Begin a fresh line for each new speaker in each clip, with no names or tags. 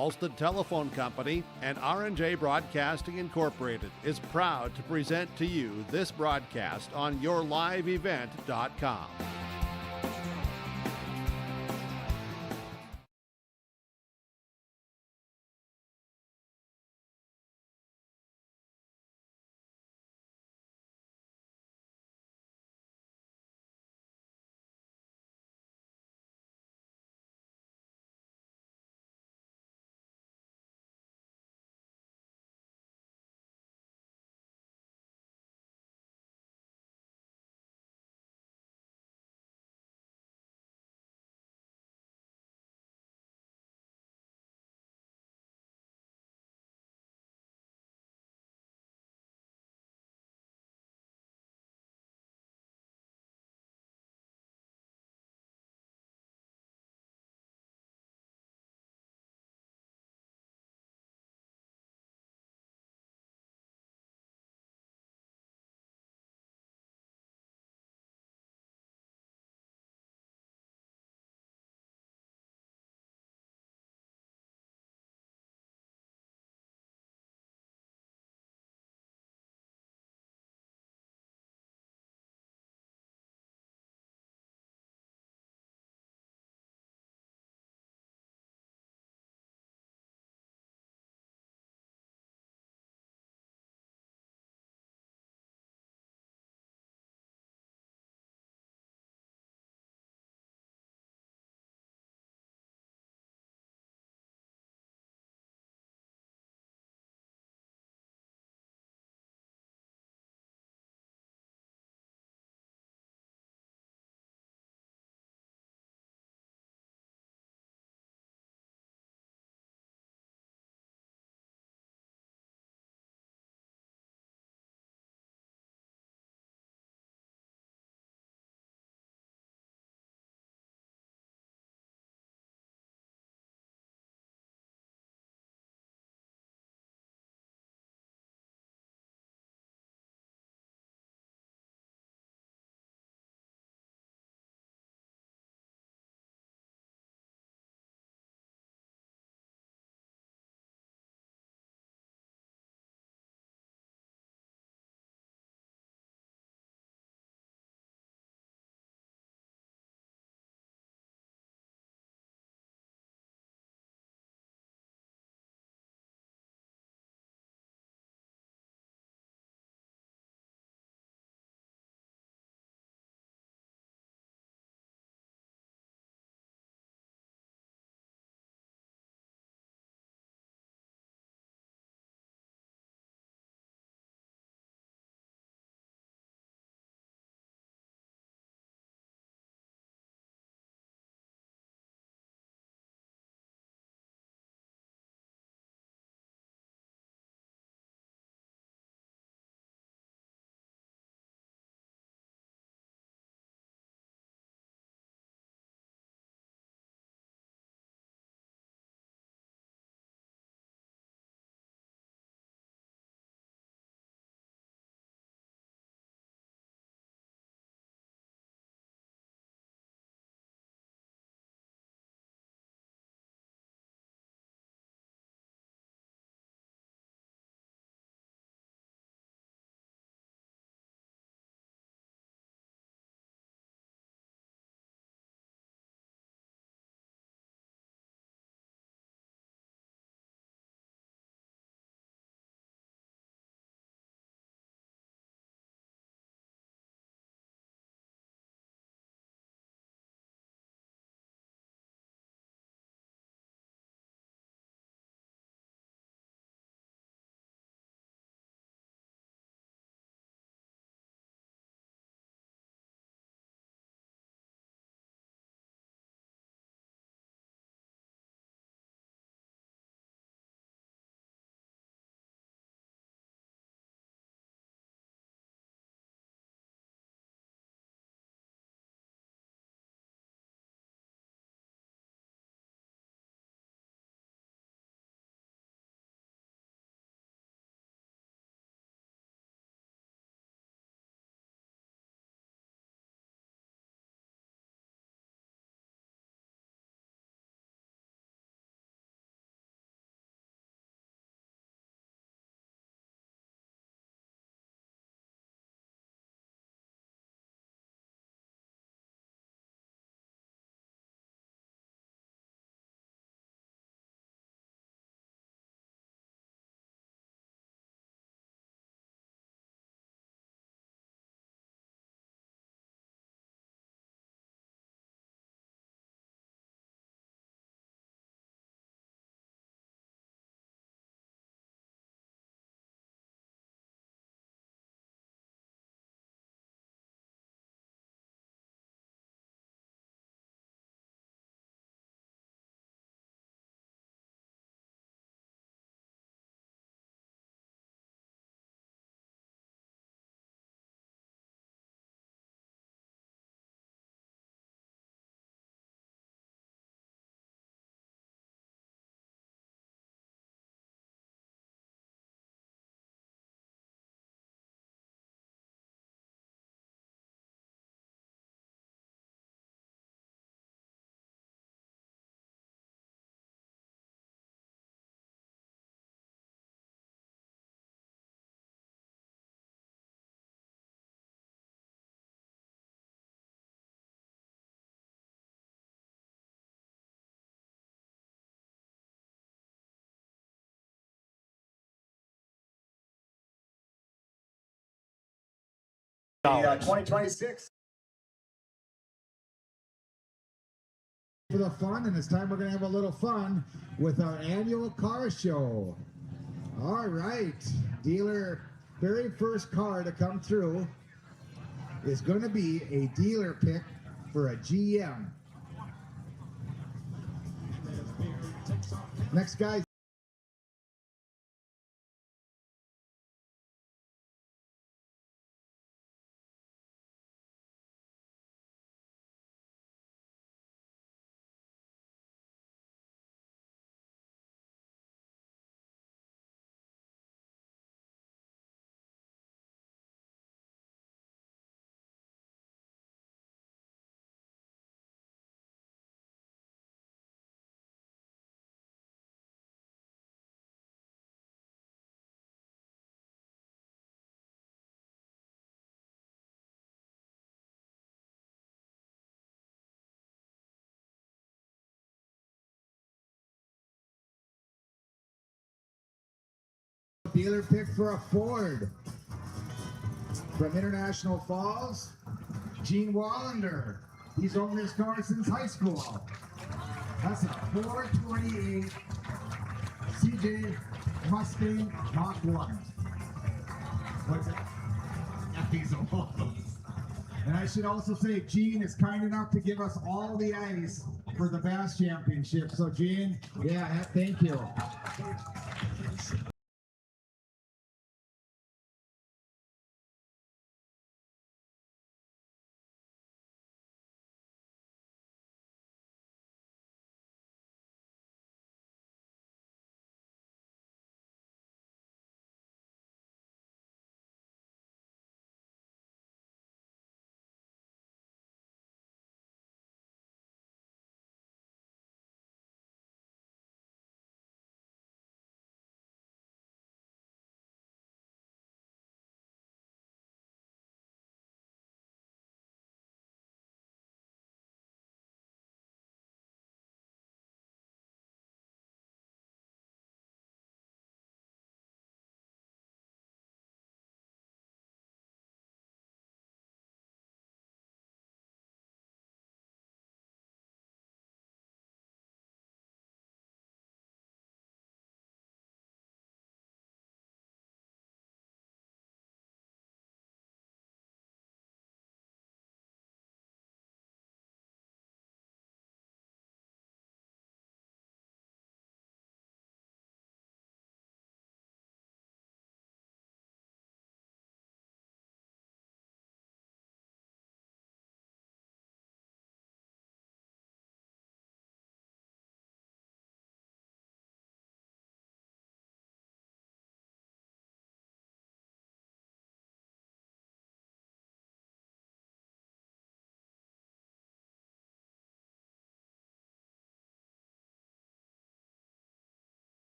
Halstead Telephone Company and R&J Broadcasting Incorporated is proud to present to you this broadcast on yourliveevent.com.
The 2026.
For the fun, and it's time we're going to have a little fun with our annual car show. All right, dealer, very first car to come through is going to be a dealer pick for a GM. Next guy. Dealer pick for a Ford from International Falls, Gene Wallander. He's owned this car since high school. That's a 428 CJ Mustang Mach 1. What's it? He's almost. And I should also say, Gene is kind enough to give us all the ice for the Bass Championship. So, Gene, yeah, thank you.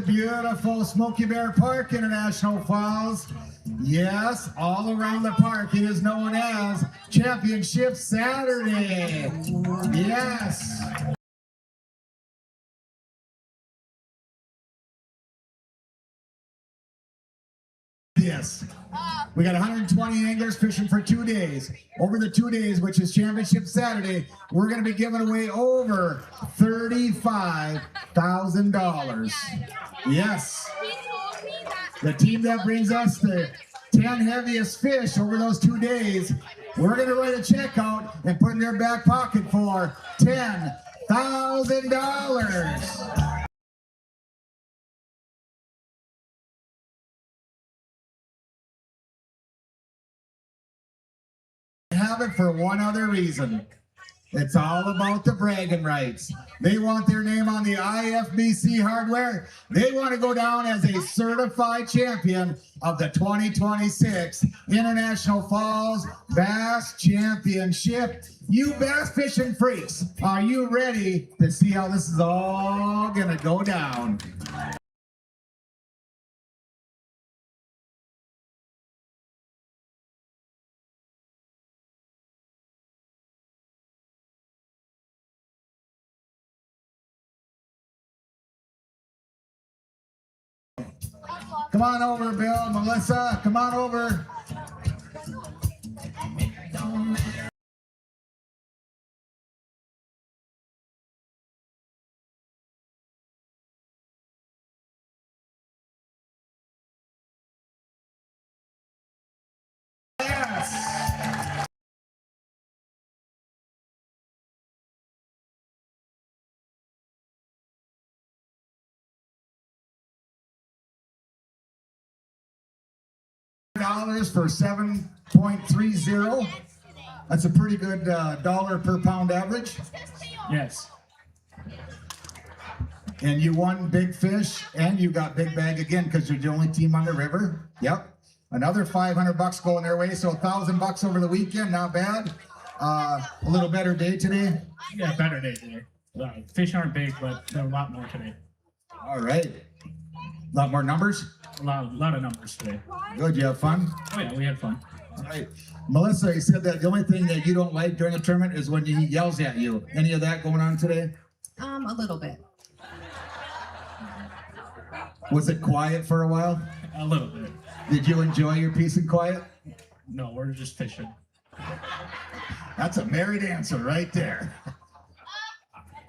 beautiful Smoky Bear Park, International Falls. Yes, all around the park, it is known as Championship Saturday. Yes. Yes. We got 120 anglers fishing for 2 days. Over the 2 days, which is Championship Saturday, we're going to be giving away over $35,000. Yes. The team that brings us the 10 heaviest fish over those 2 days, we're going to write a check out and put in their back pocket for $10,000. Have it for one other reason. It's all about the bragging rights. They want their name on the IFBC hardware. They want to go down as a certified champion of the 2026 International Falls Bass Championship. You bass fishing freaks, are you ready to see how this is all gonna go down? Come on over, Bill, Melissa, come on over. Yes. $7 for 7.30. That's a pretty good dollar per pound average.
Yes.
And you won big fish, and you got big bag again because you're the only team on the river. Yep. Another $500 going their way, so $1,000 over the weekend. Not bad. A little better day today.
Yeah, better day today. Fish aren't big, but there are a lot more today.
All right. A lot more numbers.
A lot of numbers today.
Good. You have fun.
Oh yeah, we had fun.
All right. Melissa, you said that the only thing that you don't like during the tournament is when he yells at you. Any of that going on today?
A little bit.
Was it quiet for a while?
A little bit.
Did you enjoy your peace and quiet?
No, we're just fishing.
That's a married answer right there.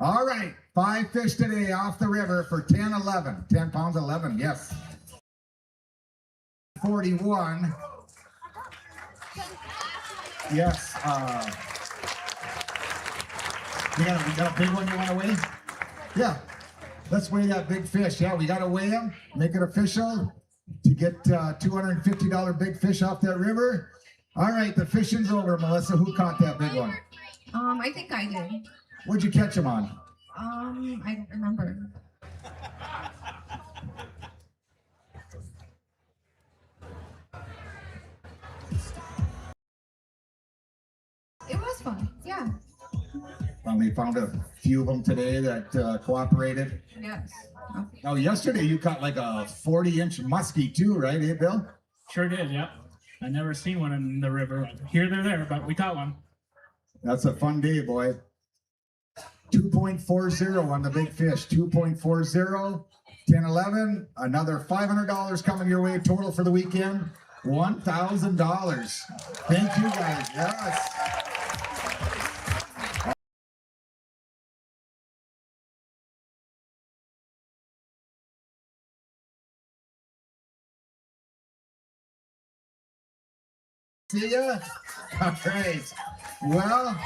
All right. 5 fish today off the river for 10 pounds 11. Yes. 41. Yes. We got a big one you want to weigh? Yeah. Let's weigh that big fish. Yeah, we got to weigh him, make it official to get $250 big fish off that river. All right, the fishing's over, Melissa. Who caught that big one?
I think I did.
What'd you catch him on?
I don't remember. It was fun, yeah.
We found a few of them today that cooperated.
Yes.
Now, yesterday you caught like a 40-inch muskie too, right, Bill?
Sure did, yep. I never seen one in the river. Here they're there, but we caught one.
That's a fun day, boy. 2.40 on the big fish. 2.40, 10, 11. Another $500 coming your way total for the weekend. $1,000. Thank you, guys. Yes. See ya. All right. Well,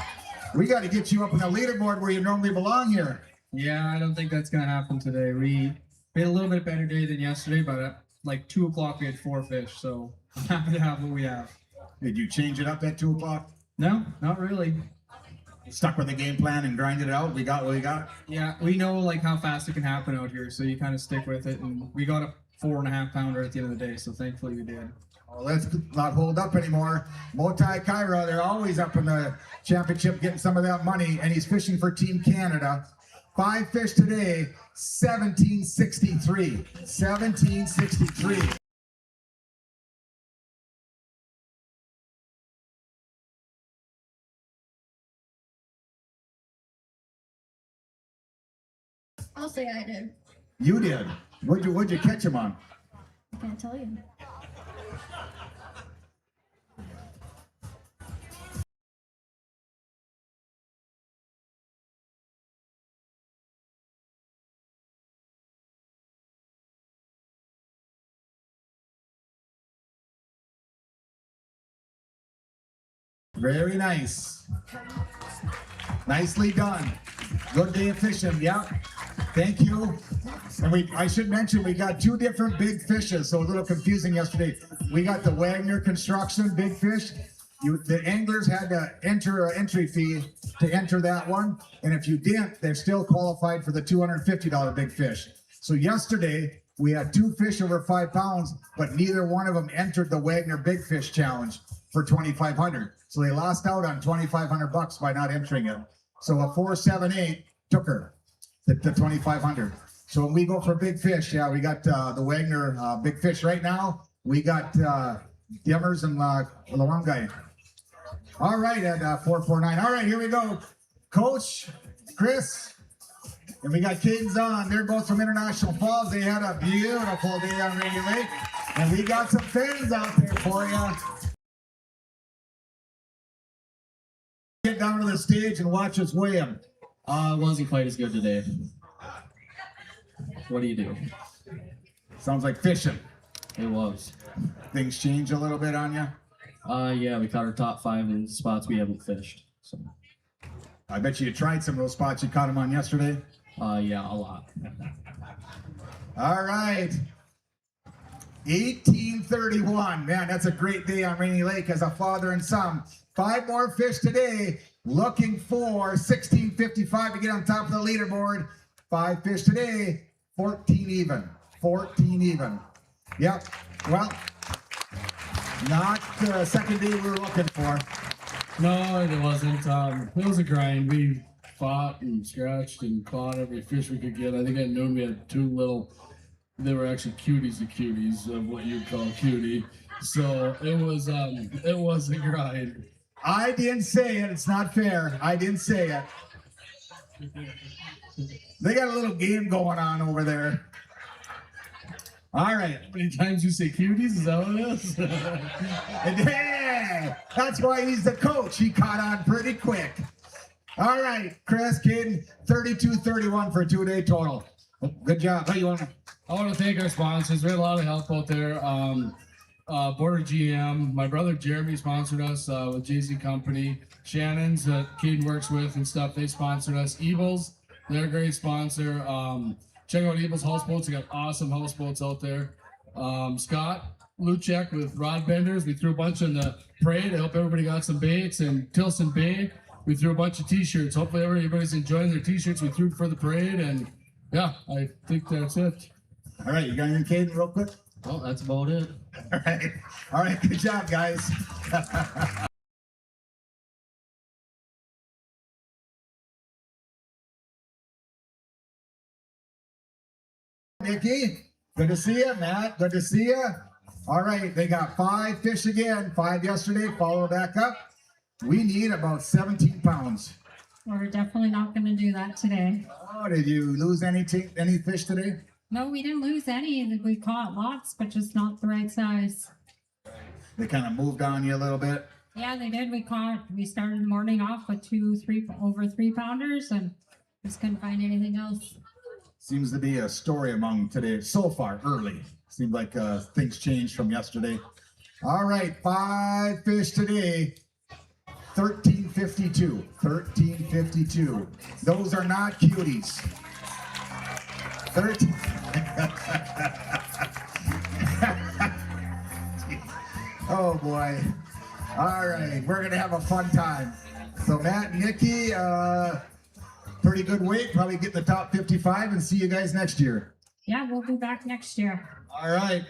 we got to get you up on the leaderboard where you normally belong here.
Yeah, I don't think that's gonna happen today. We had a little bit better day than yesterday, but at like 2 o'clock we had 4 fish, so I'm happy to have what we have.
Did you change it up at 2 o'clock?
No, not really.
Stuck with the game plan and grinded it out. We got what we got.
Yeah, we know like how fast it can happen out here, so you kind of stick with it. And we got a 4.5 pounder at the end of the day, so thankfully we did.
Well, let's not hold up anymore. Motai Kyra, they're always up in the championship getting some of that money, and he's fishing for Team Canada. 5 fish today, 1763. 1763.
I'll say I did.
You did. What'd you catch them on?
I can't tell you.
Very nice. Nicely done. Good day of fishing. Yeah. Thank you. And I should mention we got 2 different big fishes, so a little confusing yesterday. We got the Wagner Construction big fish. The anglers had to enter an entry fee to enter that one, and if you didn't, they're still qualified for the $250 big fish. So yesterday we had 2 fish over 5 pounds, but neither one of them entered the Wagner Big Fish Challenge for $2,500. So they lost out on $2,500 by not entering it. So a 478 took her to $2,500. So when we go for big fish, yeah, we got the Wagner big fish right now. We got Demers and Luangai. All right, at 449. All right, here we go. Coach, Chris, and we got Caden's on. They're both from International Falls. They had a beautiful day on Rainy Lake. And we got some fans out there for you. Get down to the stage and watch us weigh them.
It wasn't quite as good today. What do you do?
Sounds like fishing.
It was.
Things change a little bit on you.
Yeah, we caught our top 5 in spots we haven't fished. So,
I bet you tried some of those spots you caught them on yesterday.
yeah, a lot.
All right. 1831. Man, that's a great day on Rainy Lake as a father and son. 5 more fish today. Looking for 1655 to get on top of the leaderboard. 5 fish today. 14 even. 14 even. Yep. Well, not the second day we were looking for.
No, it wasn't. It was a grind. We fought and scratched and caught every fish we could get. I think at noon we had 2 little, they were actually cuties of what you'd call a cutie. So it was a grind.
I didn't say it. It's not fair. I didn't say it. They got a little game going on over there. All right.
How many times you say cuties? Is that what it is?
Yeah, that's why he's the coach. He caught on pretty quick. All right, Chris, Caden, 32-31 for a 2-day total. Good job. How you want to?
I want to thank our sponsors. We had a lot of help out there. Border GM, my brother Jeremy sponsored us with JC Company. Shannon's that Caden works with and stuff. They sponsored us. Evil's, they're a great sponsor. Check out Evil's Houseboats. They got awesome houseboats out there. Scott Luchek with Rod Benders. We threw a bunch in the parade. I hope everybody got some baits. And Tilson Bay, we threw a bunch of t-shirts. Hopefully everybody's enjoying their t-shirts we threw for the parade. And yeah, I think that's it.
All right, you got anything, Caden, real quick?
Well, that's about it.
All right. All right, good job, guys. Nikki, good to see you. Matt, good to see you. All right, they got 5 fish again. 5 yesterday, follow back up. We need about 17 pounds.
We're definitely not going to do that today.
Oh, did you lose any fish today?
No, we didn't lose any. We caught lots, but just not the right size.
They kind of moved on you a little bit.
Yeah, they did. We started the morning off with 3 pounders and just couldn't find anything else.
Seems to be a story among today so far early. Seems like things changed from yesterday. All right, 5 fish today. 1352. 1352. Those are not cuties. 13. Oh boy. All right, we're gonna have a fun time. So Matt and Nikki, pretty good weight, probably get in the top 55 and see you guys next year.
Yeah, we'll be back next year.
All right.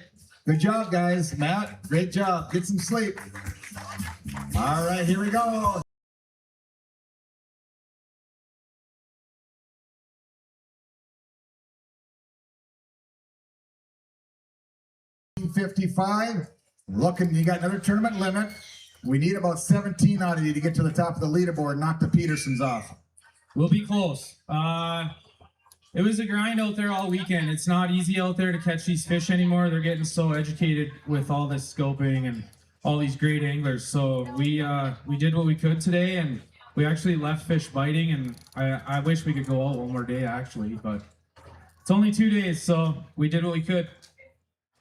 Good job, guys. Matt, great job. Get some sleep. All right, here we go. 15:55. Looking, you got another tournament limit. We need about 17 out of you to get to the top of the leaderboard, knock the Petersons off.
We'll be close. It was a grind out there all weekend. It's not easy out there to catch these fish anymore. They're getting so educated with all this scoping and all these great anglers. So we did what we could today, and we actually left fish biting. And I wish we could go out one more day actually, but it's only 2 days, so we did what we could.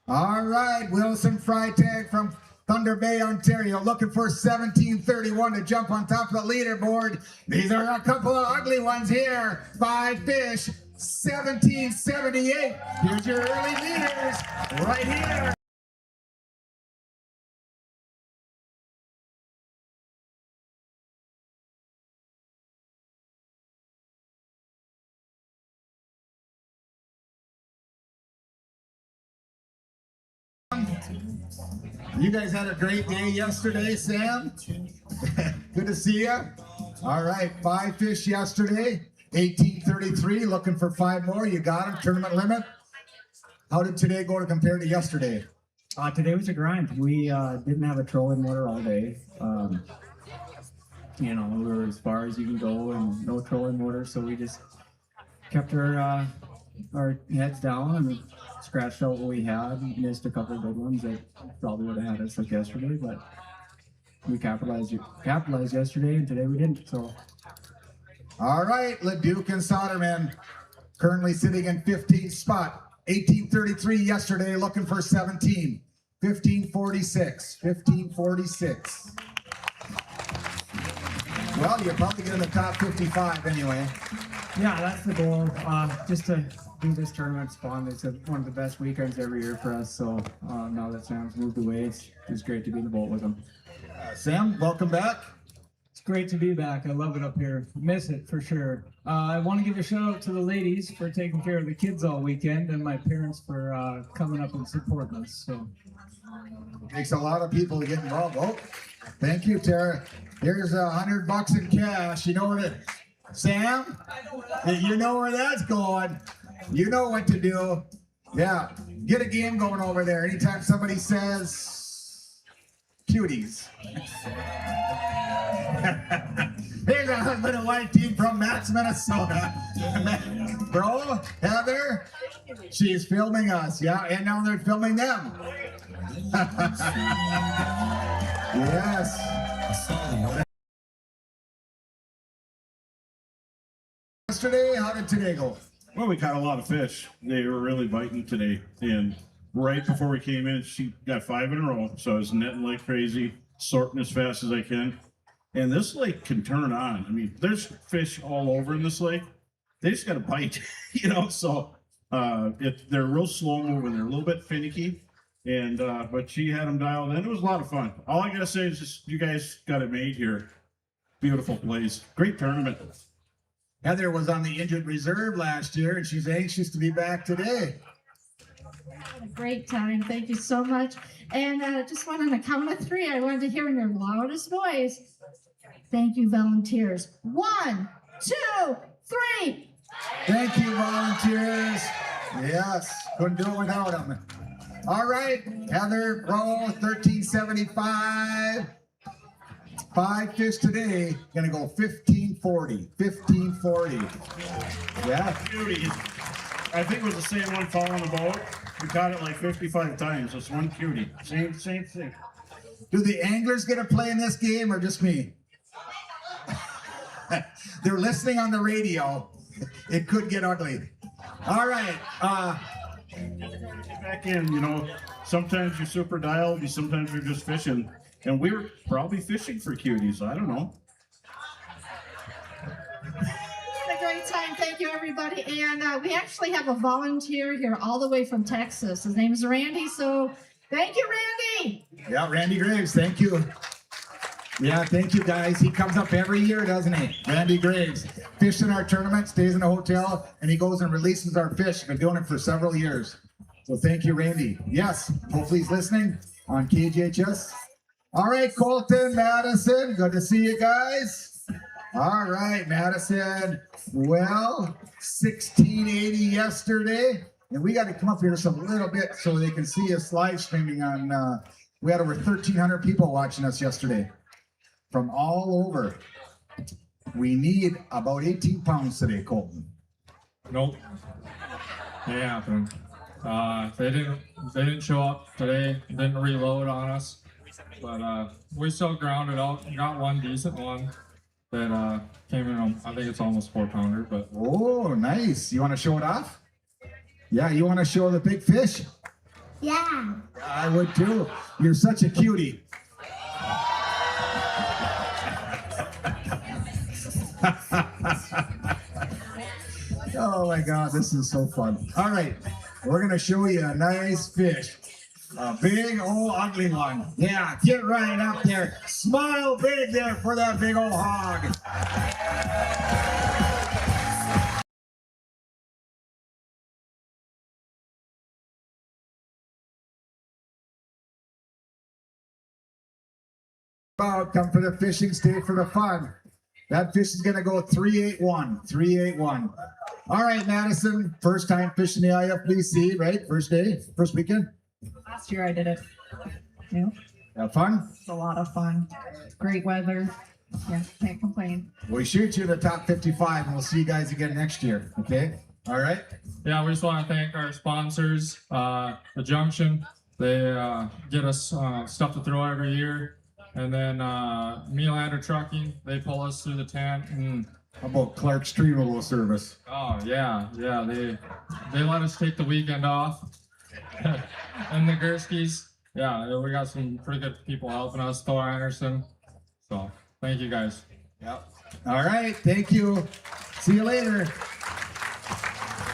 All right, Wilson Freitag from Thunder Bay, Ontario, looking for 1731 to jump on top of the leaderboard. These are a couple of ugly ones here. 5 fish, 1778. Here's your early leaders right here. You guys had a great day yesterday, Sam. Good to see you. All right, 5 fish yesterday, 1833. Looking for 5 more. You got them. Tournament limit. How did today go to compare to yesterday?
Today was a grind. We didn't have a trolling motor all day. We were as far as you can go and no trolling motor, so we just kept our heads down and scratched out what we had. Missed a couple of good ones that probably would have had us like yesterday, but we capitalized yesterday, and today we didn't. So,
all right, Leduc and Soderman currently sitting in 15th spot. 1833 yesterday, looking for 17. 1546. 1546. Well, you're probably getting the top 55 anyway.
yeah, that's the goal. Just to do this tournament spawn. It's one of the best weekends every year for us. So now that Sam's moved away, it's great to be in the boat with him.
Sam, welcome back.
It's great to be back. I love it up here. Miss it for sure. I want to give a shout out to the ladies for taking care of the kids all weekend, and my parents for coming up and supporting us. So
Takes a lot of people to get involved. Oh, thank you, Tara. Here's $100 in cash. You know where it, Sam? You know where that's going. You know what to do. Yeah, get a game going over there. Anytime somebody says cuties. Here's a husband and wife team from Max, Minnesota. Bro, Heather, she's filming us. Yeah, and now they're filming them. Yes. Yesterday, how did today go?
Well, we caught a lot of fish. They were really biting today. And right before we came in, she got 5 in a row. So I was netting like crazy, sorting as fast as I can. And this lake can turn on. I mean, there's fish all over in this lake. They just got to bite, So they're real slow moving. They're a little bit finicky. And but she had them dialed in. It was a lot of fun. All I got to say is just you guys got it made here. Beautiful place. Great tournament.
Heather was on the injured reserve last year, and she's anxious to be back today.
Had a great time. Thank you so much. And just went on a count of 3. I wanted to hear in your loudest voice. Thank you, volunteers. 1, 2, 3.
Thank you, volunteers. Yes, couldn't do it without them. All right, Heather, roll 1375. 5 fish today, gonna go 1540. 1540. Yeah.
Cutie. I think it was the same one following the boat. We caught it like 55 times. It's one cutie. Same thing.
Do the anglers get to play in this game or just me? They're listening on the radio. It could get ugly. All right.
Get back in, sometimes you're super dialed, sometimes you're just fishing. And we were probably fishing for cuties. I don't know.
Had a great time. Thank you, everybody. And we actually have a volunteer here all the way from Texas. His name is Randy. So thank you, Randy.
Yeah, Randy Graves, thank you. Yeah, thank you, guys. He comes up every year, doesn't he? Randy Graves. Fish in our tournament, stays in a hotel, and he goes and releases our fish. Been doing it for several years. So thank you, Randy. Yes, hopefully he's listening on KJHS. All right, Colton, Madison, good to see you guys. All right, Madison. Well, 1680 yesterday, And we got to come up here just a little bit so they can see us live streaming on, we had over 1,300 people watching us yesterday from all over. We need about 18 pounds today, Colton.
Nope. Ain't happening. They didn't show up today. Didn't reload on us, but we still grounded out. Got one decent one that came in. I think it's almost 4-pounder. But
Oh, nice. You want to show it off? Yeah, you want to show the big fish?
Yeah.
I would too. You're such a cutie. Oh my God, this is so fun. All right, we're gonna show you a nice fish. A big old ugly one. Yeah, get right up there. Smile big there for that big old hog. Come for the fishing, stay for the fun. That fish is gonna go 381. 381. All right, Madison, first time fishing the IFBC, right? First day, first weekend.
Last year I did it. Yeah,
Have fun?
it's a lot of fun. Great weather. Yeah, can't complain.
We shoot you in the top 55, and we'll see you guys again next year. Okay? All right.
yeah, we just want to thank our sponsors, the Junction. They get us stuff to throw every year, and then Mealander Trucking. They pull us through the tent and.
How about Clark's Tree Removal Service?
Oh yeah. They let us take the weekend off. And the Gurskies, yeah, we got some pretty good people helping us. Thor Anderson. So thank you guys.
Yep. All right. Thank you. See you later.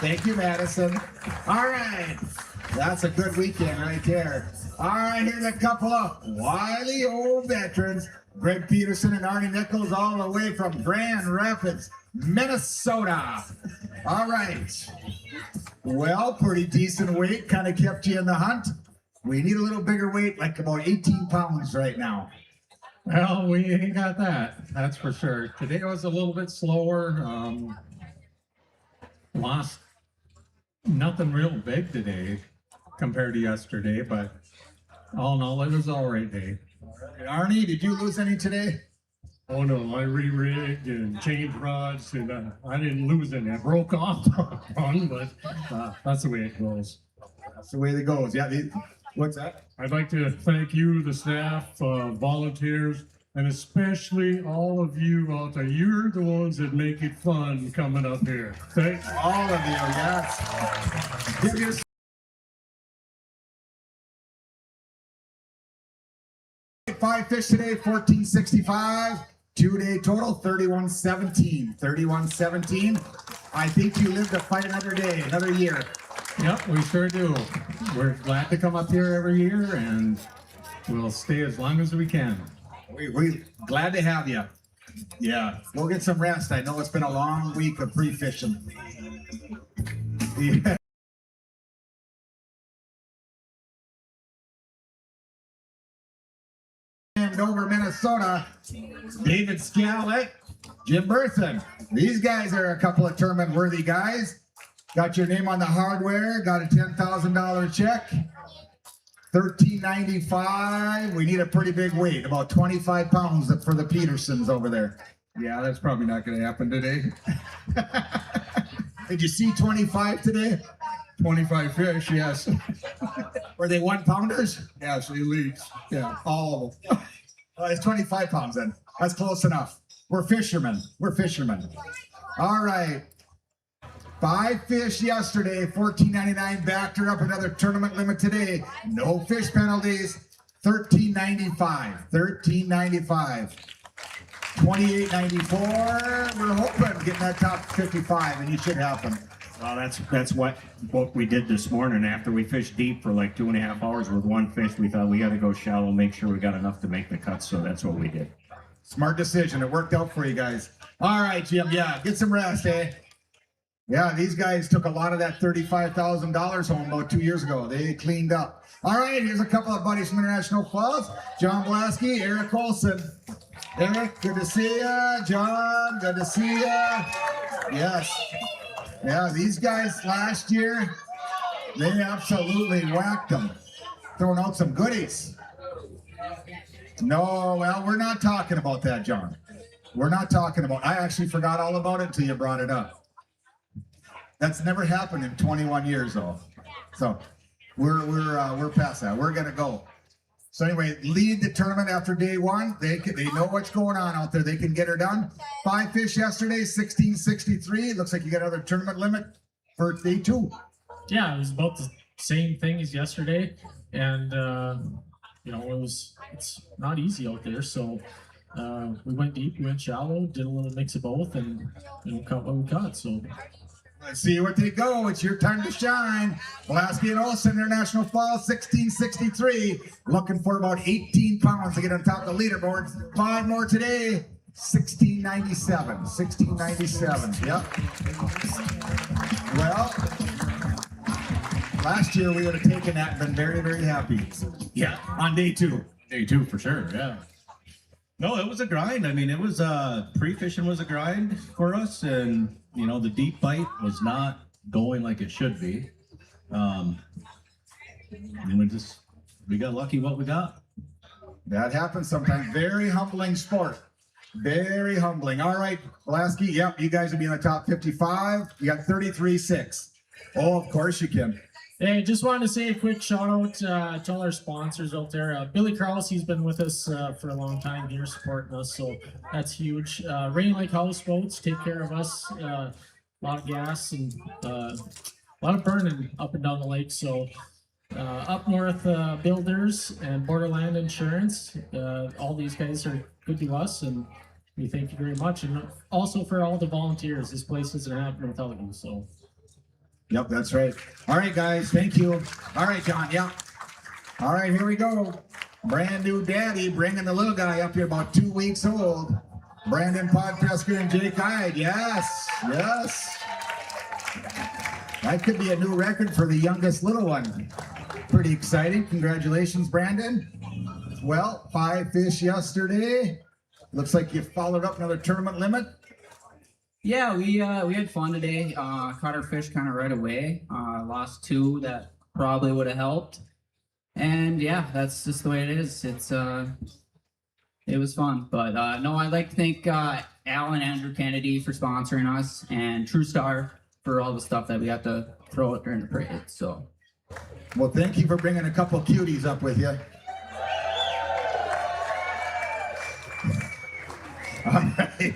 Thank you, Madison. All right. That's a good weekend right there. All right, here's a couple of wily old veterans. Greg Peterson and Arnie Nichols all the way from Grand Rapids, Minnesota. All right. Well, pretty decent weight. Kind of kept you in the hunt. We need a little bigger weight, like about 18 pounds right now.
Well, we ain't got that. That's for sure. Today was a little bit slower. Lost nothing real big today compared to yesterday, but all in all, it was all right day.
Arnie, did you lose any today?
Oh no, I re-rigged and changed rods, and I didn't lose any. I broke off one, but that's the way it goes.
That's the way it goes. Yeah. What's that?
I'd like to thank you, the staff, volunteers, and especially all of you out there. You're the ones that make it fun coming up here. Thanks.
All of you, yes. Give your 5 fish today, 1465. 2-day total, 3117. 3117. I think you live to fight another day, another year.
Yep, we sure do. We're glad to come up here every year, and we'll stay as long as we can.
We glad to have you. Yeah, go get some rest. I know it's been a long week of pre-fishing. Yeah. Dover, Minnesota, David Scalek, Jim Berthen. These guys are a couple of tournament-worthy guys. Got your name on the hardware, got a $10,000 check, $13.95. We need a pretty big weight, about 25 pounds for the Petersons over there.
Yeah, that's probably not going to happen today.
Did you see 25 today?
25 fish, yes.
Were they 1-pounders?
Yes, elites. Yeah, all of them.
Oh, it's 25 pounds then. That's close enough. We're fishermen. We're fishermen. All right. 5 fish yesterday, $14.99. Backed her up another tournament limit today. No fish penalties. $13.95. $13.95. $28.94. We're hoping getting that top 55, and you should happen.
Well, that's what we did this morning. After we fished deep for like 2.5 hours with one fish, we thought we got to go shallow, make sure we got enough to make the cut. So that's what we did.
Smart decision. It worked out for you guys. All right, Jim. Yeah, get some rest, eh? Yeah, these guys took a lot of that $35,000 home about 2 years ago. They cleaned up. All right, here's a couple of buddies from International Falls. John Blasky, Eric Olson. Eric, good to see ya. John, good to see ya. Yes. Yeah, these guys last year, They absolutely whacked them. Throwing out some goodies. No, well, we're not talking about that, John. We're not talking about. I actually forgot all about it until you brought it up. That's never happened in 21 years, though. So we're past that. We're gonna go. So anyway, lead the tournament after day one. They know what's going on out there. They can get her done. 5 fish yesterday, 1663. Looks like you got another tournament limit for day 2.
Yeah, it was about the same thing as yesterday, and you know, it's not easy out there. So we went deep, we went shallow, did a little mix of both, and caught what we caught. So
let's see what they go. It's your time to shine. Pulaski and Olsen International Falls, 1663. Looking for about 18 pounds to get on top of the leaderboard. 5 more today. 1697. 1697. Yep. Well, last year we would have taken that and been very, very happy. Yeah, on day 2.
Day 2 for sure, yeah. No, it was a grind. I mean, it was pre-fishing was a grind for us, and you know, the deep bite was not going like it should be. And we got lucky what we got.
That happens sometimes. Very humbling sport. Very humbling. All right, Pulaski, yep, you guys will be in the top 55. You got 33.6. Oh, of course you can.
hey, just wanted to say a quick shout out to all our sponsors out there. Billy Krause, he's been with us for a long time here supporting us, so that's huge. Rain Lake Houseboats take care of us. A lot of gas and a lot of burning up and down the lake. So up north, Builders and Borderland Insurance. All these guys are good to us, and we thank you very much. And also for all the volunteers. This place doesn't happen without you. So.
Yep, that's right. All right, guys, thank you. All right, John, yeah. All right, here we go. Brand new daddy bringing the little guy up here, about 2 weeks old. Brandon Podpesker and Jake Hyde. Yes, yes. That could be a new record for the youngest little one. Pretty exciting. Congratulations, Brandon. Well, 5 fish yesterday. Looks like you followed up another tournament limit.
Yeah, we had fun today. Caught our fish kind of right away. Lost 2 that probably would have helped. And yeah, that's just the way it is. It was fun. But no, I'd like to thank Al and Andrew Kennedy for sponsoring us, and True Star for all the stuff that we got to throw out during the parade. So,
well, thank you for bringing a couple cuties up with you. All right.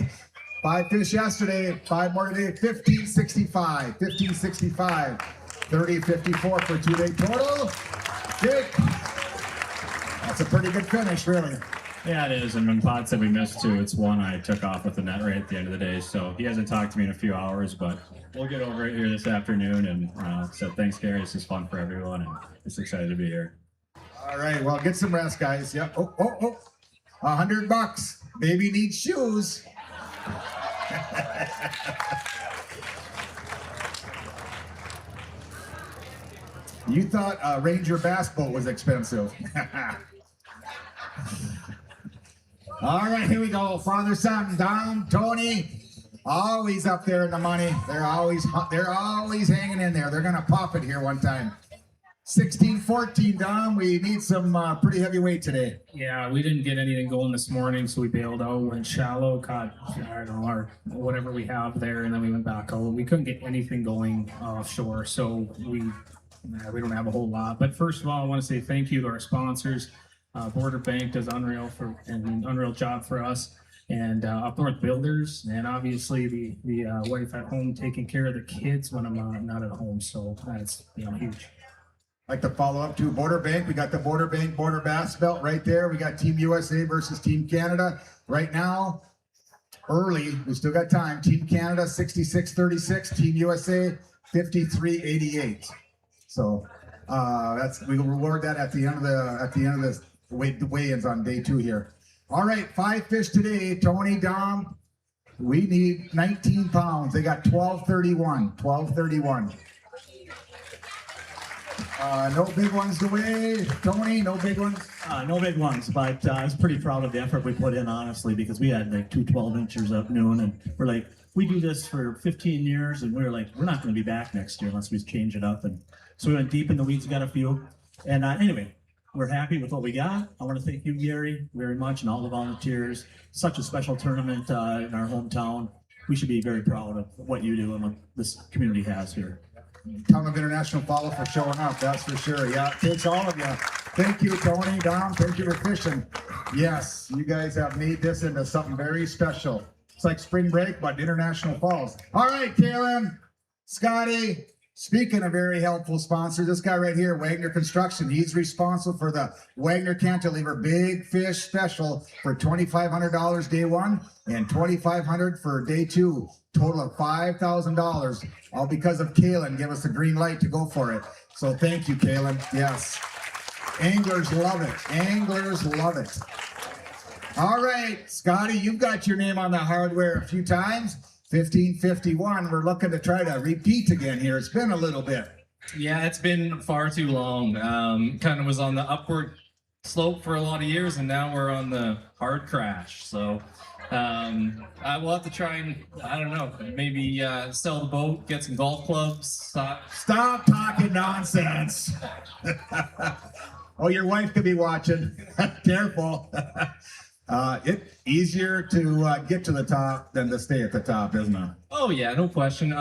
5 fish yesterday, 5 more today, 1565, 1565, 3054 for 2-day total. Jake, that's a pretty good finish, really.
Yeah, it is. And when Pod said we missed 2, it's one I took off with the net right at the end of the day. So he hasn't talked to me in a few hours, but we'll get over it here this afternoon. And so thanks, Gary. This is fun for everyone, and just excited to be here.
All right, well, get some rest, guys. Yep. Oh, $100. Baby needs shoes. You thought a Ranger bass boat was expensive. All right, here we go. Father, son, Dom, Tony, always up there in the money. They're always hanging in there. They're gonna pop it here one time. 16-14, Dom. We need some pretty heavy weight today.
Yeah, we didn't get anything going this morning, so we bailed out, went shallow, caught, I don't know, whatever we have there, and then we went back out. We couldn't get anything going offshore, so we don't have a whole lot. But first of all, I want to say thank you to our sponsors. Border Bank does an unreal job for us, and Up North Builders, and obviously the wife at home taking care of the kids when I'm not at home. So that's huge.
Like to follow up to Border Bank. We got the Border Bank Border Bass Belt right there. We got Team USA versus Team Canada right now. Early, we still got time. Team Canada 66-36. Team USA 53-88. So we will reward that at the end of the weigh-ins on day 2 here. All right, 5 fish today. Tony, Dom, we need 19 pounds. They got 1231. No big ones to weigh. Tony, no big ones?
No big ones, but I was pretty proud of the effort we put in, honestly, because we had like 2 12-inchers up noon, and we're we do this for 15 years, and we're like, we're not going to be back next year unless we change it up. And so we went deep in the weeds, got a few. And anyway, we're happy with what we got. I want to thank you, Gary, very much, and all the volunteers. Such a special tournament in our hometown. We should be very proud of what you do and what this community has here.
Town of International Falls for showing up, that's for sure. Yeah, thanks all of you. Thank you, Tony, Dom, thank you for fishing. Yes, you guys have made this into something very special. It's like spring break, but International Falls. All right, Kaylin, Scotty, speaking of very helpful sponsors, this guy right here, Wagner Construction, he's responsible for the Wagner Cantilever Big Fish Special for $2,500 day one and $2,500 for day two. Total of $5,000, all because of Kaylin. Give us a green light to go for it. So thank you, Kaylin. Yes. Anglers love it. Anglers love it. All right, Scotty, you've got your name on the hardware a few times. 1551. We're looking to try to repeat again here. It's been a little bit.
Yeah, it's been far too long. Kind of was on the upward slope for a lot of years, and now we're on the hard crash. So I will have to try and, I don't know, maybe sell the boat, get some golf clubs.
Stop talking nonsense. Oh, your wife could be watching. Careful. It's easier to get to the top than to stay at the top, isn't it?
Oh yeah, no question.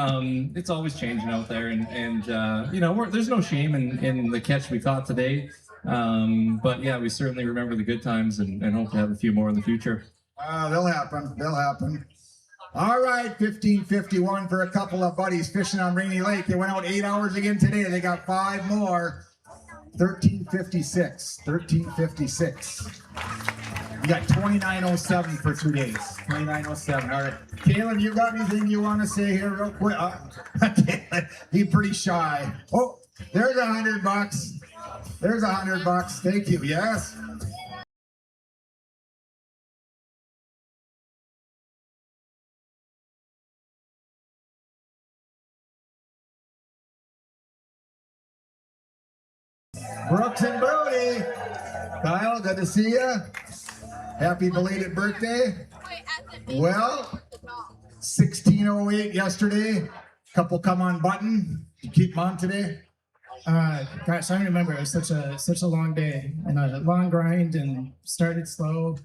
It's always changing out there, and you know, there's no shame in the catch we caught today. But yeah, we certainly remember the good times and hope to have a few more in the future.
They'll happen. They'll happen. All right, 1551 for a couple of buddies fishing on Rainy Lake. They went out 8 hours again today. They got 5 more. 1356. 1356. You got 2907 for 2 days. 2907. All right. Kaylin, you got anything you want to say here real quick? He's pretty shy. Oh, there's $100. There's $100. Thank you. Yes. Brooks and Brody. Kyle, good to see you. Happy belated birthday. Well, 1608 yesterday. Couple come on button. You keep them on today?
Gosh, I remember it was such a long day and a long grind, and started slow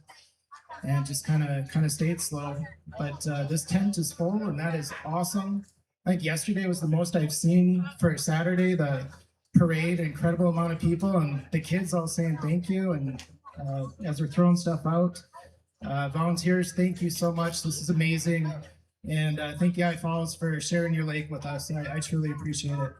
and just kind of stayed slow. But this tent is full, and that is awesome. I think yesterday was the most I've seen for a Saturday. The parade, incredible amount of people, and the kids all saying thank you. And as we're throwing stuff out, volunteers, thank you so much. This is amazing. And thank you, Falls, for sharing your lake with us. I truly appreciate it.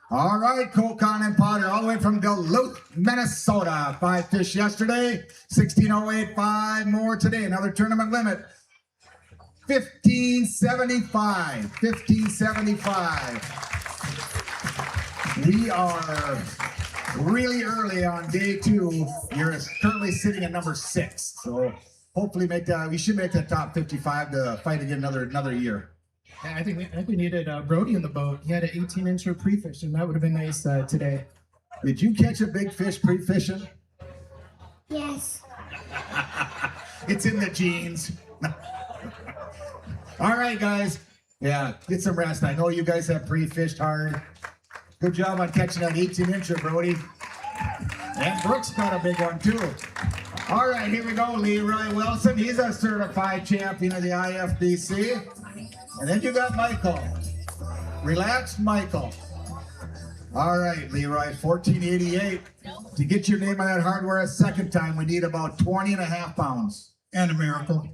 All right, Colcon and Potter, all the way from Duluth, Minnesota. 5 fish yesterday, 1608, 5 more today. Another tournament limit, 1575. 1575. We are really early on day 2. You're currently sitting at number 6. So hopefully we should make that top 55 to fight again another year.
Yeah, I think we needed Brody in the boat. He had an 18-incher pre-fish, and that would have been nice today.
Did you catch a big fish pre-fishing?
Yes.
It's in the genes. All right, guys. Yeah, get some rest. I know you guys have pre-fished hard. Good job on catching that 18-incher, Brody. And Brooks got a big one, too. All right, here we go. Leroy Wilson. He's a certified champion of the IFBC. And then you got Michael. Relaxed Michael. All right, Leroy, 1488. To get your name on that hardware a second time, we need about 20.5 pounds.
And a miracle.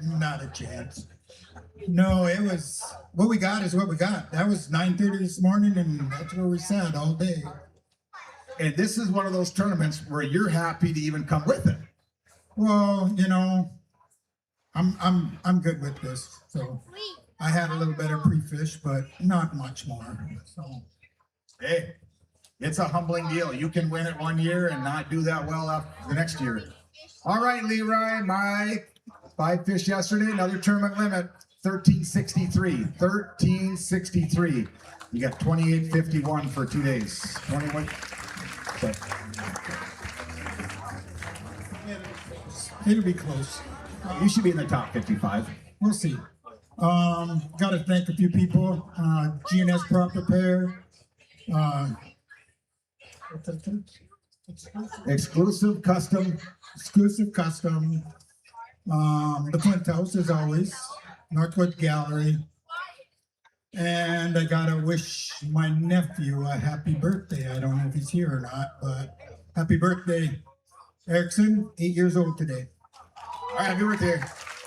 Not a chance. No, it was, what we got is what we got. That was 9:30 this morning, and that's where we sat all day.
And this is one of those tournaments where you're happy to even come with it.
Well, you know, I'm good with this. So I had a little better pre-fish, but not much more. So
hey, it's a humbling deal. You can win it one year and not do that well after the next year. All right, Leroy, Mike, 5 fish yesterday, another tournament limit, 1363. 1363. You got 2851 for 2 days. 21.
It'll be close.
You should be in the top 55.
We'll see. Got to thank a few people. GNS Prop Repair.
Exclusive custom.
The Flint House, as always. Northwood Gallery. And I gotta wish my nephew a happy birthday. I don't know if he's here or not, but happy birthday, Erickson, 8 years old today.
All right, happy birthday,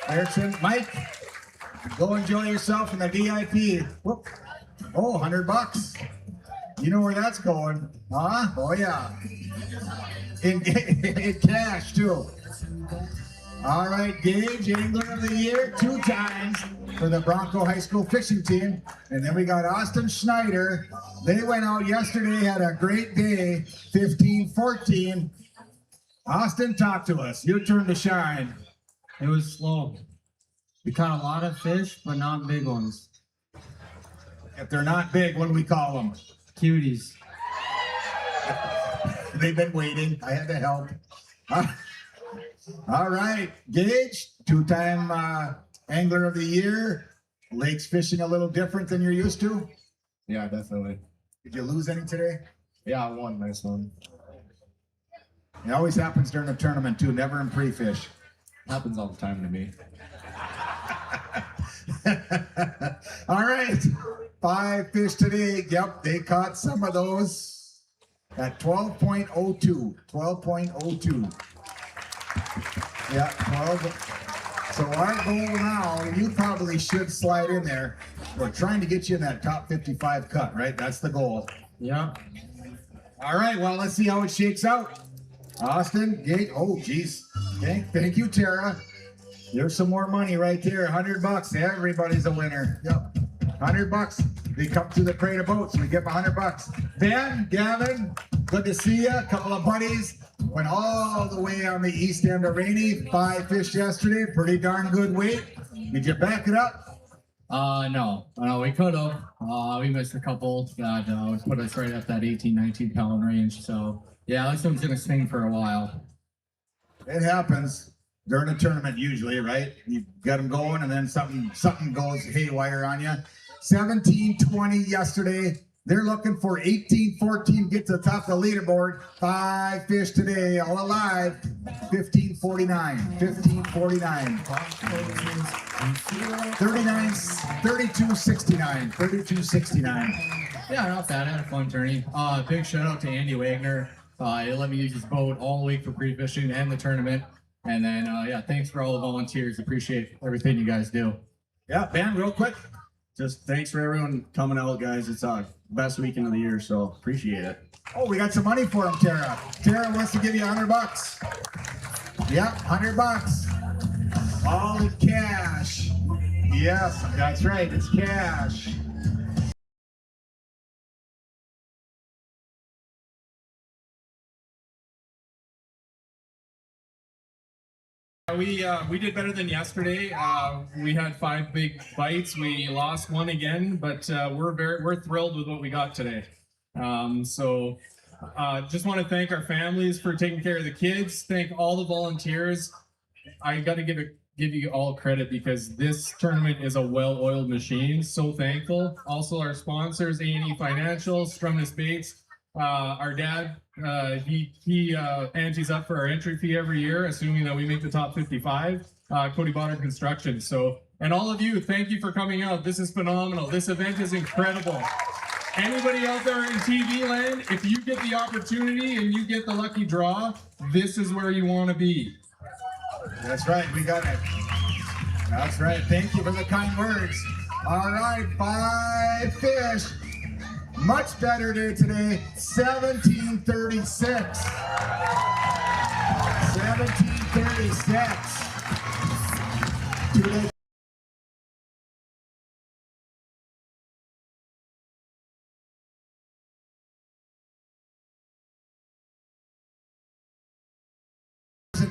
Erickson. Mike, go enjoy yourself in the VIP. Whoop. Oh, $100. You know where that's going, huh? Oh yeah. In cash too. All right, Gage, Angler of the Year, 2 times for the Bronco High School fishing team. And then we got Austin Schneider. They went out yesterday, had a great day, 15-14. Austin, talk to us. Your turn to shine.
It was slow. We caught a lot of fish, but not big ones.
If they're not big, what do we call them?
Cuties.
They've been waiting. I had to help. All right, Gage, 2-time Angler of the Year. Lake's fishing a little different than you're used to?
Yeah, definitely.
Did you lose any today?
Yeah, I won. Nice one.
It always happens during the tournament too, never in pre-fish.
Happens all the time to me.
All right, 5 fish today. Yep, they caught some of those at 12.02. 12.02. Yeah, 12. So our goal now, you probably should slide in there. We're trying to get you in that top 55 cut, right? That's the goal.
Yeah.
All right, well, let's see how it shakes out. Austin, Gate. Oh, geez. Thank you, Tara. There's some more money right there. $100. Everybody's a winner. Yep. $100. They come to the parade of boats. We give them $100. Ben, Gavin, good to see you. A couple of buddies. Went all the way on the east end of Rainy. 5 fish yesterday. Pretty darn good weight. Did you back it up?
No, we could have. We missed a couple that would put us right at that 18, 19 pound range. So yeah, this one's gonna swing for a while.
It happens during a tournament usually, right? You get them going and then something goes haywire on you. 17-20 yesterday. They're looking for 18-14, get to the top of the leaderboard. 5 fish today, all alive. 15-49, 15-49. 32-69, 32-69.
Yeah, not bad. I had a fun tourney. Big shout out to Andy Wagner. He let me use his boat all week for pre-fishing and the tournament. And then, yeah, thanks for all the volunteers. Appreciate everything you guys do.
Yeah, Ben, real quick.
Just thanks for everyone coming out, guys. It's our best weekend of the year, so appreciate it.
Oh, we got some money for him, Tara. Tara wants to give you $100. Yep, $100. All in cash. Yes, that's right. It's cash.
We did better than yesterday. We had 5 big bites. We lost one again, but we're thrilled with what we got today. Just want to thank our families for taking care of the kids. Thank all the volunteers. I got to give you all credit because this tournament is a well-oiled machine. So thankful. Also our sponsors, A&E Financial, Strumnus Baits. Our dad, he antes up for our entry fee every year, assuming that we make the top 55. Cody Botter Construction. So, and all of you, thank you for coming out. This is phenomenal. This event is incredible. Anybody out there in TV land, if you get the opportunity and you get the lucky draw, this is where you want to be.
That's right. We got it. That's right. Thank you for the kind words. All right, 5 fish. Much better day today, 1736. 1736. Today.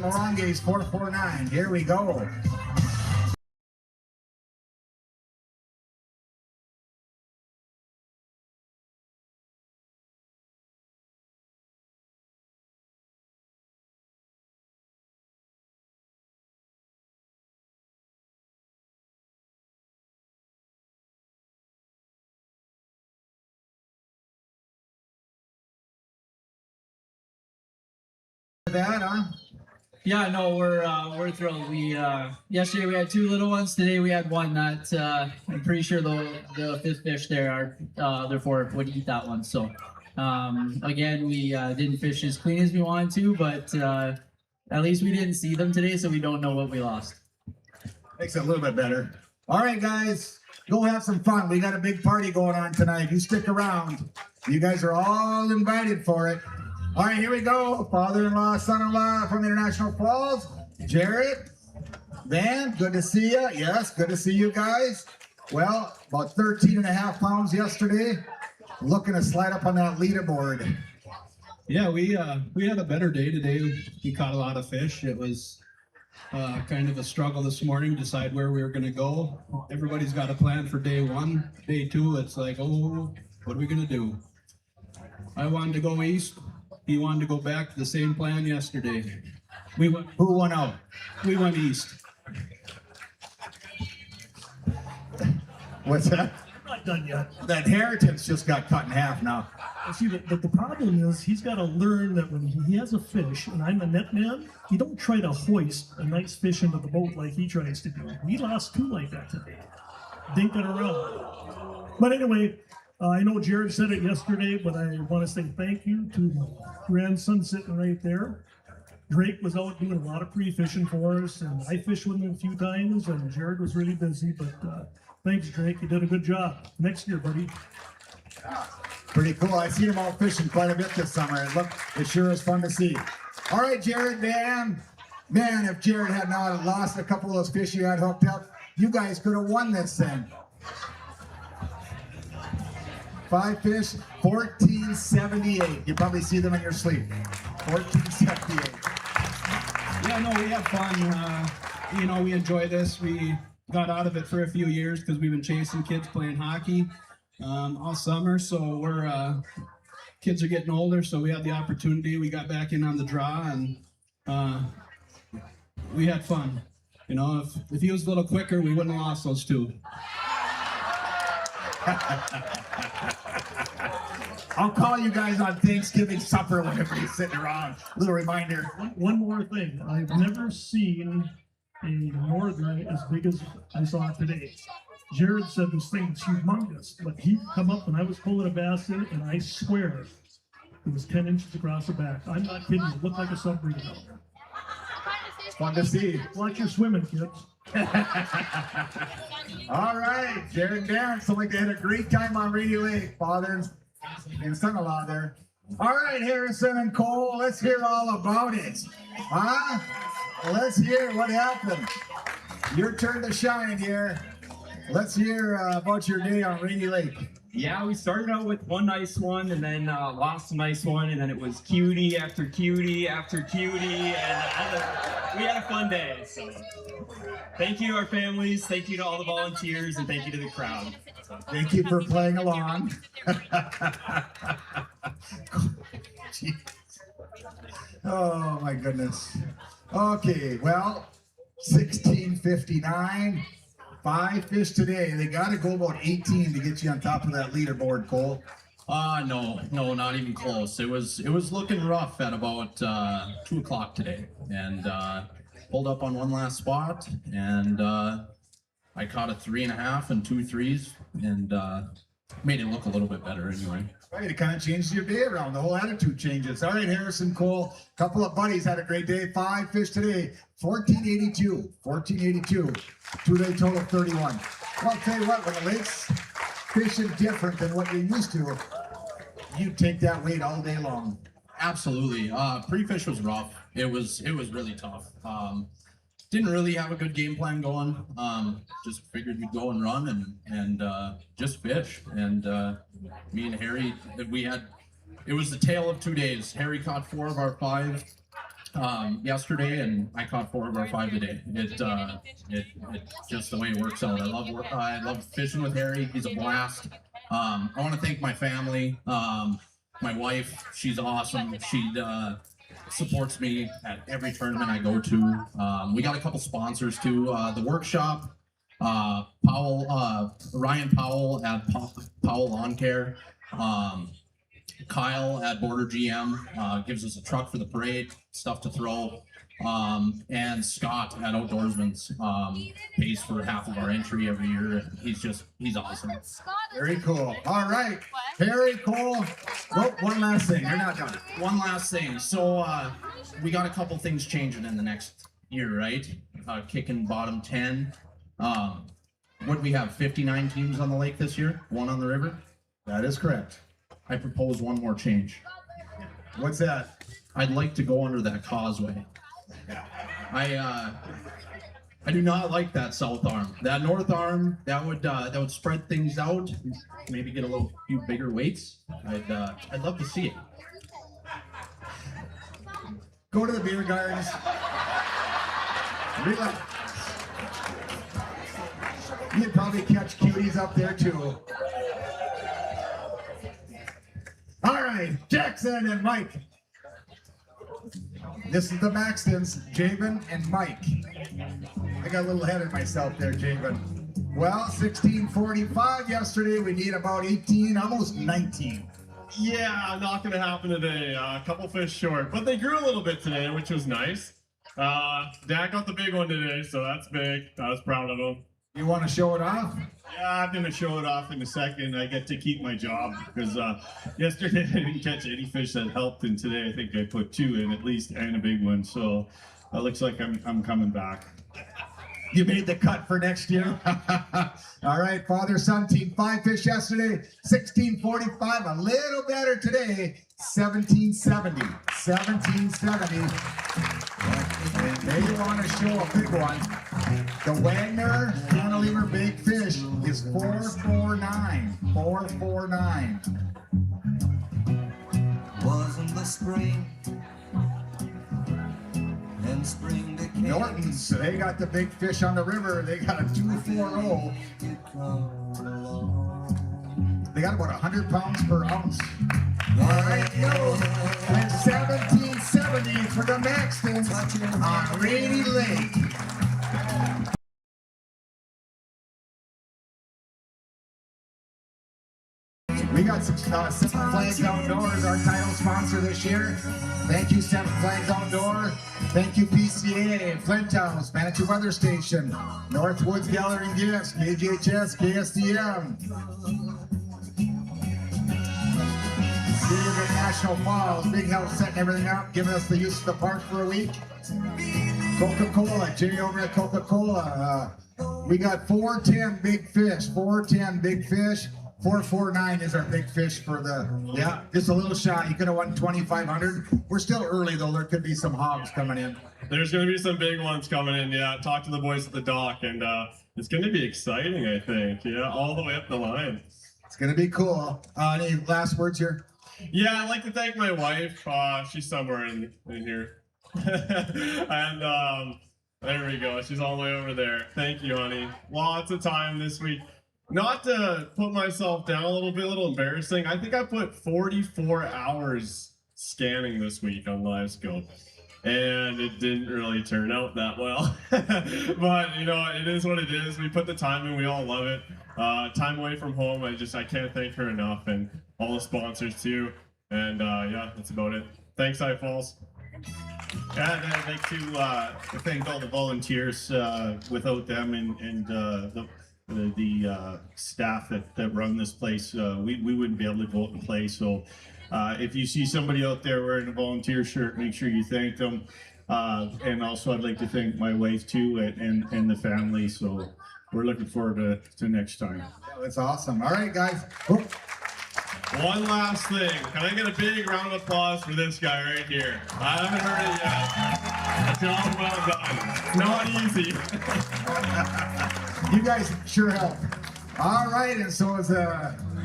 Moronga's 449. Here we go. with that, huh?
Yeah, no, we're thrilled. We yesterday we had 2 little ones. Today we had one that I'm pretty sure the 5th fish there are therefore would eat that one. So again, we didn't fish as clean as we wanted to, but at least we didn't see them today, so we don't know what we lost.
Makes it a little bit better. All right, guys, go have some fun. We got a big party going on tonight. You stick around. You guys are all invited for it. All right, here we go. Father-in-law, son-in-law from International Falls. Jared, Van, good to see you. Yes, good to see you guys. Well, about 13.5 pounds yesterday. Looking to slide up on that leaderboard.
Yeah, we had a better day today. We caught a lot of fish. It was kind of a struggle this morning, decide where we were going to go. Everybody's got a plan for day 1. Day 2, it's like, oh, what are we going to do? I wanted to go east. He wanted to go back to the same plan yesterday.
Who won out?
We went east.
What's that?
Not done yet.
That inheritance just got cut in half now.
See, but the problem is he's got to learn that when he has a fish, and I'm a net man, you don't try to hoist a nice fish into the boat like he tries to do. We lost 2 like that today, dinking around. But anyway, I know Jared said it yesterday, but I want to say thank you to my grandson sitting right there. Drake was out doing a lot of pre-fishing for us, and I fished with him a few times, and Jared was really busy, but thanks, Drake. You did a good job. Next year, buddy.
Pretty cool. I've seen them all fishing quite a bit this summer. It sure is fun to see. All right, Jared, man, if Jared had not lost a couple of those fish you had hooked up, you guys could have won this thing. 5 fish, 1478. You probably see them in your sleep. 1478.
Yeah, no, we have fun. You know, we enjoy this. We got out of it for a few years because we've been chasing kids playing hockey all summer. So we're kids are getting older, so we had the opportunity. We got back in on the draw, and we had fun. You know, if he was a little quicker, we wouldn't have lost those 2.
I'll call you guys on Thanksgiving supper when everybody's sitting around. Little reminder.
One more thing. I've never seen a northern as big as I saw it today. Jared said this thing was humongous, but he come up and I was pulling a bass in, and I swear it was 10 inches across the back. I'm not kidding. It looked like a submarine out there.
It's fun to see.
Watch your swimming, kids.
All right, Jared and Darren, so like they had a great time on Radio Lake, father and son-in-law there. All right, Harrison and Cole, let's hear all about it. Huh? Let's hear what happened. Your turn to shine here. Let's hear about your day on Rainy Lake.
Yeah, we started out with one nice one, and then lost a nice one, and then it was cutie after cutie after cutie, and we had a fun day. So thank you to our families, thank you to all the volunteers, and thank you to the crowd.
Thank you for playing along. Oh my goodness. Okay, well, 16:59. 5 fish today. They got to go about 18 to get you on top of that leaderboard, Cole.
No, not even close. It was looking rough at about 2 o'clock today, and pulled up on one last spot, and I caught a 3.5 and 2 threes, and made it look a little bit better anyway.
Right, it kind of changes your day around. The whole attitude changes. All right, Harrison, Cole, couple of buddies had a great day. 5 fish today, 1482. 1482. 2-day total 31. Well, I'll tell you what, when the lake's fishing different than what you're used to, you take that weight all day long.
Absolutely. Pre-fish was rough. It was really tough. Didn't really have a good game plan going. Just figured we'd go and run and just fish. And me and Harry, it was the tale of 2 days. Harry caught 4 of our 5 yesterday, and I caught 4 of our 5 today. It just the way it works out. I love fishing with Harry. He's a blast. I want to thank my family. My wife, she's awesome. She supports me at every tournament I go to. We got a couple sponsors too. The workshop, Ryan Powell at Powell Lawn Care. Kyle at Border GM gives us a truck for the parade, stuff to throw. And Scott at Outdoorsman's pays for half of our entry every year. And he's awesome.
Very cool. All right. Very cool. Oh, one last thing. You're not done.
One last thing. So we got a couple things changing in the next year, right? Kicking bottom 10. What do we have? 59 teams on the lake this year? One on the river?
That is correct.
I propose one more change.
What's that?
I'd like to go under that causeway. I do not like that south arm. That north arm, that would spread things out, maybe get a few bigger weights. I'd love to see it.
Go to the beer gardens. Relax. You'd probably catch cuties up there too. All right, Jackson and Mike. This is the Maxtons, Jabin and Mike. I got a little ahead of myself there, Jabin. Well, 16:45 yesterday. We need about 18, almost 19.
Yeah, not going to happen today. A couple fish short, but they grew a little bit today, which was nice. Dad got the big one today, so that's big. I was proud of him.
You want to show it off?
Yeah, I'm going to show it off in a second. I get to keep my job because yesterday I didn't catch any fish that helped, and today I think I put 2 in at least and a big one. So it looks like I'm coming back.
You made the cut for next year. All right, father-son team, 5 fish yesterday, 16:45, a little better today, 17:70. 17:70. And they want to show a big one. The Wagner cantilever big fish is 449. 449.
Wasn't the spring and spring became
Norton's, they got the big fish on the river. They got a 240. They got about 100 pounds per ounce. All right, yo, and 1770 for the Maxtons on Rainy Lake. We got Seven Flags Outdoors, our title sponsor this year. Thank you, Seven Flags Outdoor. Thank you, PCA, Flint House, Manitou Weather Station, Northwoods Gallery and Gifts, KGHS, KSDM. City of National Falls, big help setting everything up, giving us the use of the park for a week. Coca-Cola, Jay over at Coca-Cola. We got 410 big fish, 410 big fish. 449 is our big fish for the, just a little shot. You could have won 2,500. We're still early though. There could be some hogs coming in.
There's going to be some big ones coming in. Yeah, talk to the boys at the dock, and it's going to be exciting, I think. Yeah, all the way up the line.
It's going to be cool. Any last words here?
Yeah, I'd like to thank my wife. She's somewhere in here. And there we go. She's all the way over there. Thank you, honey. Lots of time this week. Not to put myself down a little bit, a little embarrassing. I think I put 44 hours scanning this week on LiveScope, and it didn't really turn out that well. But you know, it is what it is. We put the time in. We all love it. Time away from home. I can't thank her enough, and all the sponsors too. And yeah, that's about it. Thanks, High Falls.
And I'd like to thank all the volunteers. Without them and the staff that run this place, we wouldn't be able to go out and play. So if you see somebody out there wearing a volunteer shirt, make sure you thank them. And also I'd like to thank my wife too and the family. So we're looking forward to next time.
That's awesome. All right, guys.
One last thing. Can I get a big round of applause for this guy right here? I haven't heard it yet. A job well done. Not easy.
You guys sure help. All right, and so is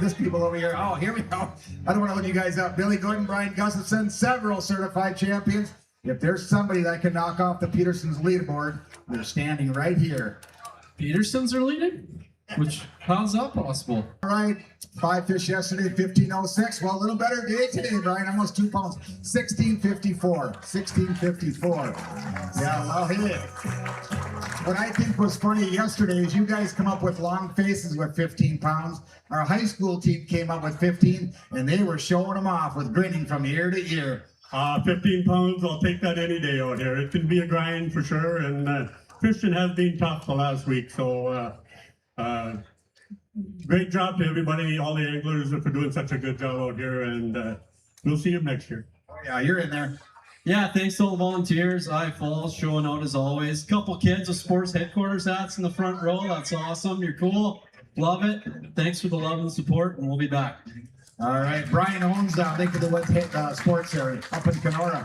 this people over here. Oh, here we go. I don't want to hold you guys up. Billy Gooden, Brian Gustafson, several certified champions. If there's somebody that can knock off the Petersons leaderboard, they're standing right here.
Petersons are leading?
Which, how's that possible?
All right, 5 fish yesterday, 1506. Well, a little better day today, Brian. Almost 2 pounds. 1654. 1654. Yeah, well, hey. What I think was funny yesterday is you guys come up with long faces with 15 pounds. Our high school team came up with 15, and they were showing them off with grinning from ear to ear.
15 pounds, I'll take that any day out here. It can be a grind for sure, and fishing has been tough the last week, so great job to everybody, all the anglers for doing such a good job out here, and we'll see you next year.
Yeah, you're in there.
Yeah, thanks to all the volunteers. I Falls showing out as always. Couple kids with sports headquarters hats in the front row. That's awesome. You're cool. Love it. Thanks for the love and support, and we'll be back.
All right, Brian owns Lake of the Woods sports area up in Kenora.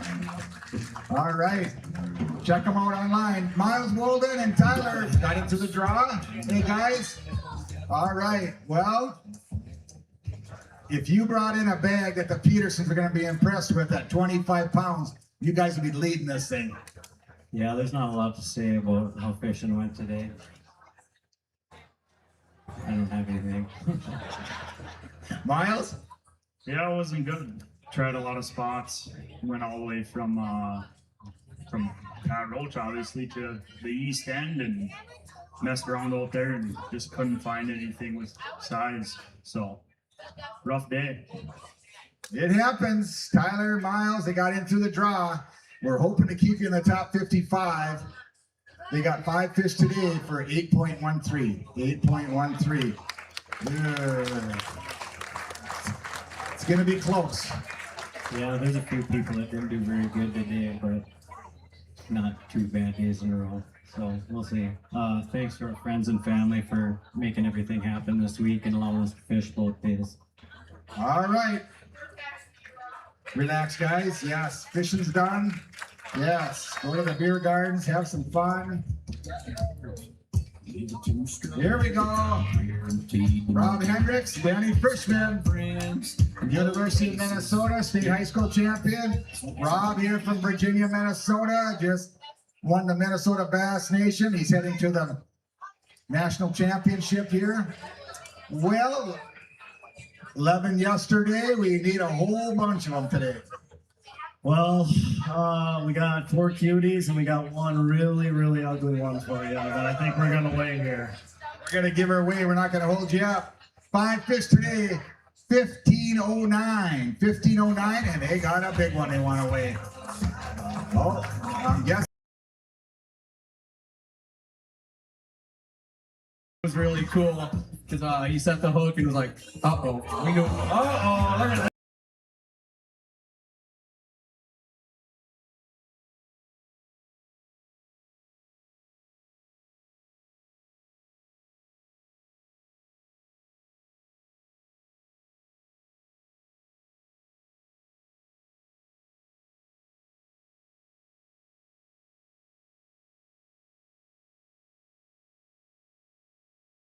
All right, check them out online. Miles Walden and Tyler got into the draw. Hey guys. All right, well, if you brought in a bag that the Petersons are going to be impressed with at 25 pounds, you guys would be leading this thing.
Yeah, there's not a lot to say about how fishing went today. I don't have anything.
Miles?
Yeah, it wasn't good. Tried a lot of spots. Went all the way from Pat Roach, obviously, to the east end and messed around out there and just couldn't find anything with size. So, rough day.
It happens. Tyler, Miles, they got in through the draw. We're hoping to keep you in the top 55. They got 5 fish today for 8.13. 8.13. It's going to be close.
Yeah, there's a few people that didn't do very good today, but not 2 bad days in a row. So we'll see. Thanks to our friends and family for making everything happen this week and allowing us to fish both days.
All right. Relax, guys. Yes, fishing's done. Yes, go to the beer gardens, have some fun. Here we go. Rob Hendricks, Danny Frischman, University of Minnesota, state high school champion. Rob here from Virginia, Minnesota, just won the Minnesota Bass Nation. He's heading to the national championship here. Well, 11 yesterday. We need a whole bunch of them today.
Well, we got 4 cuties and we got one really, really ugly one for you that I think we're going to weigh here.
We're going to give her away. We're not going to hold you up. 5 fish today, 1509. 1509, and they got a big one they want to weigh. Oh, I'm guessing.
It was really cool because he set the hook and was like, uh-oh. We knew, uh-oh, look at that.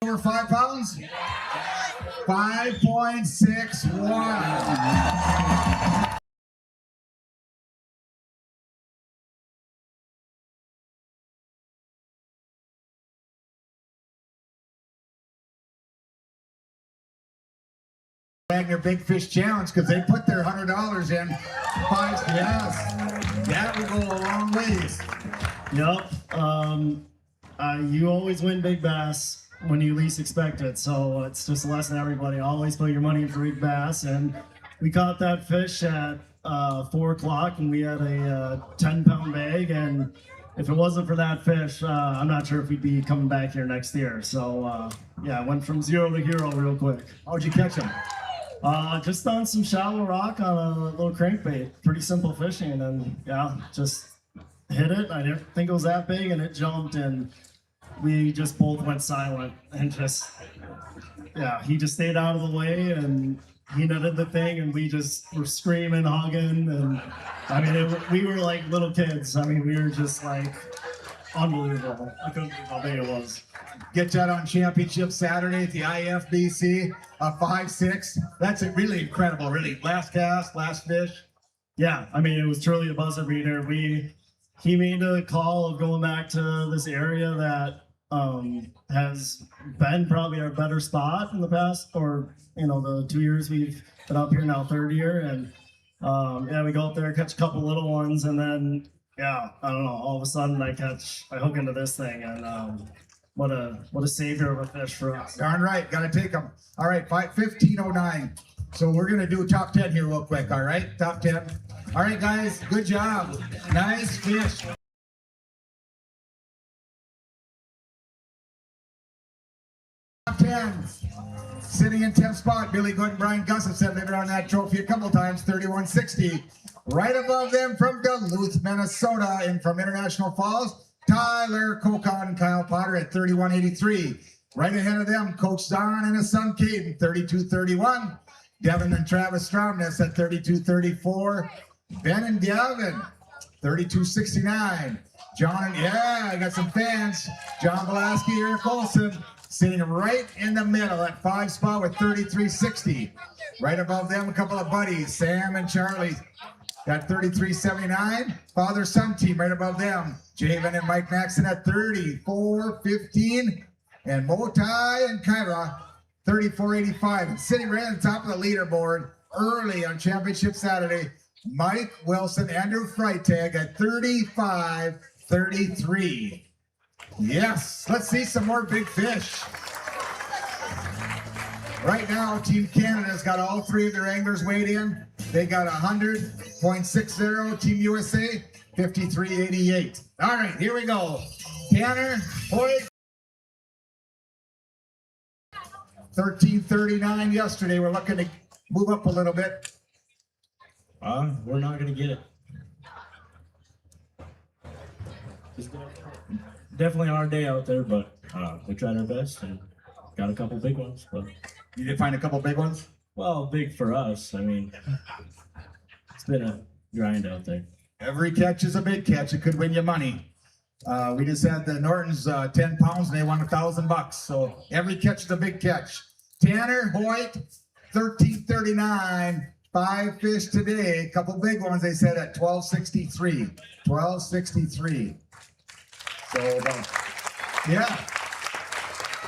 Over 5 pounds? 5.61. Wagner Big Fish Challenge because they put their $100 in. Yes, that will go a long ways.
Yep. You always win big bass when you least expect it. So it's just a lesson to everybody. Always put your money in for big bass. And we caught that fish at 4 o'clock and we had a 10-pound bag. And if it wasn't for that fish, I'm not sure if we'd be coming back here next year. So yeah, went from 0 to hero real quick.
How'd you catch him?
Just on some shallow rock on a little crankbait. Pretty simple fishing. And yeah, just hit it. I didn't think it was that big and it jumped and we just both went silent and just, yeah, he just stayed out of the way and he netted the thing and we just were screaming, hugging, and I mean, we were like little kids. I mean, we were just like unbelievable. I couldn't believe how big it was.
Get that on Championship Saturday at the IFBC, 5-6. That's really incredible, really. Last cast, last fish.
Yeah, I mean, it was truly a buzzer beater. He made a call of going back to this area that has been probably our better spot in the past, or the 2 years we've been up here now, third year, and yeah, we go up there, catch a couple little ones, and then yeah, I don't know, all of a sudden I hook into this thing, and what a savior of a fish for us.
Darn right, gotta take them. All right, 15:09. So we're gonna do top 10 here real quick. All right, top 10. All right, guys, good job. Nice fish. Top 10. Sitting in 10th spot, Billy Good and Brian Gustafson. They've been on that trophy a couple times, 3160. Right above them from Duluth, Minnesota, and from International Falls, Tyler Kokon and Kyle Potter at 3183. Right ahead of them, Coach Don and his son Caden, 3231. Devin and Travis Stromness at 3234. Ben and Devin, 3269. John and I got some fans. John Velasquez, Eric Olson, sitting right in the middle at 5 spot with 3360. Right above them, a couple of buddies, Sam and Charlie, got 3379. Father-son team right above them, Javen and Mike Maxon at 3415. And Motai and Kyra, 3485. And sitting right on the top of the leaderboard early on Championship Saturday, Mike Wilson, Andrew Freitag at 3533. Yes, let's see some more big fish. Right now, Team Canada's got all 3 of their anglers weighed in. They got 100.60. Team USA, 53.88. All right, here we go. Tanner Hoyt. 1339 yesterday. We're looking to move up a little bit.
We're not going to get it. Definitely a hard day out there, but we tried our best and got a couple big ones. But
you did find a couple big ones?
Well, big for us. I mean, it's been a grind out there.
Every catch is a big catch. It could win you money. We just had the Nortons 10 pounds and they won $1,000. So every catch is a big catch. Tanner Hoyt, 1339. 5 fish today. A couple big ones. They said at 1263. 1263. So yeah,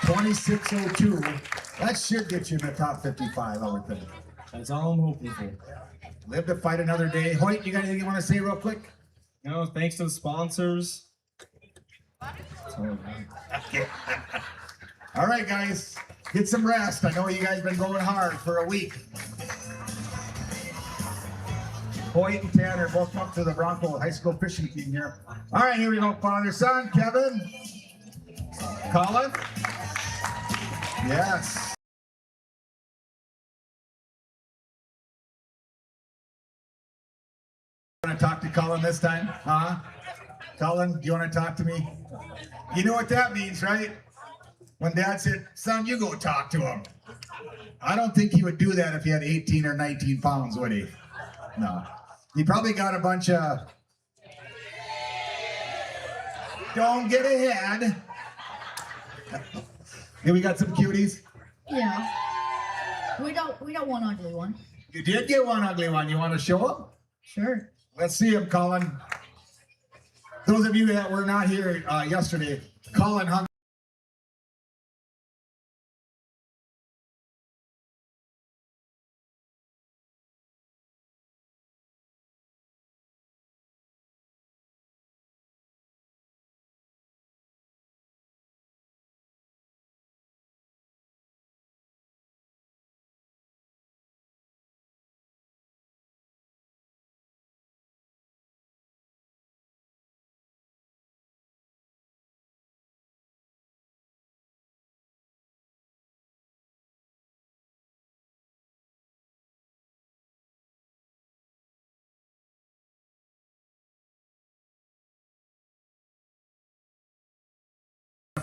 2602. That should get you in the top 55, I would think.
That's all I'm hoping for.
Live to fight another day. Hoyt, you got anything you want to say real quick?
No, thanks to the sponsors.
All right, guys, get some rest. I know you guys been going hard for a week. Hoyt and Tanner both up to the Bronco High School fishing team here. All right, here we go, father, son, Kevin, Colin. Yes. Want to talk to Colin this time? Huh? Colin, do you want to talk to me? You know what that means, right? When Dad said, son, you go talk to him. I don't think he would do that if he had 18 or 19 pounds, would he? No. He probably got a bunch of... Don't get ahead. Hey, we got some cuties.
Yeah. We don't want ugly one.
You did get one ugly one. You want to show them?
Sure.
Let's see him, Colin. Those of you that were not here yesterday, Colin hung.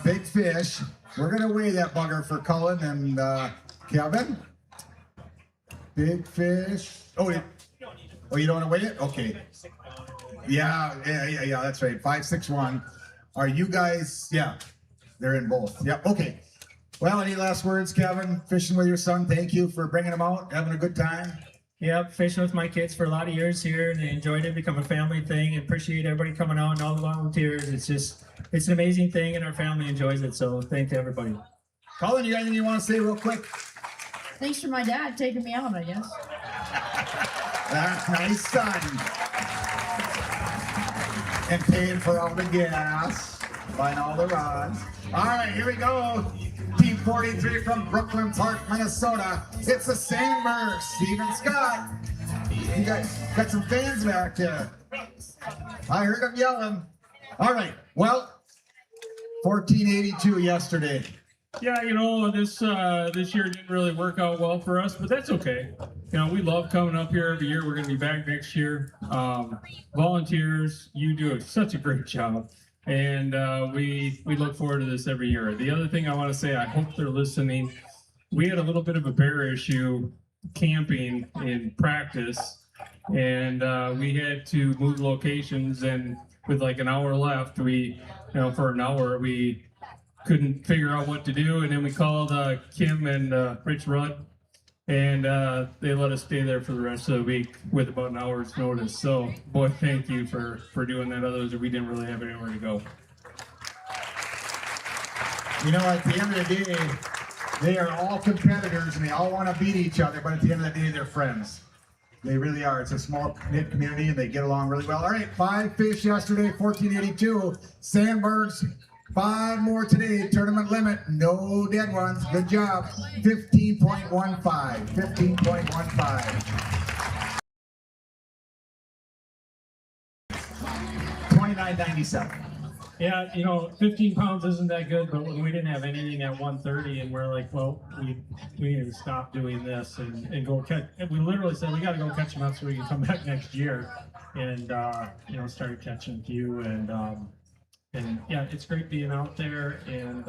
Big fish. We're gonna weigh that bugger for Cullen and Kevin. Big fish. Oh, you don't want to weigh it? Okay. Yeah. That's right. 561. Are you guys? Yeah, they're in both. Yep. Okay. Well, any last words, Kevin? Fishing with your son. Thank you for bringing him out. Having a good time.
Yep, fishing with my kids for a lot of years here, and they enjoyed it. Become a family thing, and appreciate everybody coming out and all the volunteers. It's an amazing thing, and our family enjoys it. So thank you, everybody.
Colin, you got anything you want to say real quick?
Thanks for my dad taking me out, I guess.
That's nice, son. And paying for all the gas, buying all the rods. All right, here we go. Team 43 from Brooklyn Park, Minnesota. It's the Sandbergs, Steven Scott. You got some fans back there. I heard them yelling. All right, well, 1482 yesterday.
Yeah, you know, this year didn't really work out well for us, but that's okay. You know, we love coming up here every year. We're going to be back next year. Volunteers, you do such a great job, and we look forward to this every year. The other thing I want to say, I hope they're listening. We had a little bit of a bear issue camping in practice, and we had to move locations. And with like an hour left, for an hour we couldn't figure out what to do, and then we called Kim and Rich Rudd, and they let us stay there for the rest of the week with about an hour's notice. So, boy, thank you for doing that. Otherwise, we didn't really have anywhere to go.
You know, at the end of the day, they are all competitors and they all want to beat each other, but at the end of the day, they're friends. They really are. It's a small knit community and they get along really well. All right, 5 fish yesterday, 1482. Sandbergs, 5 more today. Tournament limit, no dead ones. Good job. 15.15. 15.15. 29.97.
Yeah, you know, 15 pounds isn't that good, but when we didn't have anything at 130, and we're like, well, we need to stop doing this and go catch. We literally said we got to go catch them up so we can come back next year, and started catching a few, and yeah, it's great being out there, and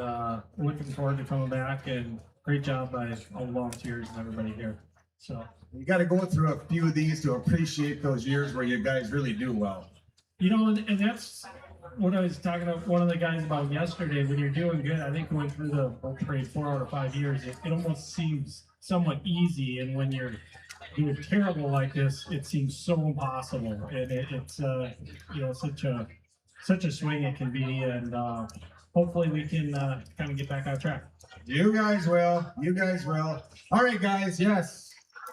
looking forward to coming back. And great job by all the volunteers and everybody here. So
you got to go through a few of these to appreciate those years where you guys really do well.
You know, and that's what I was talking to one of the guys about yesterday. When you're doing good, I think going through the boat trade 4 out of 5 years, it almost seems somewhat easy. And when you're doing terrible like this, it seems so impossible. And it's such a swing it can be. And hopefully we can kind of get back on track.
You guys will. You guys will. All right, guys. Yes.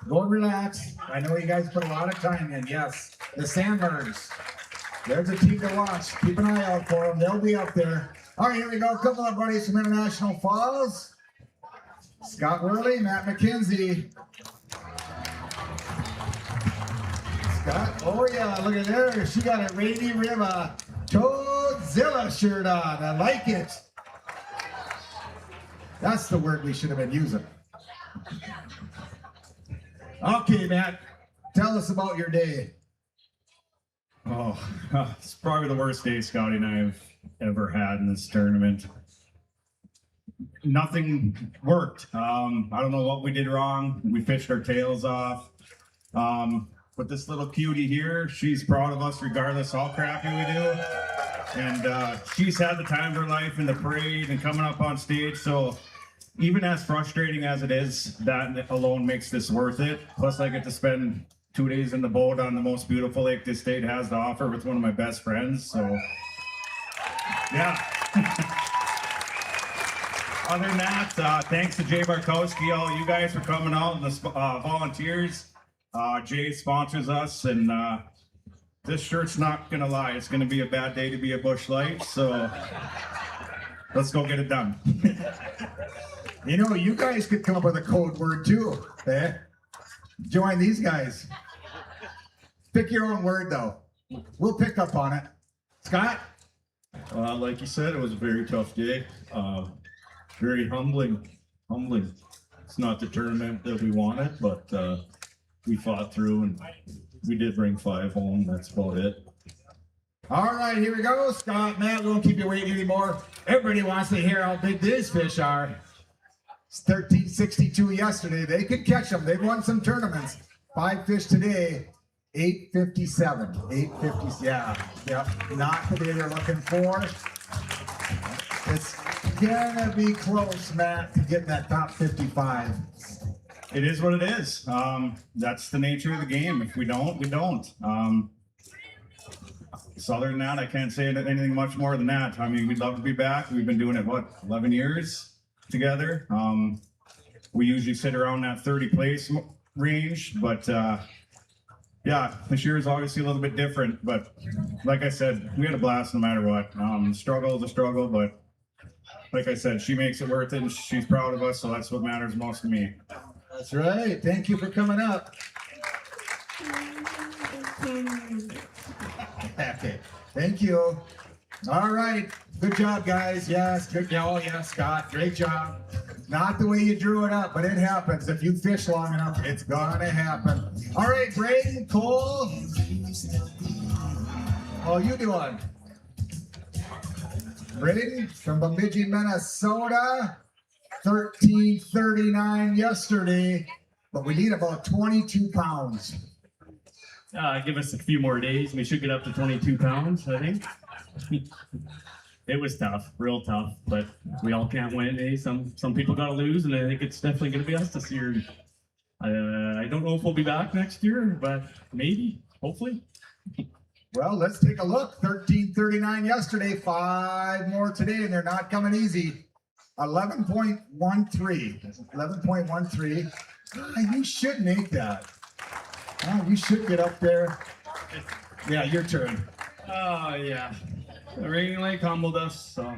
Go and relax. I know you guys put a lot of time in. Yes. The Sandbergs. There's a team to watch. Keep an eye out for them. They'll be up there. All right, here we go. A couple of buddies from International Falls. Scott Worley, Matt McKenzie. Scott, oh yeah, look at there. She got a Rainy River Toadzilla shirt on. I like it. That's the word we should have been using. Okay, Matt, tell us about your day.
Oh, it's probably the worst day scouting I've ever had in this tournament. Nothing worked. I don't know what we did wrong. We fished our tails off. But this little cutie here, she's proud of us regardless how crappy we do. And she's had the time of her life in the parade and coming up on stage. So even as frustrating as it is, that alone makes this worth it. Plus I get to spend 2 days in the boat on the most beautiful lake this state has to offer with one of my best friends. So, yeah. Other than that, thanks to Jay Barkowski, all you guys for coming out, and the volunteers. Jay sponsors us, and this shirt's not gonna lie. It's gonna be a bad day to be a Busch Light, so let's go get it done.
You know, you guys could come up with a code word too, eh? Join these guys. Pick your own word, though. We'll pick up on it. Scott?
Like you said, it was a very tough day. Very humbling. It's not the tournament that we wanted, but we fought through and we did bring 5 home. That's about it.
All right, here we go. Scott, Matt, we won't keep you waiting anymore. Everybody wants to hear how big these fish are. It's 1362 yesterday. They could catch them. They've won some tournaments. 5 fish today, 857. 850. Yeah. Not the day they're looking for. It's gonna be close, Matt, to getting that top 55.
it is what it is. That's the nature of the game. If we don't, we don't. So other than that, I can't say anything much more than that. I mean, we'd love to be back. We've been doing it, what, 11 years together? We usually sit around that 30 place range, but yeah, this year is obviously a little bit different. But like I said, we had a blast no matter what. Struggle is a struggle, but like I said, she makes it worth it, and she's proud of us, so that's what matters most to me.
That's right. Thank you for coming up. Okay. Thank you. All right. Good job, guys. Yes. Good. Oh, yeah, Scott. Great job. Not the way you drew it up, but it happens. If you fish long enough, it's gonna happen. All right, Braden, Cole. How you doing? Braden from Bemidji, Minnesota. 13:39 yesterday, but we need about 22 pounds.
Give us a few more days. We should get up to 22 pounds, I think. It was tough, real tough, but we all can't win. Eh? Some people got to lose, and I think it's definitely going to be us this year. I don't know if we'll be back next year, but maybe, hopefully.
Well, let's take a look. 13:39 yesterday, 5 more today, and they're not coming easy. 11.13. 11.13. You should make that. You should get up there. Yeah, your turn.
Oh, yeah. The Rainy Lake humbled us, so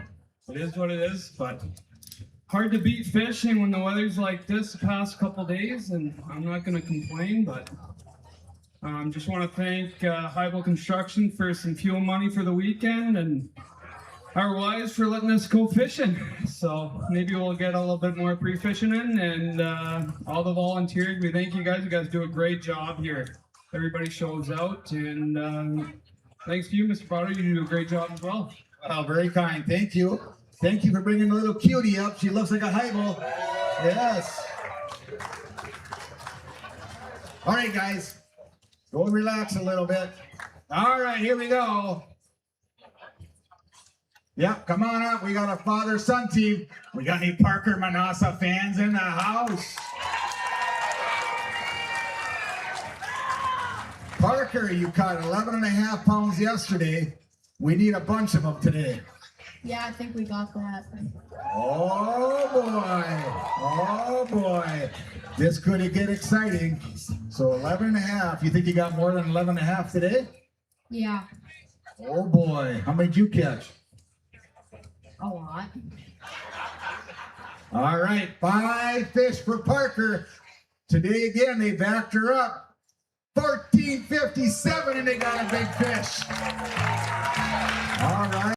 it is what it is, but hard to beat fishing when the weather's like this the past couple days, and I'm not going to complain, but just want to thank Highville Construction for some fuel money for the weekend, and our wives for letting us go fishing. So maybe we'll get a little bit more pre-fishing in, and all the volunteers, we thank you guys. You guys do a great job here. Everybody shows out, and thanks to you, Mr. Potter. You do a great job as well.
Oh, very kind. Thank you. Thank you for bringing the little cutie up. She looks like a Highville. Yes. All right, guys. Go and relax a little bit. All right, here we go. Yep, come on up. We got a father-son team. We got any Parker Manassa fans in the house? Parker, you caught 11.5 pounds yesterday. We need a bunch of them today.
Yeah, I think we got that.
Oh boy. Oh boy. This could get exciting. So 11.5. You think you got more than 11.5 today?
Yeah,
Oh boy. How many did you catch?
a lot.
All right, 5 fish for Parker. Today again, they backed her up. 14.57, and they got a big fish. All right.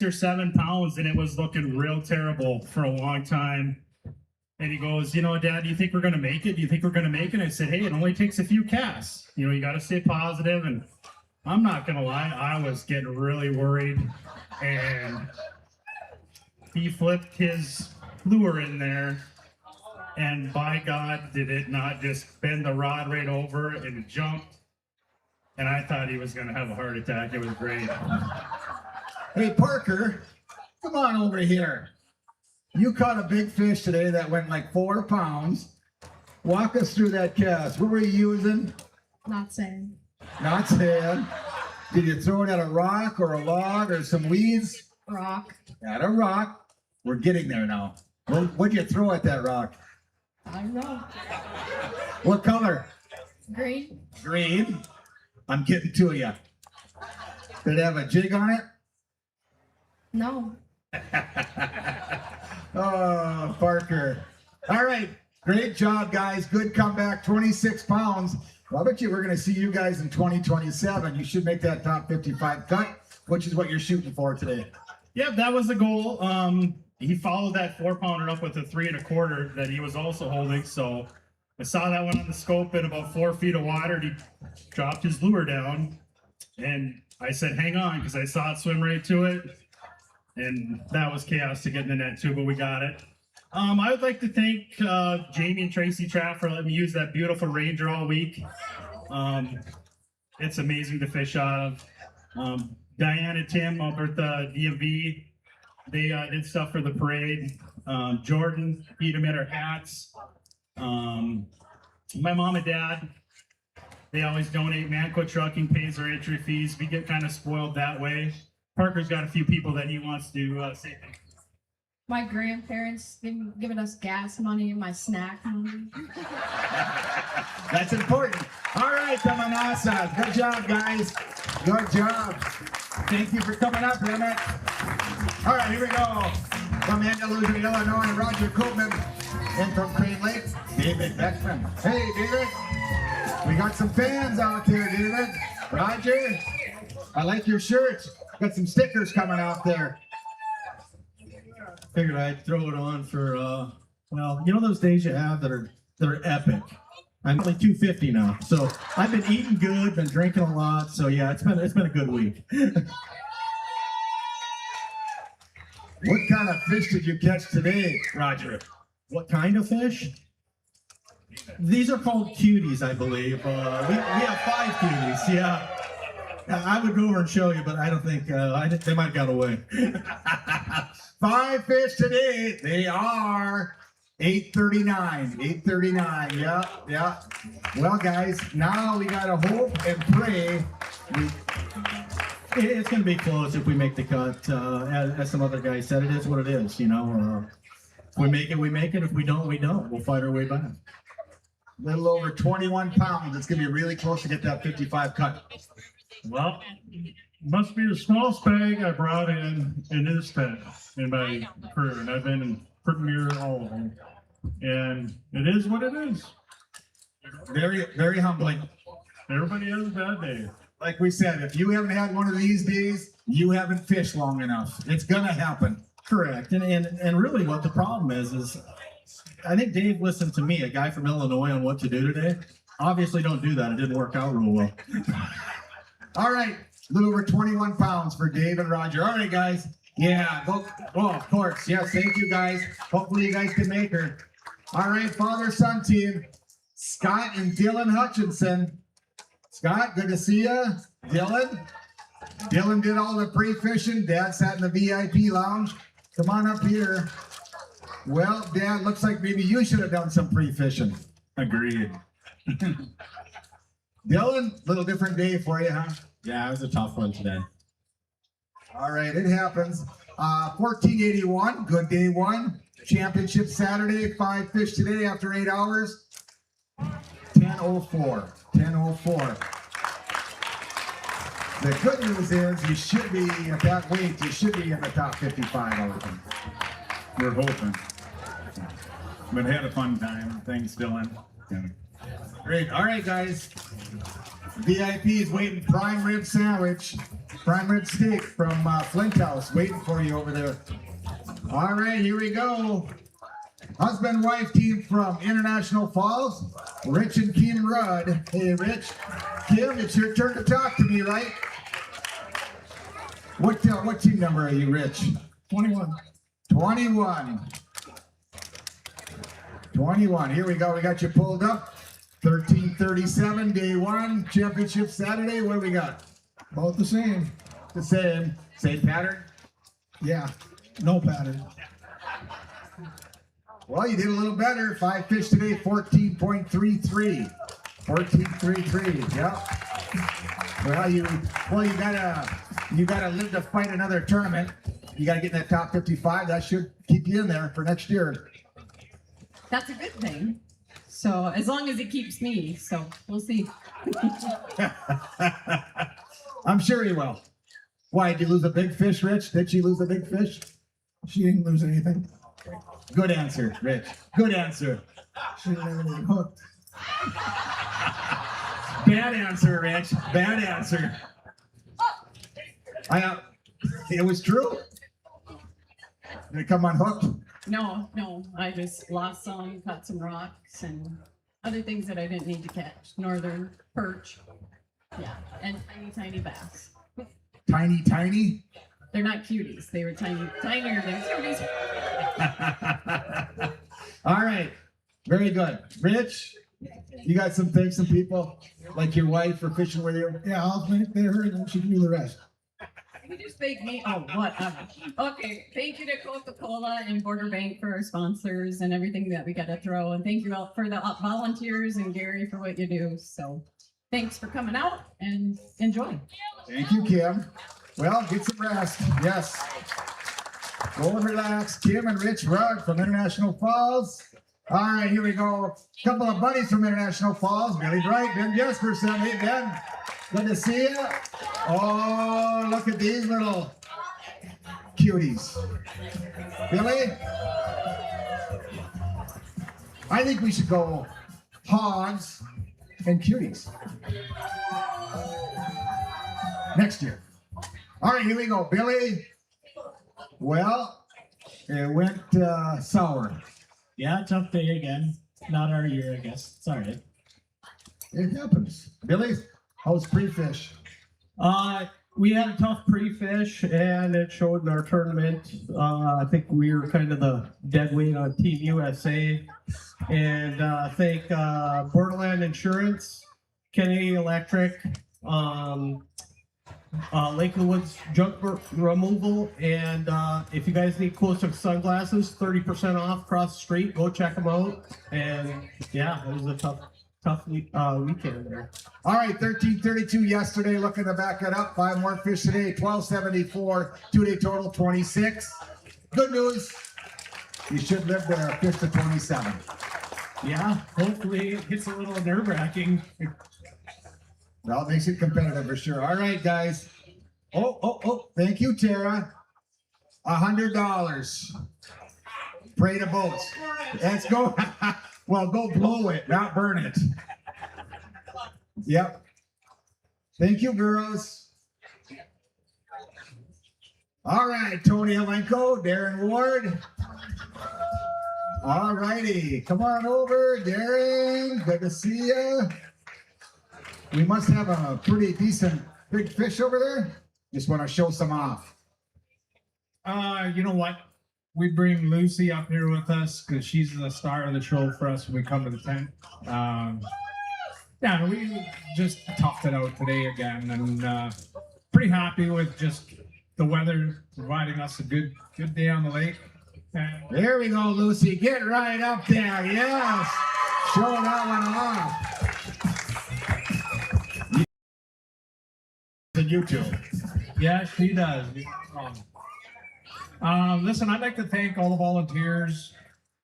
Or 7 pounds, and it was looking real terrible for a long time. And he goes, you know, Dad, do you think we're going to make it? Do you think we're going to make it? I said, hey, it only takes a few casts. You know, you got to stay positive. And I'm not going to lie, I was getting really worried. And he flipped his lure in there. And by God, did it not just bend the rod right over and it jumped. And I thought he was going to have a heart attack. It was great.
Hey, Parker, come on over here. You caught a big fish today that went like 4 pounds. Walk us through that cast. What were you using?
Not saying.
Not sand. Did you throw it at a rock or a log or some weeds?
Rock.
At a rock. We're getting there now. What'd you throw at that rock?
I don't know.
What color?
Green.
Green. I'm getting to you. Did it have a jig on it?
No.
Oh, Parker. All right. Great job, guys. Good comeback. 26 pounds. Well, I bet you we're going to see you guys in 2027. You should make that top 55 cut, which is what you're shooting for today.
Yeah, that was the goal. He followed that 4-pounder up with a 3 1/4 that he was also holding. So I saw that one on the scope in about 4 feet of water. And he dropped his lure down, and I said, "Hang on," because I saw it swim right to it, and that was chaos to get in the net too. But we got it. I would like to thank Jamie and Tracy Trapp for letting me use that beautiful Ranger all week. It's amazing to fish out of. Diane and Tim over at the DMV, they did stuff for the parade. Jordan, Peter made our hats. My mom and dad, they always donate. Manco Trucking pays their entry fees. We get kind of spoiled that way. Parker's got a few people that he wants to say thank you.
My grandparents giving us gas money and my snack money.
That's important. All right, the Manassas. Good job, guys. Good job. Thank you for coming up, Emmett. All right, here we go. From Andalusia, Illinois, Roger Koopman. And from Crane Lake, David Beckman. Hey, David. We got some fans out there, David. Roger, I like your shirt. Got some stickers coming out there.
Figured I'd throw it on for well, you know those days you have that are epic. I'm only 250 now, so I've been eating good, been drinking a lot. So yeah, it's been a good week.
What kind of fish did you catch today, Roger?
What kind of fish? These are called cuties, I believe. We have 5 cuties. Yeah, I would go over and show you, but I don't think they might have got away.
5 fish today. They are 839. 839. Yeah. Well, guys, now we gotta hope and pray.
It's going to be close if we make the cut. As some other guys said, it is what it is. You know, if we make it, we make it. If we don't, we don't. We'll fight our way back.
A little over 21 pounds. It's gonna be really close to get that 55 cut.
Well, must be the smallest bag I brought in this tent in my career, and I've been in pretty near all of them. And it is what it is.
Very, very humbling.
Everybody has a bad day.
Like we said, if you haven't had one of these days, you haven't fished long enough. It's gonna happen.
Correct. And really what the problem is I think Dave listened to me, a guy from Illinois, on what to do today. Obviously don't do that. It didn't work out real well.
All right. A little over 21 pounds for Dave and Roger. All right, guys. Yeah. Oh, of course. Yes. Thank you, guys. Hopefully you guys can make her. All right. Father-son team. Scott and Dylan Hutchinson. Scott, good to see you. Dylan did all the pre-fishing. Dad sat in the VIP lounge. Come on up here. Well, Dad, looks like maybe you should have done some pre-fishing.
Agreed.
Dylan, little different day for you, huh?
Yeah, it was a tough one today.
All right, it happens. 1481, good day 1. Championship Saturday, 5 fish today after 8 hours. 10:04. 10:04. The good news is you should be at that weight. You should be in the top 55. I would think.
We're hoping. But had a fun time. Thanks, Dylan.
Great. All right, guys. VIP is waiting. Prime rib sandwich, prime rib steak from Flint House, waiting for you over there. All right, here we go. Husband-wife team from International Falls, Rich and Kim Rudd. Hey, Rich. Kim, it's your turn to talk to me, right? What team number are you, Rich?
21.
21. 21. Here we go. We got you pulled up. 13:37, day 1, championship Saturday. What do we got?
About the same.
The same. Same pattern?
Yeah, no pattern.
Well, you did a little better. 5 fish today, 14.33. 14.33. Yep. Well, you gotta live to fight another tournament. You gotta get in that top 55. That should keep you in there for next year.
That's a good thing. So as long as it keeps me, so we'll see.
I'm sure he will. Why, did you lose a big fish, Rich? Did she lose a big fish? She didn't lose anything. Good answer, Rich. Good answer. She didn't have anything hooked. Bad answer, Rich. Bad answer. It was true. Did it come unhooked?
No, I just lost some, caught some rocks and other things that I didn't need to catch. Northern perch. Yeah, and tiny bass.
Tiny?
They're not cuties. They were tinier than cuties.
All right. Very good. Rich, you got some things, some people, like your wife for fishing with you?
Yeah, I'll pay her and then she can do the rest.
You just thank me. Oh, whatever. Okay, thank you to Coca-Cola and Border Bank for our sponsors and everything that we got to throw. And thank you all for the volunteers and Gary for what you do. So thanks for coming out and enjoy.
Thank you, Kim. Well, get some rest. Yes. Go and relax. Kim and Rich Rugg from International Falls. All right, here we go. Couple of buddies from International Falls. Billy Bright, Ben Jesperson. Hey, Ben. Good to see you. Oh, look at these little cuties. Billy? I think we should go hogs and cuties. Next year. All right, here we go. Billy. Well, it went sour.
Yeah, tough day again. Not our year, I guess. It's all right.
It happens. Billy, how's pre-fish?
We had a tough pre-fish, and it showed in our tournament. I think we were kind of the dead weight on Team USA. And I think Borderland Insurance, Kennedy Electric, Lakeland Woods junk removal, and if you guys need close-up sunglasses, 30% off across the street. Go check them out. And yeah, it was a tough weekend there.
All right, 13:32 yesterday. Looking to back it up. 5 more fish today. 12:74. 2-day total 26. Good news. You should live there. Fish to 27.
Yeah, hopefully it gets a little nerve-wracking.
Well, it makes it competitive for sure. All right, guys. Oh, thank you, Tara. $100. Pray to boats. Let's go. Well, go blow it, not burn it. Yep. Thank you, girls. All right, Tony Alenko, Darren Ward. All righty. Come on over, Darren. Good to see you. We must have a pretty decent big fish over there. Just want to show some off.
You know what? We bring Lucy up here with us because she's the star of the show for us when we come to the tent. Yeah, we just toughed it out today again, and pretty happy with just the weather providing us a good day on the lake.
There we go, Lucy. Get right up there. Yes. Show that one off. And you too.
Yeah, she does. Listen, I'd like to thank all the volunteers,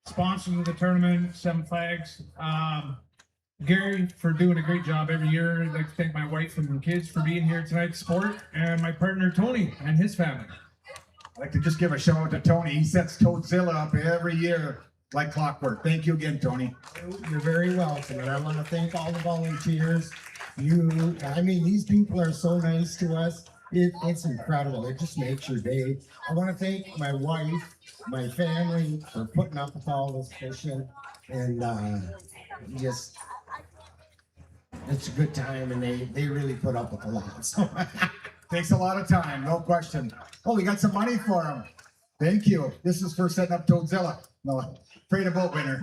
sponsors of the tournament, Seven Flags. Gary for doing a great job every year. I'd like to thank my wife and my kids for being here tonight to support, and my partner Tony and his family.
I'd like to just give a shout out to Tony. He sets Toadzilla up every year like clockwork. Thank you again, Tony.
You're very welcome, and I want to thank all the volunteers. These people are so nice to us. It's incredible. It just makes your day. I want to thank my wife, my family for putting up with all this fishing, and it's a good time, and they really put up with a lot. So
takes a lot of time, no question. Oh, we got some money for him. Thank you. This is for setting up Toadzilla. No, Pray to Boat winner.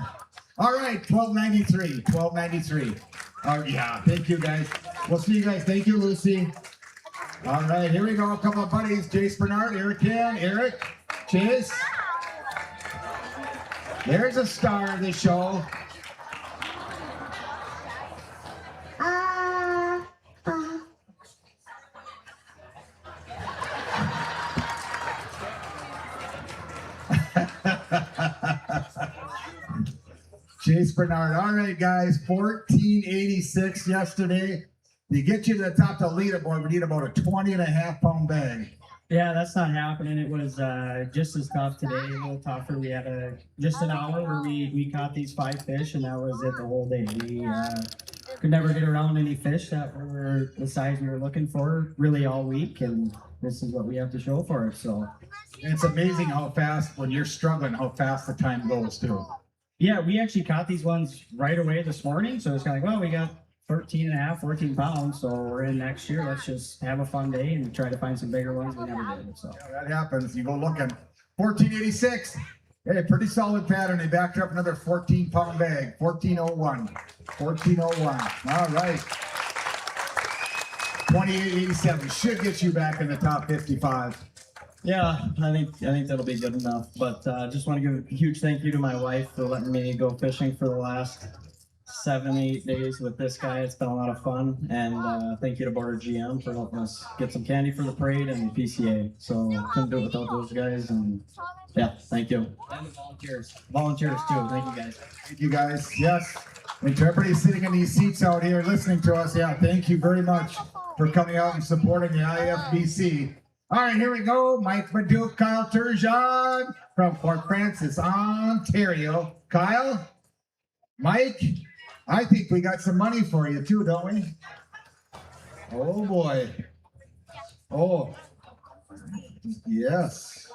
All right, $12.93. $12.93. Yeah, thank you guys. We'll see you guys. Thank you, Lucy. All right, here we go. A couple of buddies. Jace Bernard, Eric Can, Eric, Chase. There's a star of the show. Chase Bernard. All right, guys, 1486 yesterday. To get you to the top of the leaderboard, we need about a 20.5 pound bag.
Yeah, that's not happening. It was just as tough today, a little tougher. We had just an hour where we caught these 5 fish, and that was it the whole day. We could never get around any fish that were the size we were looking for really all week, and this is what we have to show for it. So
it's amazing how fast, when you're struggling, how fast the time goes too.
Yeah, we actually caught these ones right away this morning. So it's kind of like, well, we got 14 pounds. So we're in next year. Let's just have a fun day and try to find some bigger ones. We never did. So
yeah, that happens. You go looking. 1486. Hey, pretty solid pattern. They backed up another 14 pound bag. 1401. 1401. All right. 2887 should get you back in the top 55.
yeah, I think that'll be good enough. But just want to give a huge thank you to my wife for letting me go fishing for the last 7-8 days with this guy. It's been a lot of fun, and thank you to Border GM for helping us get some candy for the parade and the PCA. So couldn't do it without those guys, and yeah, thank you. And the volunteers too. Thank you guys.
Thank you guys. Yes, and to everybody sitting in these seats out here listening to us, yeah, thank you very much for coming out and supporting the IFBC. All right, here we go. Mike Maduke, Kyle Turgeon from Fort Francis, Ontario. Kyle, Mike, I think we got some money for you too, don't we? Oh boy. Oh, yes.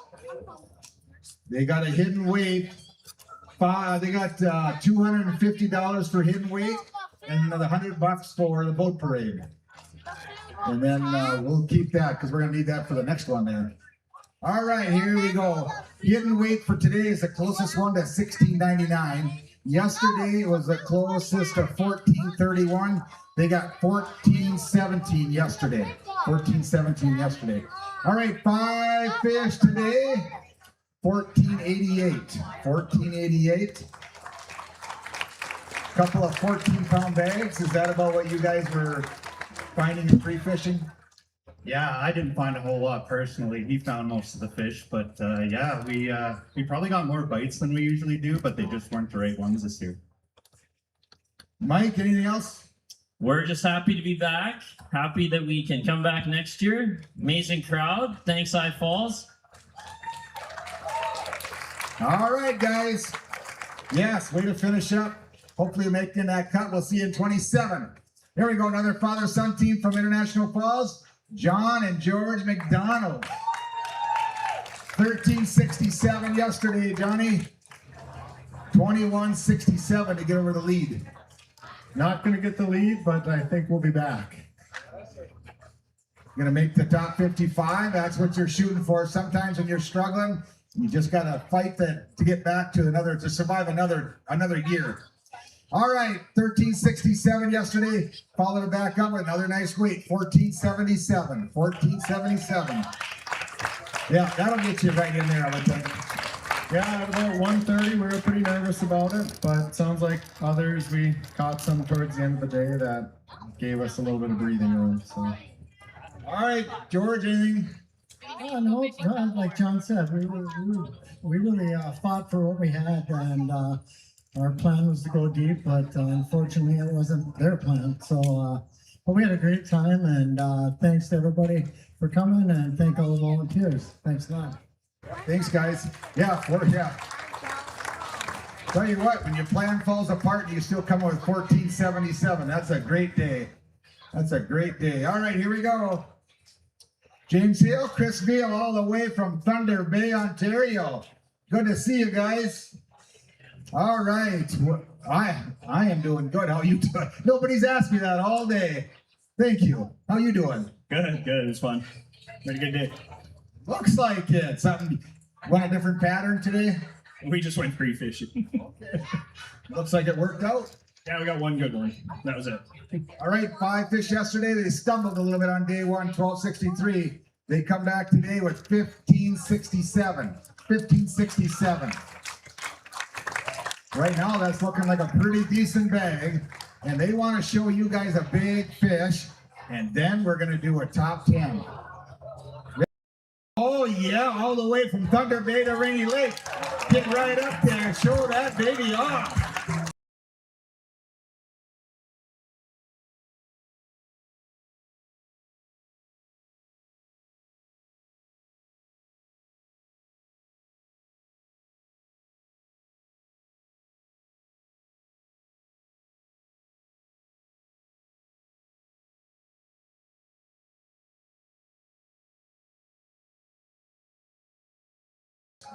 They got a hidden weight. They got $250 for hidden weight and another $100 for the boat parade. And then we'll keep that because we're going to need that for the next one there. All right, here we go. Hidden weight for today is the closest one to $16.99. Yesterday it was the closest to $14.31. They got $14.17 yesterday. $14.17 yesterday. All right, 5 fish today. $14.88. $14.88. Couple of 14-pound bags. Is that about what you guys were finding in free fishing?
Yeah, I didn't find a whole lot personally. He found most of the fish, but yeah, we probably got more bites than we usually do, but they just weren't the right ones this year.
Mike, anything else?
We're just happy to be back. Happy that we can come back next year. Amazing crowd. Thanks, I Falls.
All right, guys. Yes, way to finish up. Hopefully making that cut. We'll see you in 27. Here we go, another father-son team from International Falls. John and George McDonald. 1367 yesterday, Johnny. 2167 to get over the lead.
Not going to get the lead, but I think we'll be back.
Going to make the top 55. That's what you're shooting for. Sometimes when you're struggling, you just got to fight to get back to survive another year. All right, 1367 yesterday. Followed it back up with another nice weight, 1477. 1477. Yeah, that'll get you right in there, I would think.
Yeah, at about 1:30, we were pretty nervous about it, but it sounds like others, we caught some towards the end of the day that gave us a little bit of breathing room. So,
all right, George, anything?
Oh, no, like John said, we really fought for what we had, and our plan was to go deep, but unfortunately it wasn't their plan. So, but we had a great time, and thanks to everybody for coming, and thank all the volunteers. Thanks a lot.
Thanks, guys. Yeah. Tell you what, when your plan falls apart, you still come with 1477. That's a great day. That's a great day. All right, here we go. James Hill, Chris Veal, all the way from Thunder Bay, Ontario. Good to see you guys. All right. I am doing good. How you doing? Nobody's asked me that all day. Thank you. How you doing?
Good. It's fun. Had a good day.
Looks like it. Something. Want a different pattern today?
We just went free fishing.
Okay. Looks like it worked out.
Yeah, we got one good one. That was it.
All right, 5 fish yesterday. They stumbled a little bit on day one, 1263. They come back today with 1567. 1567. Right now, that's looking like a pretty decent bag. And they want to show you guys a big fish. And then we're going to do a top 10. Oh, yeah, all the way from Thunder Bay to Rainy Lake. Get right up there. Show that baby off.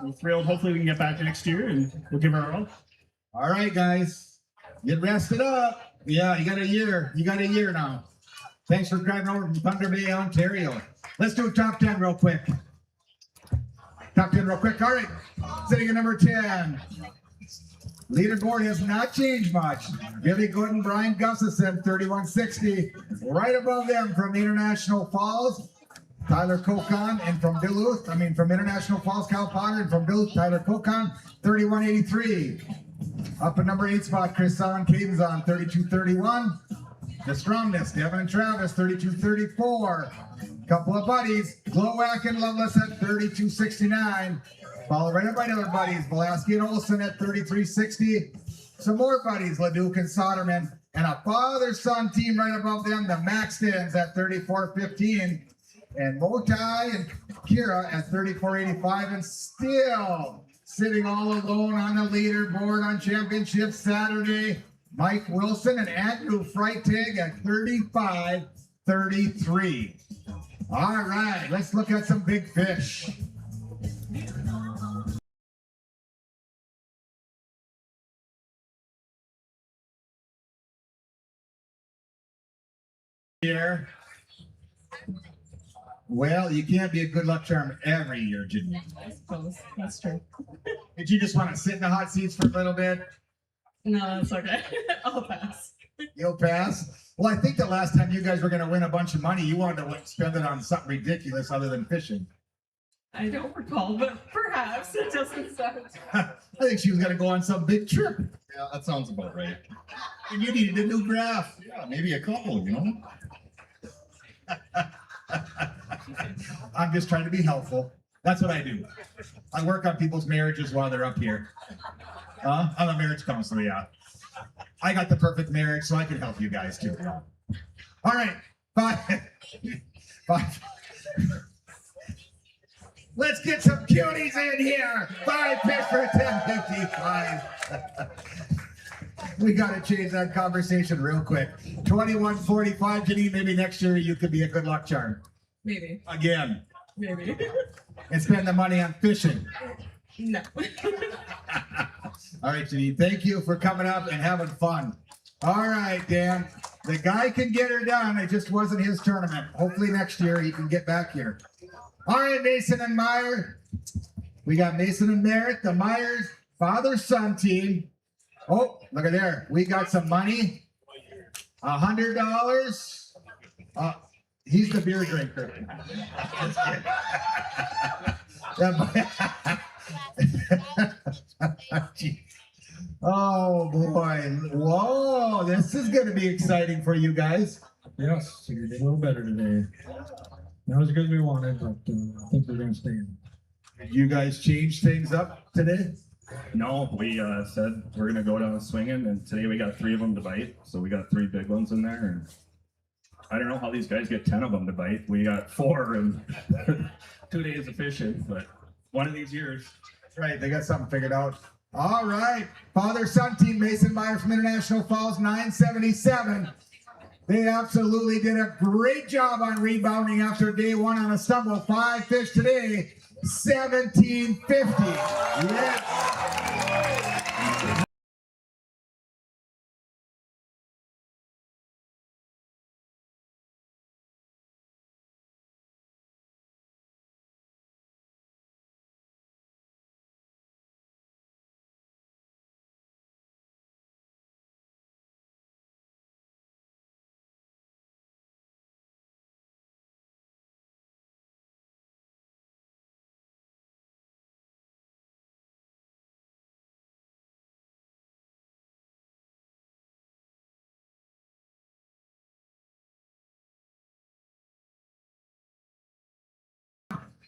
We're thrilled. Hopefully, we can get back next year and we'll give it our all.
All right, guys. Get rested up. Yeah, you got a year. You got a year now. Thanks for driving over from Thunder Bay, Ontario. Let's do a top 10 real quick. Top 10 real quick. All right. Sitting at number 10. Leaderboard has not changed much. Billy Gooden, Brian Gustafson, 3160. Right above them from International Falls, Tyler Kokon, and from Duluth, from International Falls, Cal Potter, and from Duluth, Tyler Kokon, 3183. Up at number 8 spot, Chris on, Caden's on, 3231. The Stromness, Devin and Travis, 3234. Couple of buddies, Glowak and Loveless at 3269. Followed right up by other buddies, Velasquez and Olson at 3360. Some more buddies, Leduc and Soderman, and a father-son team right above them, the Maxtons at 3415. And Motai and Kira at 3485, and still sitting all alone on the leaderboard on Championship Saturday, Mike Wilson and Andrew Freitag at 3533. All right, let's look at some big fish. Here. Well, you can't be a good luck charm every year, Janine.
I suppose. That's true.
Did you just want to sit in the hot seats for a little bit?
No, that's okay. I'll pass.
You'll pass? Well, I think the last time you guys were going to win a bunch of money, you wanted to spend it on something ridiculous other than fishing.
I don't recall, but perhaps it doesn't sound.
I think she was going to go on some big trip.
Yeah, that sounds about right.
And you needed a new graph.
Yeah, maybe a couple, you know?
I'm just trying to be helpful. That's what I do. I work on people's marriages while they're up here. I'm a marriage counselor, yeah. I got the perfect marriage, so I can help you guys too. All right, five. Let's get some cuties in here. 5 fish for 10.55. We got to change that conversation real quick. 21.45, Janine. Maybe next year you could be a good luck charm.
Maybe.
Again.
Maybe.
And spend the money on fishing.
No.
All right, Janine. Thank you for coming up and having fun. All right, Dan. The guy can get her done. It just wasn't his tournament. Hopefully next year he can get back here. All right, Mason and Meyer. We got Mason and Merritt, the Myers father-son team. Oh, look at there. We got some money. $100. He's the beer drinker. Oh boy. Whoa, this is going to be exciting for you guys.
Yes, so you're doing a little better today. Not as good as we wanted, but I think we're going to stay in.
Did you guys change things up today?
No, we said we're gonna go down swinging, and today we got 3 of them to bite. So we got 3 big ones in there, and I don't know how these guys get 10 of them to bite. We got 4 in 2 days of fishing, but one of these years.
That's right, they got something figured out. All right, father-son team, Mason Meyer from International Falls, 977. They absolutely did a great job on rebounding after day 1 on a stumble. 5 fish today, 1750. Yes.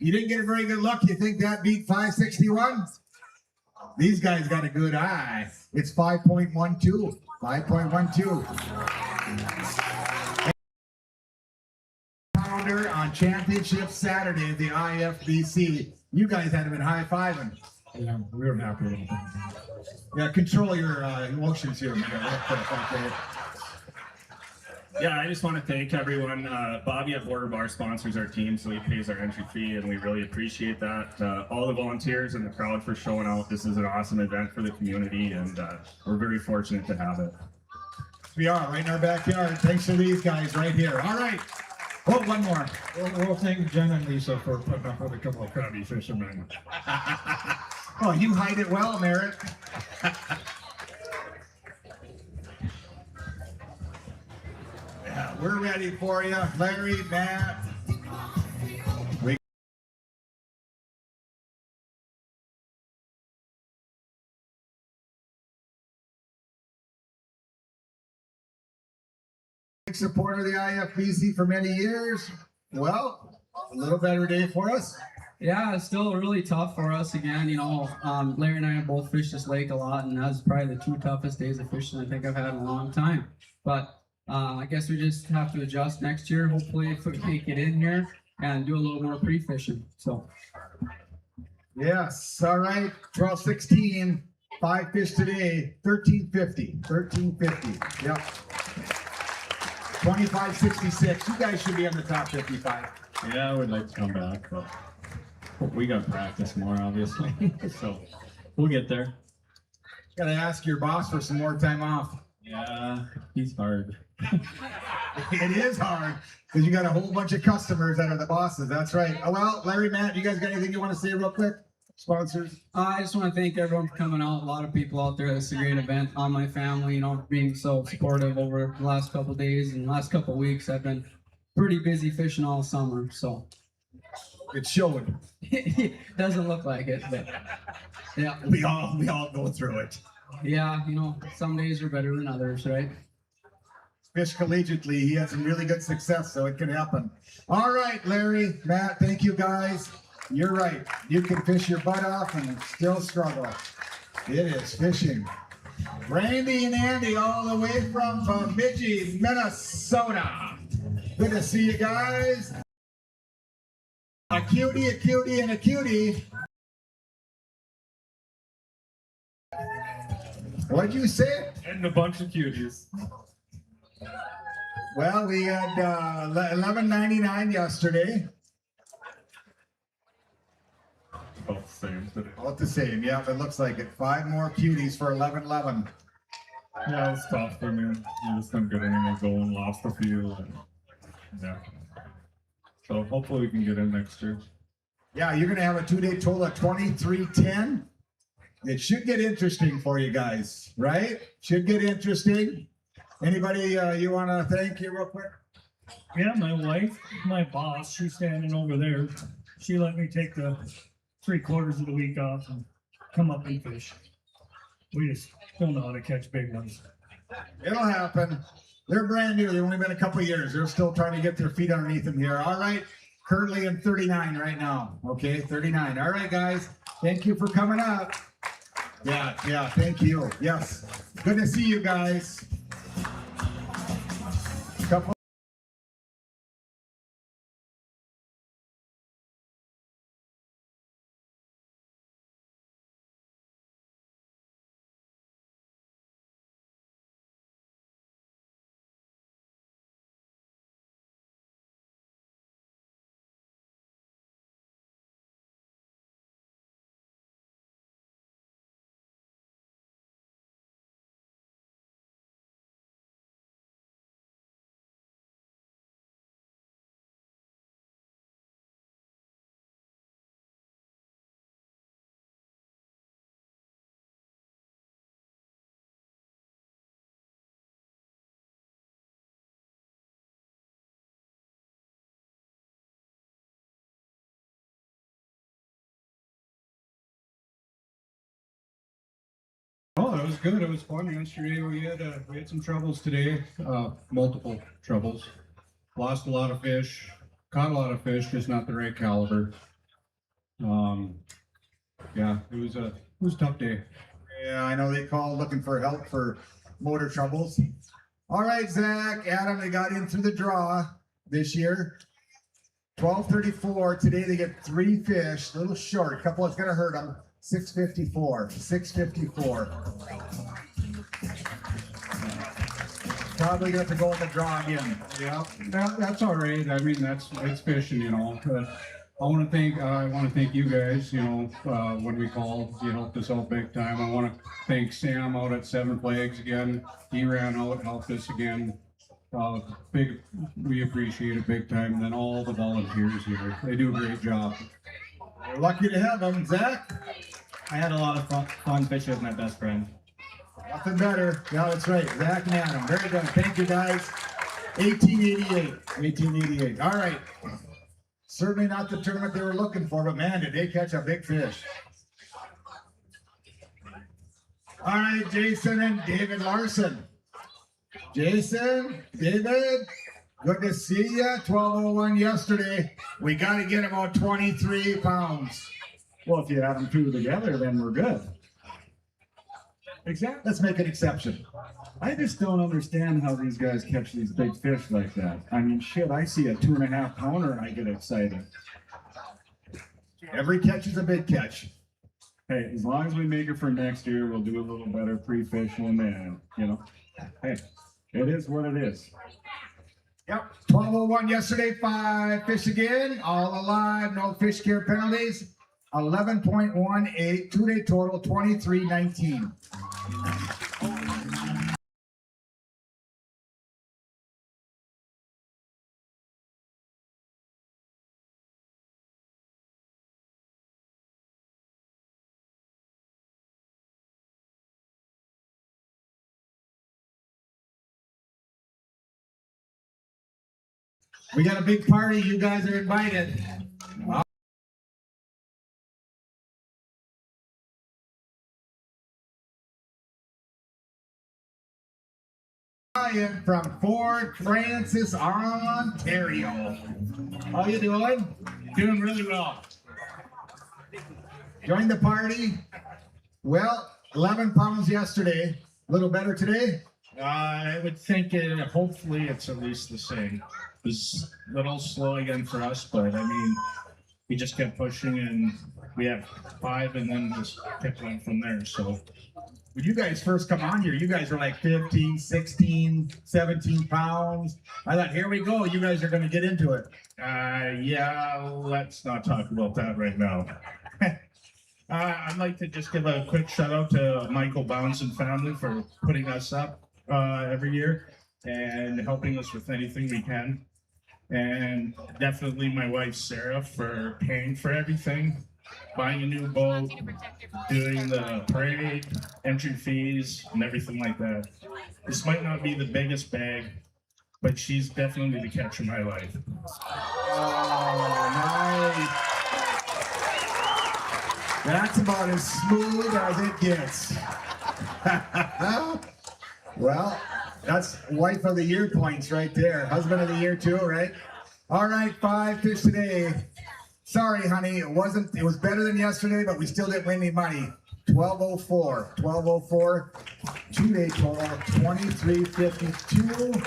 You didn't get a very good look. You think that beat 561? These guys got a good eye. It's 5.12. 5.12. Pounder on Championship Saturday at the IFBC. You guys had been high-fiving.
Yeah, we were happy with it.
Yeah, control your emotions here, man. Okay.
Yeah, I just want to thank everyone. Bobby at Border Bar sponsors our team, so he pays our entry fee, and we really appreciate that. All the volunteers and the crowd for showing out. This is an awesome event for the community, and we're very fortunate to have it.
We are right in our backyard. Thanks to these guys right here. All right. Oh, one more.
We'll thank Jen and Lisa for putting up with a couple of crabby fishermen.
Oh, you hide it well, Merritt. Yeah, we're ready for you, Larry, Matt. Supporter of the IFBC for many years. Well, a little better day for us.
Yeah, it's still really tough for us again. You know, Larry and I have both fished this lake a lot, and that's probably the 2 toughest days of fishing I think I've had in a long time. But I guess we just have to adjust next year. Hopefully, if we can get in here and do a little more pre-fishing. So.
Yes. All right. 12-16. 5 fish today. 1350. 1350. Yep. 25-66. You guys should be on the top 55.
Yeah, I would like to come back, but we got to practice more, obviously. So we'll get there.
Gotta ask your boss for some more time off.
Yeah, he's hard.
It is hard because you got a whole bunch of customers that are the bosses. That's right. Oh, well, Larry, Matt, you guys got anything you want to say real quick? Sponsors?
I just want to thank everyone for coming out. A lot of people out there. It's a great event. On my family, you know, being so supportive over the last couple of days and last couple of weeks. I've been pretty busy fishing all summer, so
it's showing.
It doesn't look like it, but yeah,
we all go through it.
Yeah, you know, some days are better than others, right?
Fish collegiately, he had some really good success, so it can happen. All right, Larry, Matt, thank you guys. You're right. You can fish your butt off and still struggle. It is fishing. Randy and Andy all the way from Bemidji, Minnesota. Good to see you guys. A cutie, and a cutie. What'd you say?
And a bunch of cuties.
Well, we had $11.99 yesterday.
About the same today.
About the same, yeah, it looks like it. 5 more cuties for $11.11.
Yeah, it's tough for me. I just couldn't get anything going, lost a few. And, yeah. So hopefully we can get in next year.
Yeah, you're going to have a 2-day total of 23.10. It should get interesting for you guys, right? Should get interesting. Anybody you want to thank you real quick?
Yeah, my wife, my boss, she's standing over there. She let me take the 3/4 of the week off and come up and fish. We just don't know how to catch big ones.
It'll happen. They're brand new. They've only been a couple of years. They're still trying to get their feet underneath them here. All right. Currently in 39 right now. Okay, 39. All right, guys. Thank you for coming up. Yeah, thank you. Yes. Good to see you guys. Couple.
Oh, it was good. It was fun yesterday. We had some troubles today, multiple troubles. Lost a lot of fish, caught a lot of fish, just not the right caliber. Yeah, it was a tough day.
Yeah, I know they called looking for help for motor troubles. All right, Zach, Adam, they got in through the draw this year. 12:34. Today they get 3 fish, a little short. Couple is gonna hurt them. 654. 654. Probably gonna have to go in the draw again.
Yeah, that's all right. I mean, it's fishing, you know. I want to thank you guys. You know, when we called, you helped us out big time. I want to thank Sam out at Seven Flags again. He ran out, helped us again. We appreciate it big time. And then all the volunteers here, they do a great job.
We're lucky to have them, Zach.
I had a lot of fun fishing with my best friend.
Nothing better. Yeah, that's right. Zach and Adam. Very good. Thank you, guys. 1888. 1888. All right. Certainly not the tournament they were looking for, but man, did they catch a big fish. All right, Jason and David Larson. Jason, David, good to see you. 12:01 yesterday. We got to get about 23 pounds. Well, if you add them two together, then we're good. Exactly. Let's make an exception.
I just don't understand how these guys catch these big fish like that. I mean, shit, I see a 2.5 pounder and I get excited.
Every catch is a big catch.
Hey, as long as we make it for next year, we'll do a little better pre-fishing and, you know, hey, it is what it is.
Yep, 12:01 yesterday, 5 fish again, all alive, no fish care penalties. 11.18, 2-day total, 23.19. We got a big party. You guys are invited. Ryan from Fort Francis, Ontario. How you doing?
Doing really well.
Joined the party. Well, 11 pounds yesterday. A little better today?
I would think hopefully it's at least the same. It was a little slow again for us, but I mean, we just kept pushing and we had 5 and then just kept going from there. So
when you guys first come on here, you guys were like 15, 16, 17 pounds. I thought, here we go. You guys are going to get into it.
Yeah, let's not talk about that right now. I'd like to just give a quick shout out to Michael Bounds and family for putting us up every year and helping us with anything we can. And definitely my wife, Sarah, for paying for everything, buying a new boat, doing the parade, entry fees, and everything like that. This might not be the biggest bag, but she's definitely the catch of my life.
Oh, nice. That's about as smooth as it gets. Well, that's wife of the year points right there. Husband of the year too, right? All right, 5 fish today. Sorry, honey, it was better than yesterday, but we still didn't win any money. 12:04. 12:04. 2-day total, 23.52.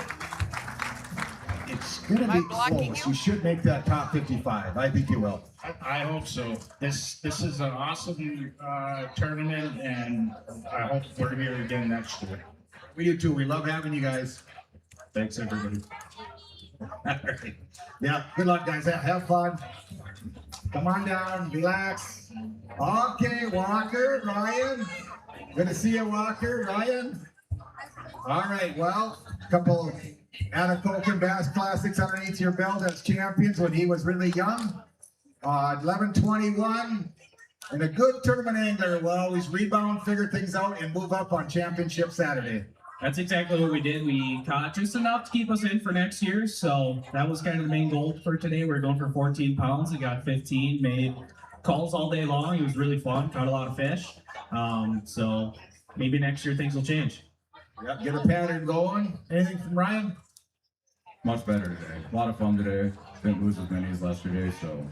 It's gonna be close. You should make that top 55. I think you will.
I hope so. This is an awesome tournament, and I hope we're here again next year.
We do too. We love having you guys.
Thanks, everybody.
Yeah, good luck, guys. Have fun. Come on down, relax. Okay, Walker, Ryan. Good to see you, Walker, Ryan. All right, well, a couple Anacocha Bass Classics underneath your belt as champions when he was really young. 11:21. And a good tournament angler will always rebound, figure things out, and move up on championship Saturday.
That's exactly what we did. We caught just enough to keep us in for next year. So that was kind of the main goal for today. We're going for 14 pounds. We got 15, made calls all day long. It was really fun. Caught a lot of fish. So maybe next year things will change.
Yep, get a pattern going. Anything from Ryan?
Much better today. A lot of fun today. Didn't lose as many as yesterday, so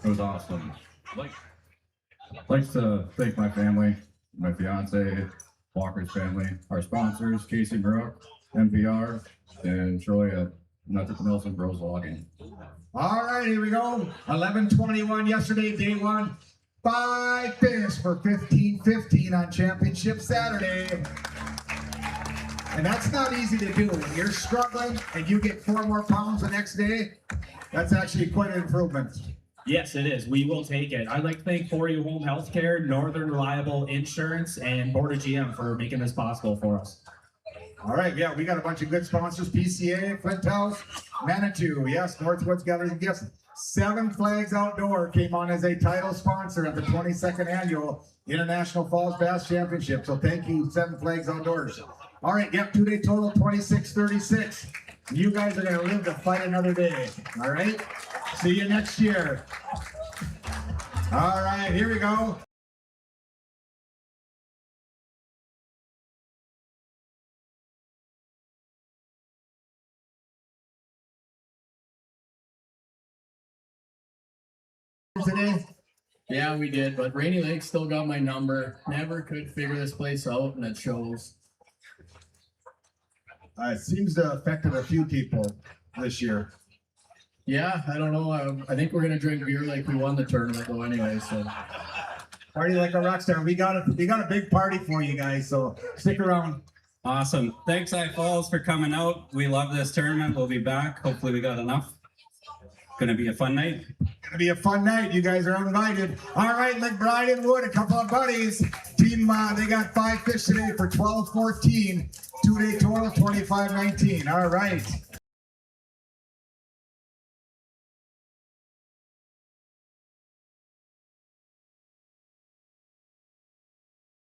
it was awesome. Like to thank my family, my fiance, Walker's family, our sponsors, Casey Brook, NPR, and Troy at Nothing Nelson Bros Logging.
All right, here we go. 11:21 yesterday, day one. 5 fish for 15-15 on Championship Saturday. And that's not easy to do. When you're struggling and you get 4 more pounds the next day, that's actually quite an improvement.
Yes, it is. We will take it. I'd like to thank For You Home Healthcare, Northern Reliable Insurance, and Board of GM for making this possible for us.
All right, yeah, we got a bunch of good sponsors. PCA, Flint House, Manitou, yes, Northwoods Gathering Gifts. 7 Flags Outdoor came on as a title sponsor at the 22nd Annual International Falls Bass Championship. So thank you, 7 Flags Outdoors. All right, yep, 2-day total, 26-36. You guys are gonna live to fight another day, all right? See you next year. All right, here we go. Today?
Yeah, we did, but Rainy Lake still got my number. Never could figure this place out, and it shows.
It seems to have affected a few people this year.
Yeah, I don't know. I think we're gonna drink beer like we won the tournament though anyway, so.
Party like a rock star. We got a big party for you guys, so stick around.
Awesome. Thanks, I Falls, for coming out. We love this tournament. We'll be back. Hopefully we got enough. Gonna be a fun night.
Gonna be a fun night. You guys are invited. All right, McBride and Wood, a couple of buddies. Team, they got 5 fish today for 12-14. 2-day total, 25-19. All right.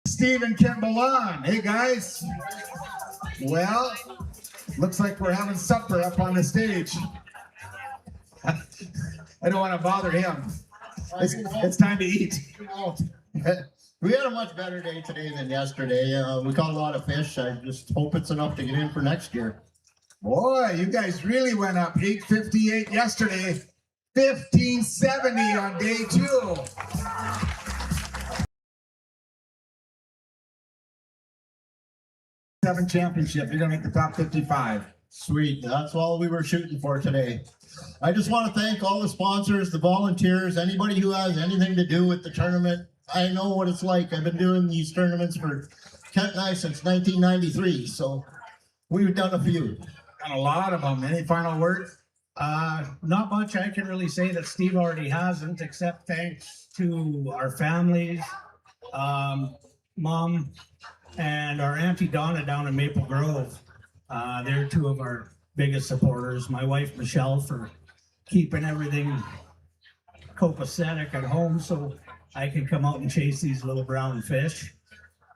Steve and Kim Balon. Hey, guys. Well, looks like we're having supper up on the stage. I don't want to bother him. It's time to eat.
We had a much better day today than yesterday. We caught a lot of fish. I just hope it's enough to get in for next year.
Boy, you guys really went up. 858 yesterday, 1570 on day 2. Seven championship. You're gonna make the top 55.
Sweet. That's all we were shooting for today. I just want to thank all the sponsors, the volunteers, anybody who has anything to do with the tournament. I know what it's like. I've been doing these tournaments for Kent and I since 1993, so we've done a few.
Done a lot of them. Any final words?
Not much I can really say that Steve already hasn't, except thanks to our families, Mom, and our Auntie Donna down in Maple Grove. They're 2 of our biggest supporters. My wife, Michelle, for keeping everything copacetic at home so I can come out and chase these little brown fish.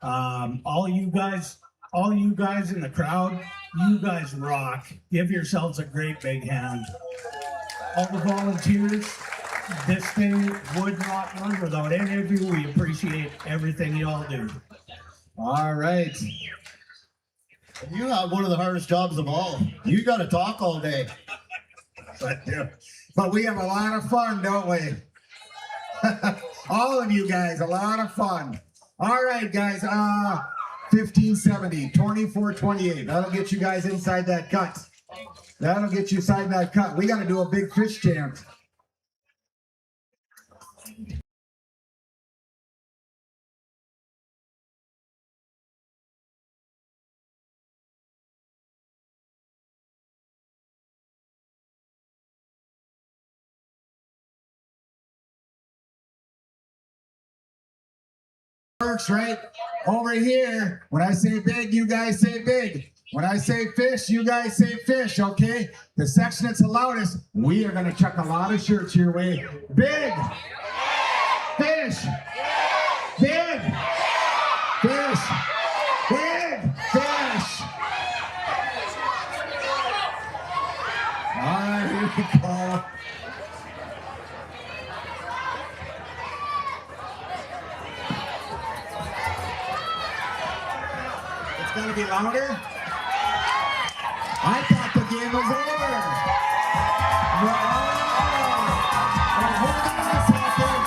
All you guys in the crowd, you guys rock. Give yourselves a great big hand. All the volunteers, this thing would not run without any of you. We appreciate everything you all do.
All right.
You have one of the hardest jobs of all. You got to talk all day.
But we have a lot of fun, don't we? All of you guys, a lot of fun. All right, guys. 1570, 24-28. That'll get you guys inside that cut. That'll get you inside that cut. We got to do a big fish chant. Works right over here. When I say big, you guys say big. When I say fish, you guys say fish, okay? The section that's the loudest, we are gonna chuck a lot of shirts your way. Big fish, big fish, big fish. All right, here we go. It's gonna be louder. I thought the game was over. Hold on a second.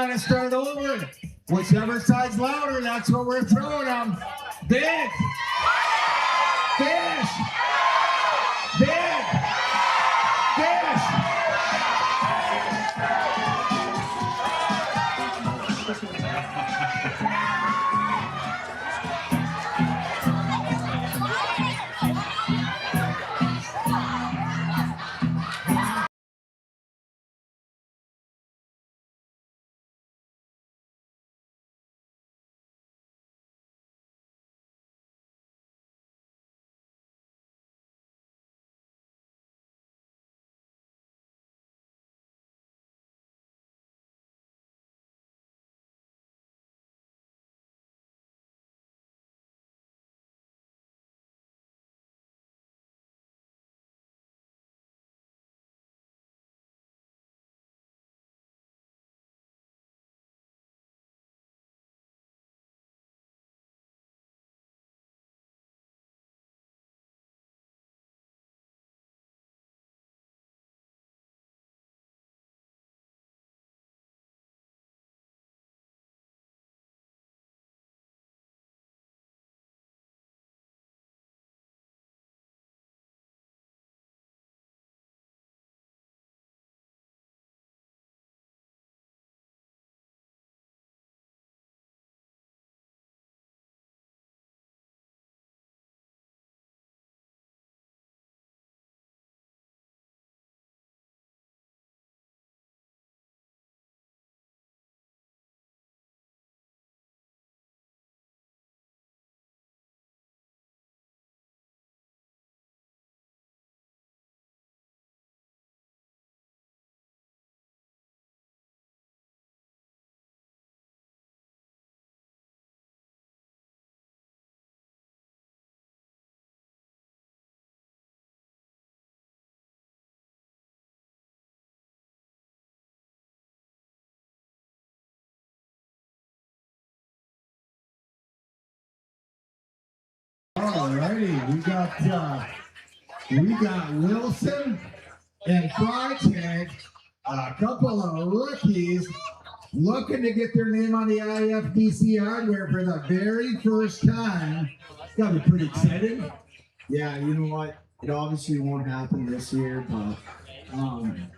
gotta start over. Whichever side's louder, that's what we're throwing them. Big fish. Big fish. Alrighty, we got Wilson and Freitag, a couple of rookies looking to get their name on the IFBC hardware for the very first time. It's gotta be pretty exciting.
Yeah, you know what? It obviously won't happen this year, but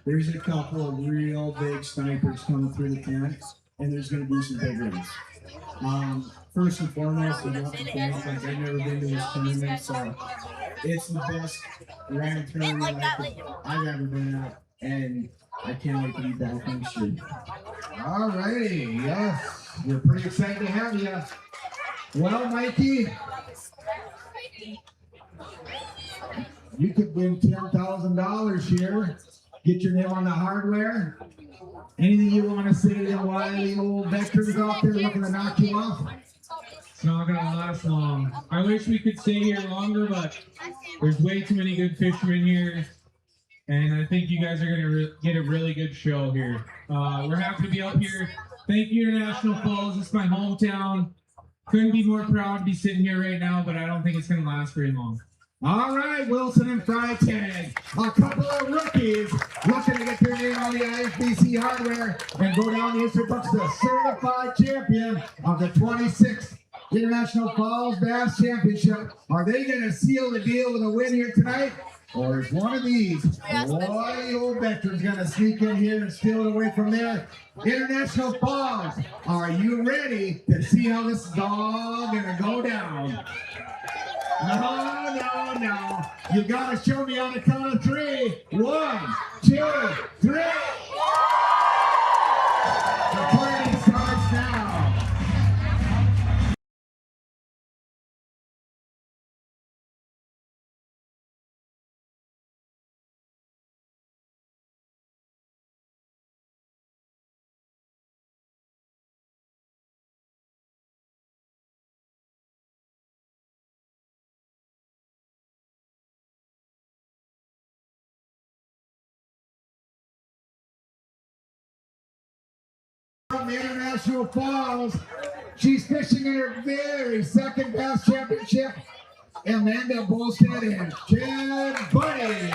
there's a couple of real big snipers coming through the tent, and there's going to be some big ones. First and foremost, I've never been to this tournament, so it's the best round tournament I've ever been at, and I can't wait to be back next year.
Alrighty, yes, we're pretty excited to have you. Well, Mikey, you could win $10,000 here. Get your name on the hardware. Anything you want to say to the wily old veterans out there looking to knock you off?
It's not gonna last long. I wish we could stay here longer, but there's way too many good fishermen here, and I think you guys are gonna get a really good show here. We're happy to be up here. Thank you, International Falls. It's my hometown. Couldn't be more proud to be sitting here right now, but I don't think it's gonna last very long.
All right, Wilson and Freitag, a couple of rookies looking to get their name on the IFBC hardware and go down the history books, the certified champion of the 26th International Falls Bass Championship. Are they going to seal the deal with a win here tonight? Or is one of these wily old veterans going to sneak in here and steal it away from there? International Falls, are you ready to see how this is all going to go down? No. You gotta show me on the count of three. 1, 2, 3. The party starts now. From the International Falls, she's fishing in her very second Bass Championship. Amanda Bolstead and Chad Buddy.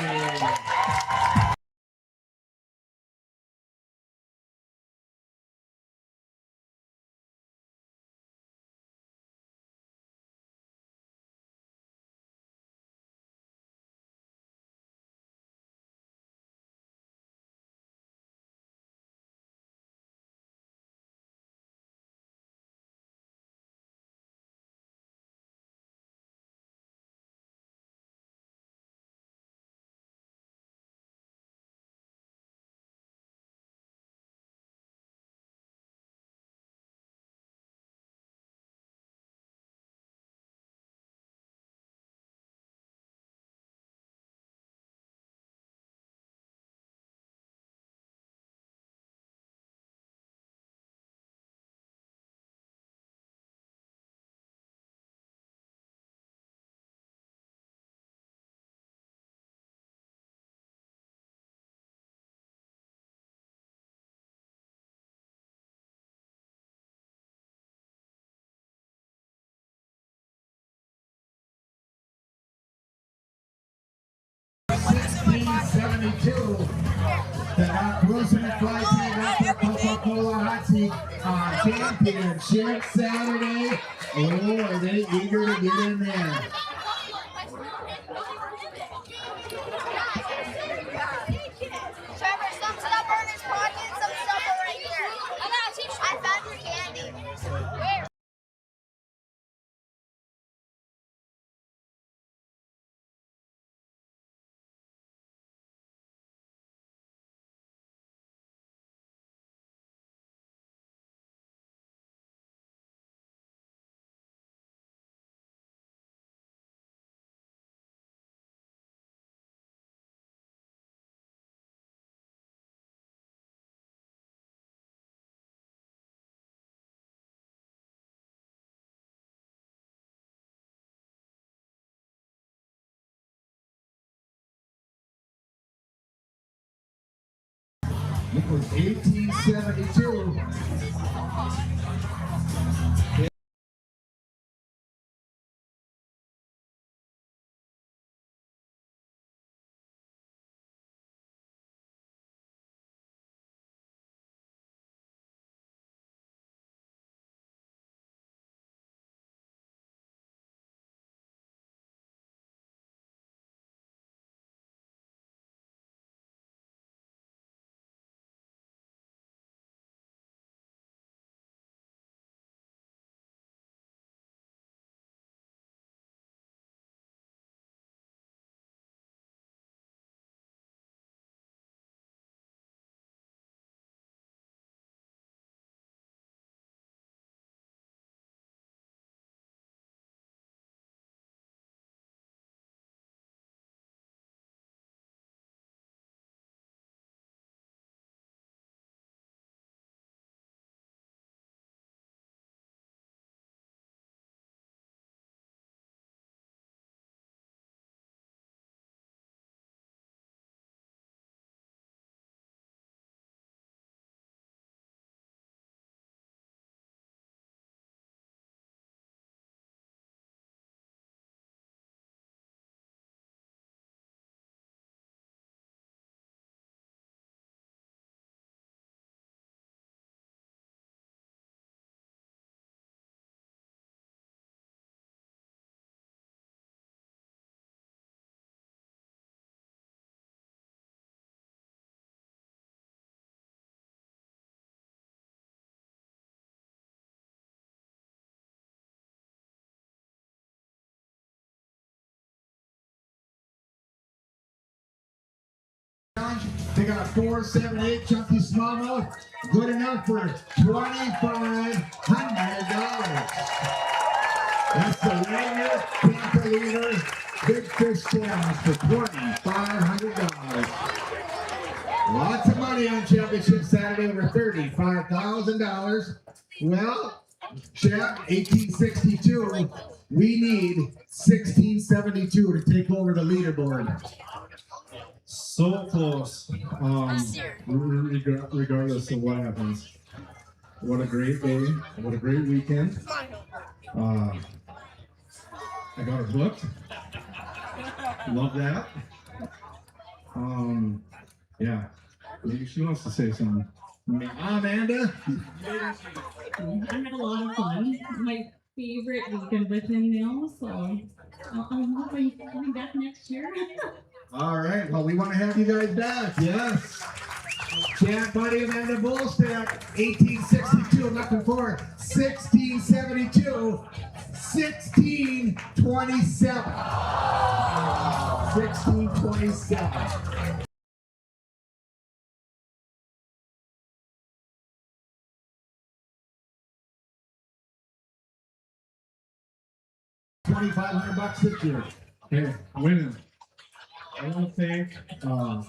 1872. The North Wilson Fly Team after Coca-Cola Hot Seat Championship Saturday. Oh, are they eager to get in there?
Trevor, some stuff are in his pocket, some stuff are right here. I found your candy. Where?
It was 1872. They got a 478 chunky smallmouth, good enough for $2,500. That's the Rainier Panther Leader Big Fish Challenge for $2,500. Lots of money on Championship Saturday, over $35,000. Well, Chap, 1862, we need 1672 to take over the leaderboard.
So close. Regardless of what happens. What a great day. What a great weekend. I got her hooked. Love that. Yeah. Maybe she wants to say something.
Amanda?
I had a lot of fun. My favorite weekend with him now, so I'm hoping coming back next year.
All right. Well, we want to have you guys back. Yes. Champ Buddy Amanda Bullstack, 1862. I'm looking for 1672, 1627. 1627. $2,500 this year.
Okay, winning. I want to thank all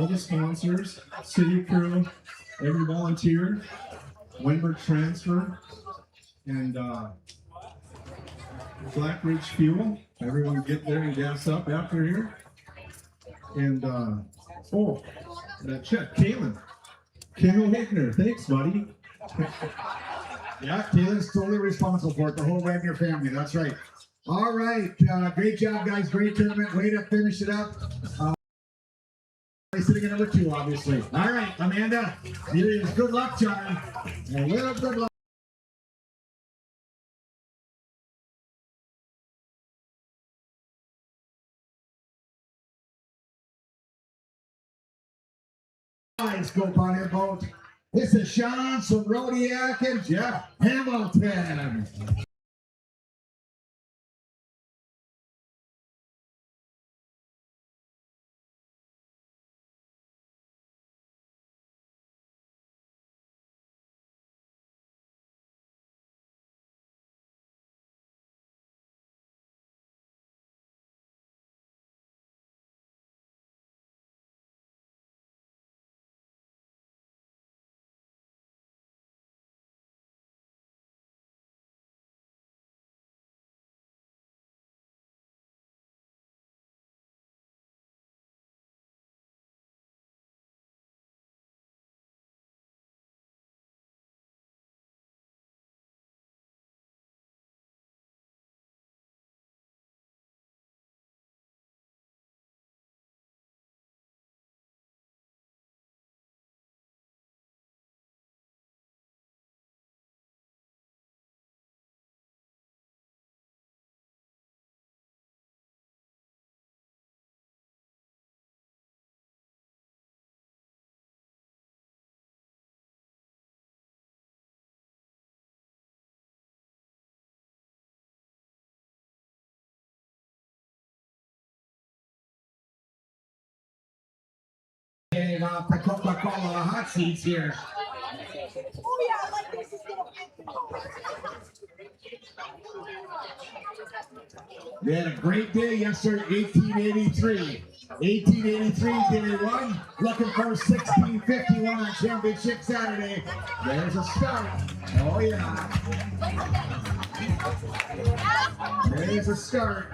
the sponsors, city crew, every volunteer, Windward Transfer, and Black Ridge Fuel. Everyone get there and gas up after here. And oh, that check, Kalen Hickner. Thanks, buddy.
Yeah, Kalen's totally responsible for it. The whole Wagner family. That's right. All right. Great job, guys. Great tournament. Way to finish it up. Sitting in number 2, obviously. All right, Amanda, here is good luck charm. A little good luck. Scope on your boat. This is Sean Rodiak and Jeff Hamilton. Getting off the Coca-Cola hot seats here. They had a great day yesterday, 1883. 1883, day 1. Looking for 1651 on Championship Saturday. There's a start. Oh, yeah. There's a start.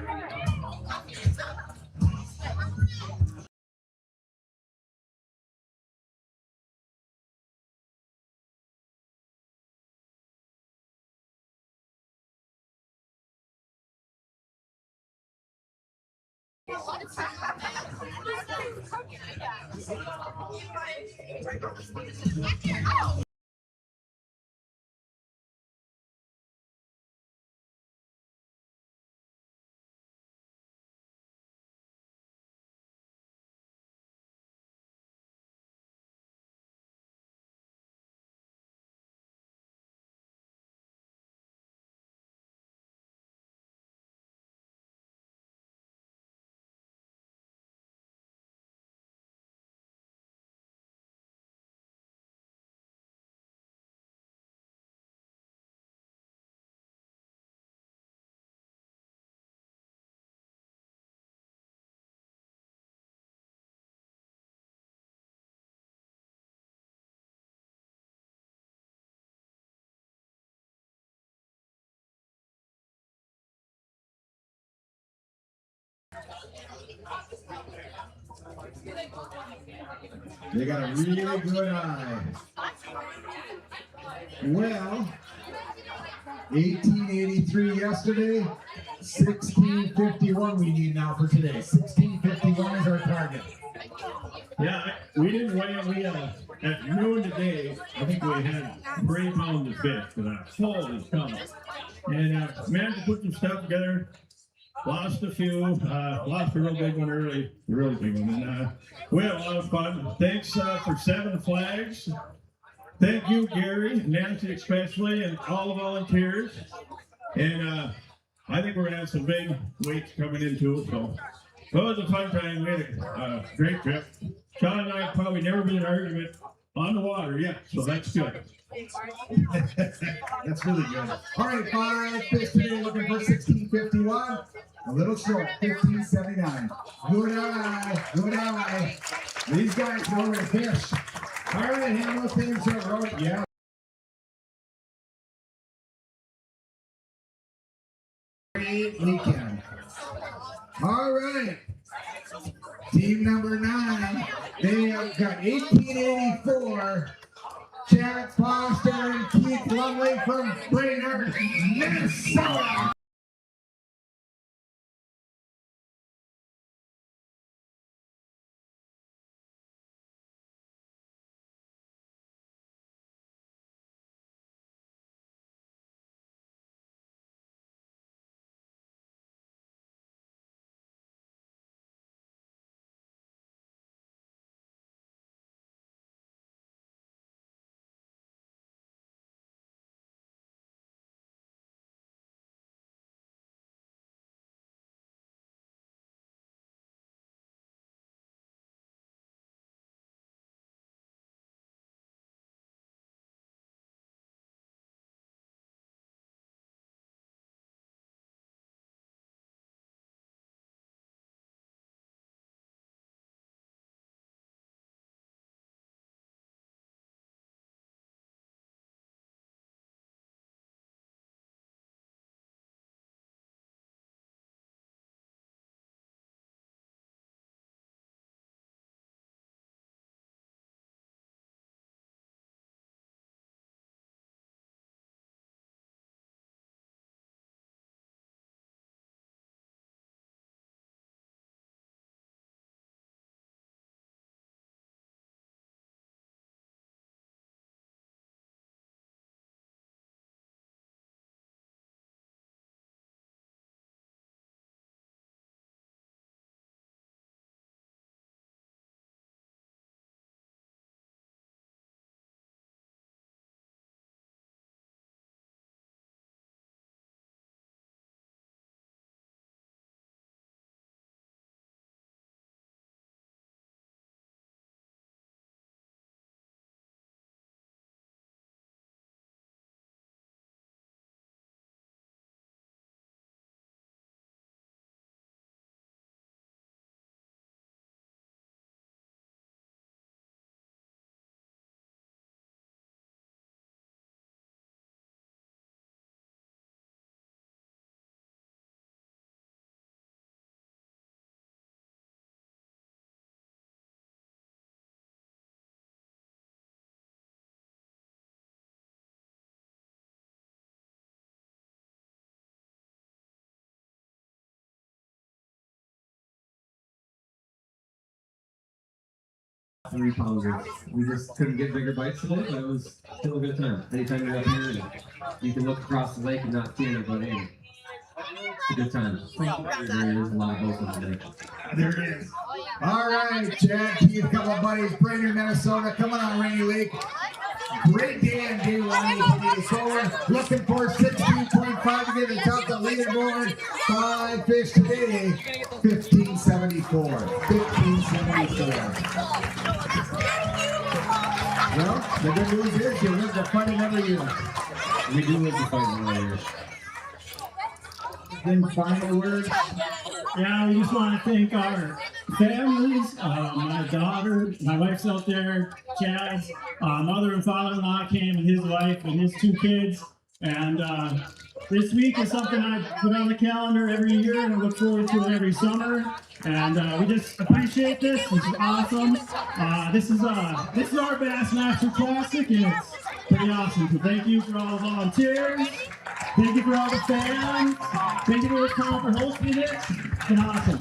They got a really good eye. Well, 1883 yesterday, 1651 we need now for today. 1651 is our target.
Yeah, we didn't weigh it. We at noon today, I think we had 3 pounds of fish for that. Holy cow. And managed to put some stuff together. Lost a few, lost a real big one early, a really big one. And we had a lot of fun. Thanks for 7 flags. Thank you, Gary, Nancy especially, and all the volunteers. And I think we're gonna have some big weights coming into it. So it was a fun time. We had a great trip. Sean and I have probably never been in an argument on the water yet, so that's good.
That's really good. All right, 5 fish today looking for 1651. A little short, 1579. Good eye, good eye. These guys know where to fish. All right, Hamilton, so yeah. Great weekend. All right. Team number 9, they have got 1884. Chad Foster and Keith Lumley from Brainerd, Minnesota.
3-pounder. We just couldn't get bigger bites today, but it was still a good time. Anytime you're up here, and you can look across the lake and not see anybody. It's a good time. There's a lot of boats on the lake.
There it is. All right, Chad, Keith, a couple of buddies, Brainerd, Minnesota, coming on Rainy Lake. Great day on day one. Looking for 16.5 to get the top of the leaderboard. 5 fish today. 1574. 1574. Well, the good news is you live to fight another year.
We do live to fight another year.
Then final words.
Yeah, we just want to thank our families, my daughter, my wife's out there, Chad's mother and father-in-law came, and his wife and his 2 kids. And this week is something I put on the calendar every year, and I look forward to it every summer. And we just appreciate this. This is awesome. This is our Bassmaster Classic, and it's pretty awesome. So thank you for all the volunteers. Thank you for all the fans. Thank you to the town for hosting it. It's been awesome.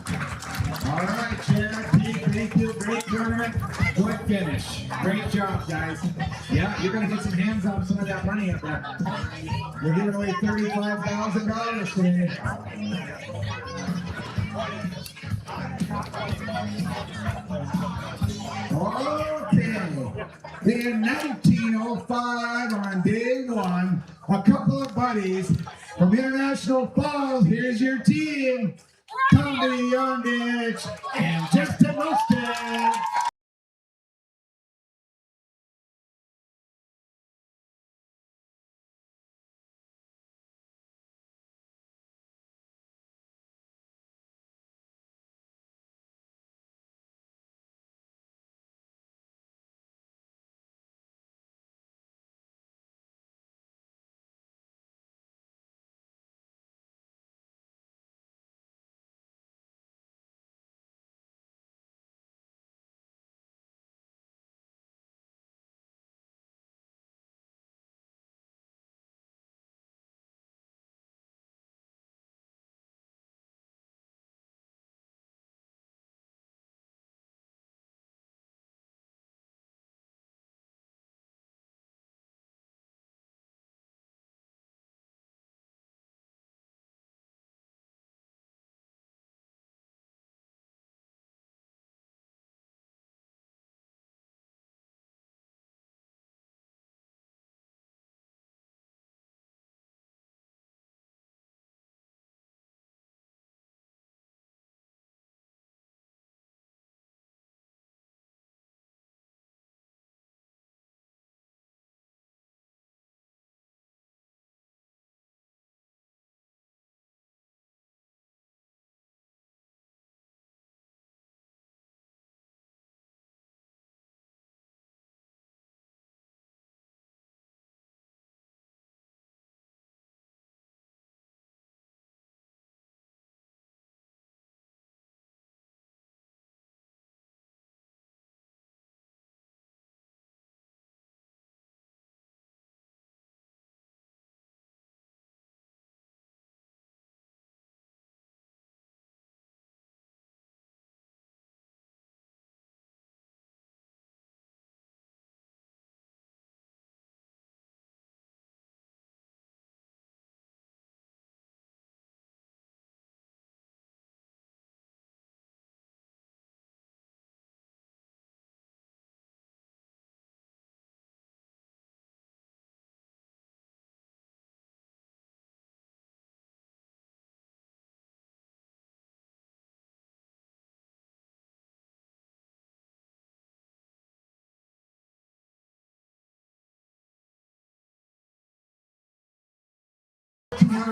All right, Chad, Pete, thank you. Great tournament. Good finish. Great job, guys. Yeah, you're going to get some hands on some of that money up there. We're giving away $35,000 today. Okay. In 1905 on day one, a couple of buddies from International Falls. Here's your team. Tommy Yondich and Justin Mustang.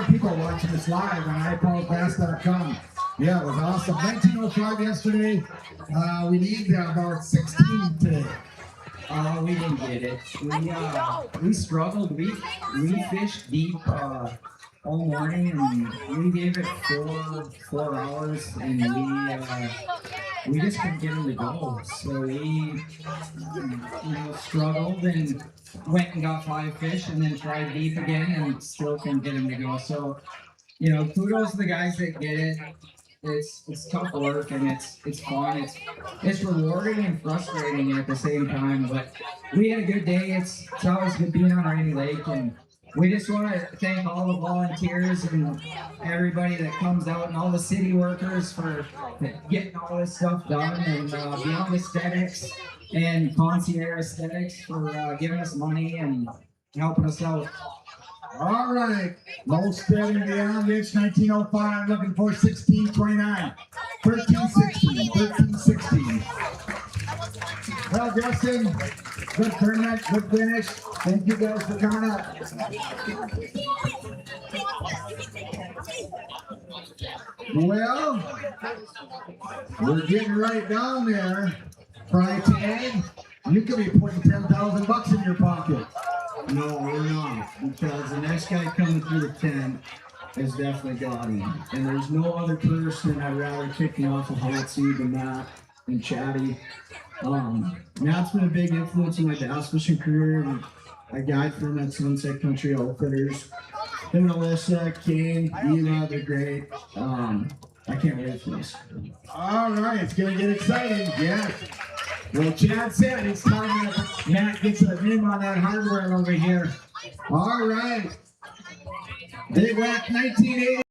People watching this live on iPaulFast.com. Yeah, it was awesome. 1905 yesterday. We need about 16 today.
We didn't get it. We struggled. We fished deep all morning, and we gave it 4 hours, and we just couldn't get them to go. So we struggled and went and got 5 fish, and then tried deep again, and still couldn't get them to go. So kudos to the guys that get it. it's tough work and it's fun. It's rewarding and frustrating at the same time. But we had a good day. It's always good being on Rainy Lake, and we just want to thank all the volunteers and everybody that comes out and all the city workers for getting all this stuff done, and Beyond Aesthetics and Concierge Aesthetics for giving us money and helping us out.
All right, low spin and beyond. It's 1905, looking for 1629. 1316, 1316. Well, Justin, good tournament, good finish. Thank you guys for coming up. Well, we're getting right down there. Fry tag, you could be putting $10,000 in your pocket.
No, we're not, because the next guy coming through the tent has definitely got him. And there's no other person I'd rather kick me off a hot seat than Matt and Chatty. Matt's been a big influence in my bass fishing career, and I guide for him at Sunset Country Outfitters. Him and Alyssa, Kane, Eva, they're great. I can't wait for this.
All right, it's going to get exciting. Yes. Well, Chad said it's time that Matt gets a name on that hardware over here. All right. Big Rack 1980.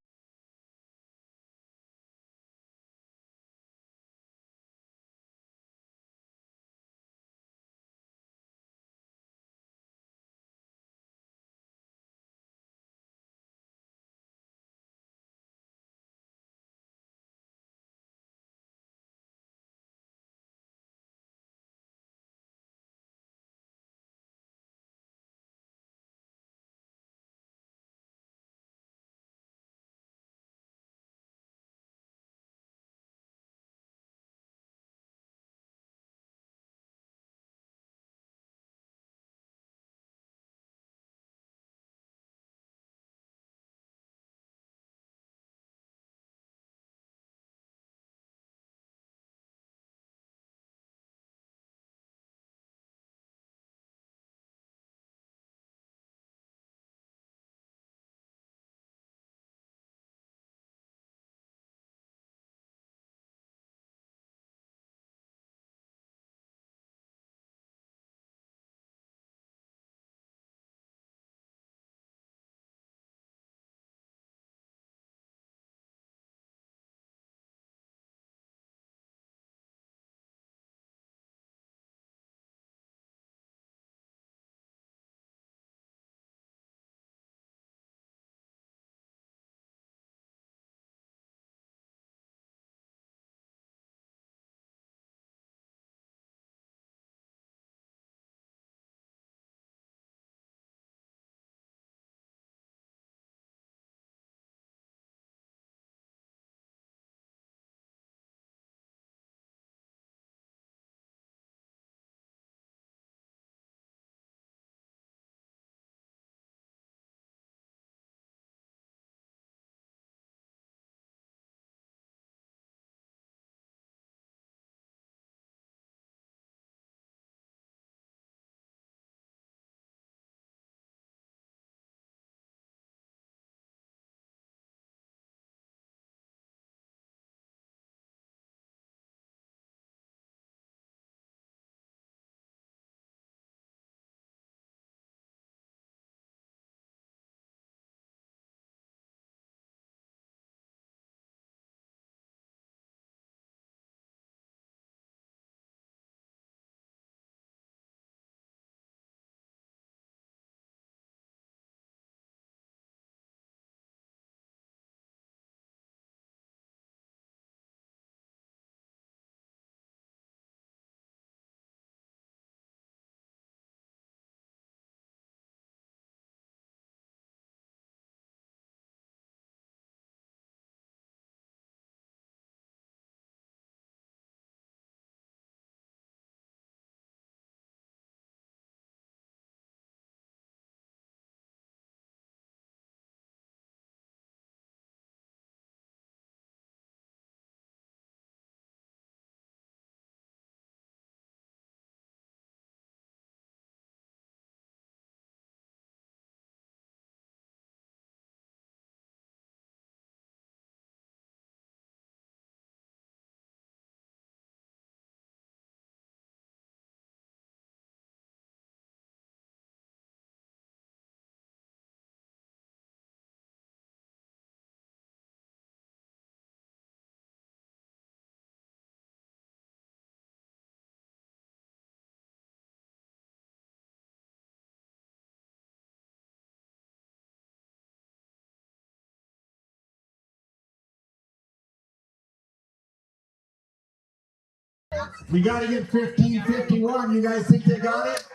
We gotta get 1551. You guys think they got it?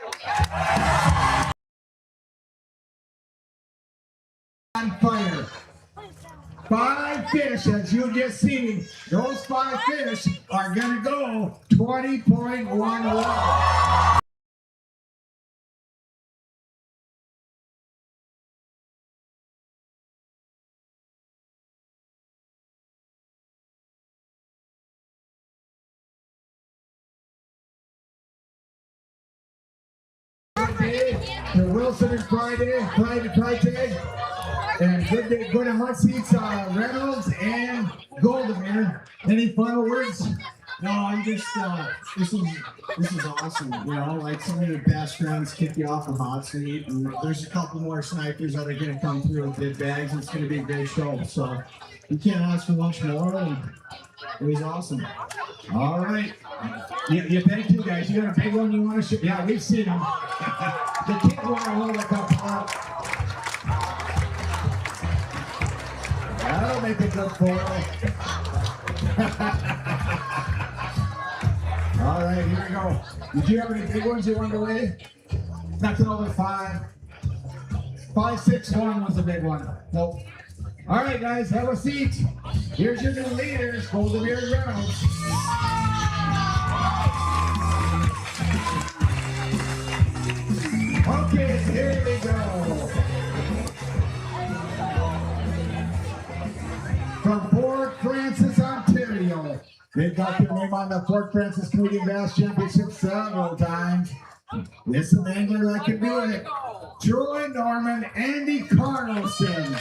On fire. 5 fish, as you just seen. Those 5 fish are gonna go 20.11. To Wilson and Friday, and good day, good hot seats, Reynolds and Goldemir. Any final words?
No, I'm just, this is awesome. You know, like some of your best friends kick you off a hot seat, and there's a couple more snipers that are going to come through with big bags. It's going to be a great show. So you can't ask for much more, and it was awesome.
All right. You thank you guys. You got a big one you want to show? Yeah, we've seen them. The kid want to hold a couple up. That'll make a good photo. All right, here we go. Did you have any big ones you wanted to weigh? Nothing over 5. 561 was a big one. Nope. All right, guys, have a seat. Here's your new leaders, Goldemir and Reynolds. Okay, here we go. From Fort Francis, Ontario. They've got their name on the Fort Francis Canadian Bass Championship several times. It's an angler that can do it. Troy Norman, Andy Carlson.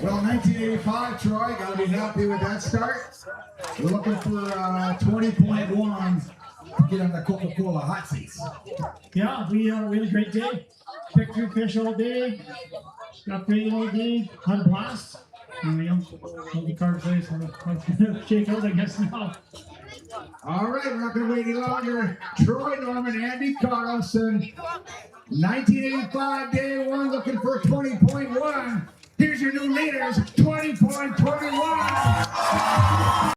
Well, 1985, Troy, gotta be happy with that start. We're looking for 20.1 to get on the Coca-Cola hot seats.
Yeah, we had a great day. Picked through fish all day. Got paid all day. Had a blast. And, the card place. Shake out, I guess, now.
All right, we're not going to wait any longer. Troy Norman, Andy Carlson, 1985 day one, looking for 20.1. Here's your new leaders, 20.21.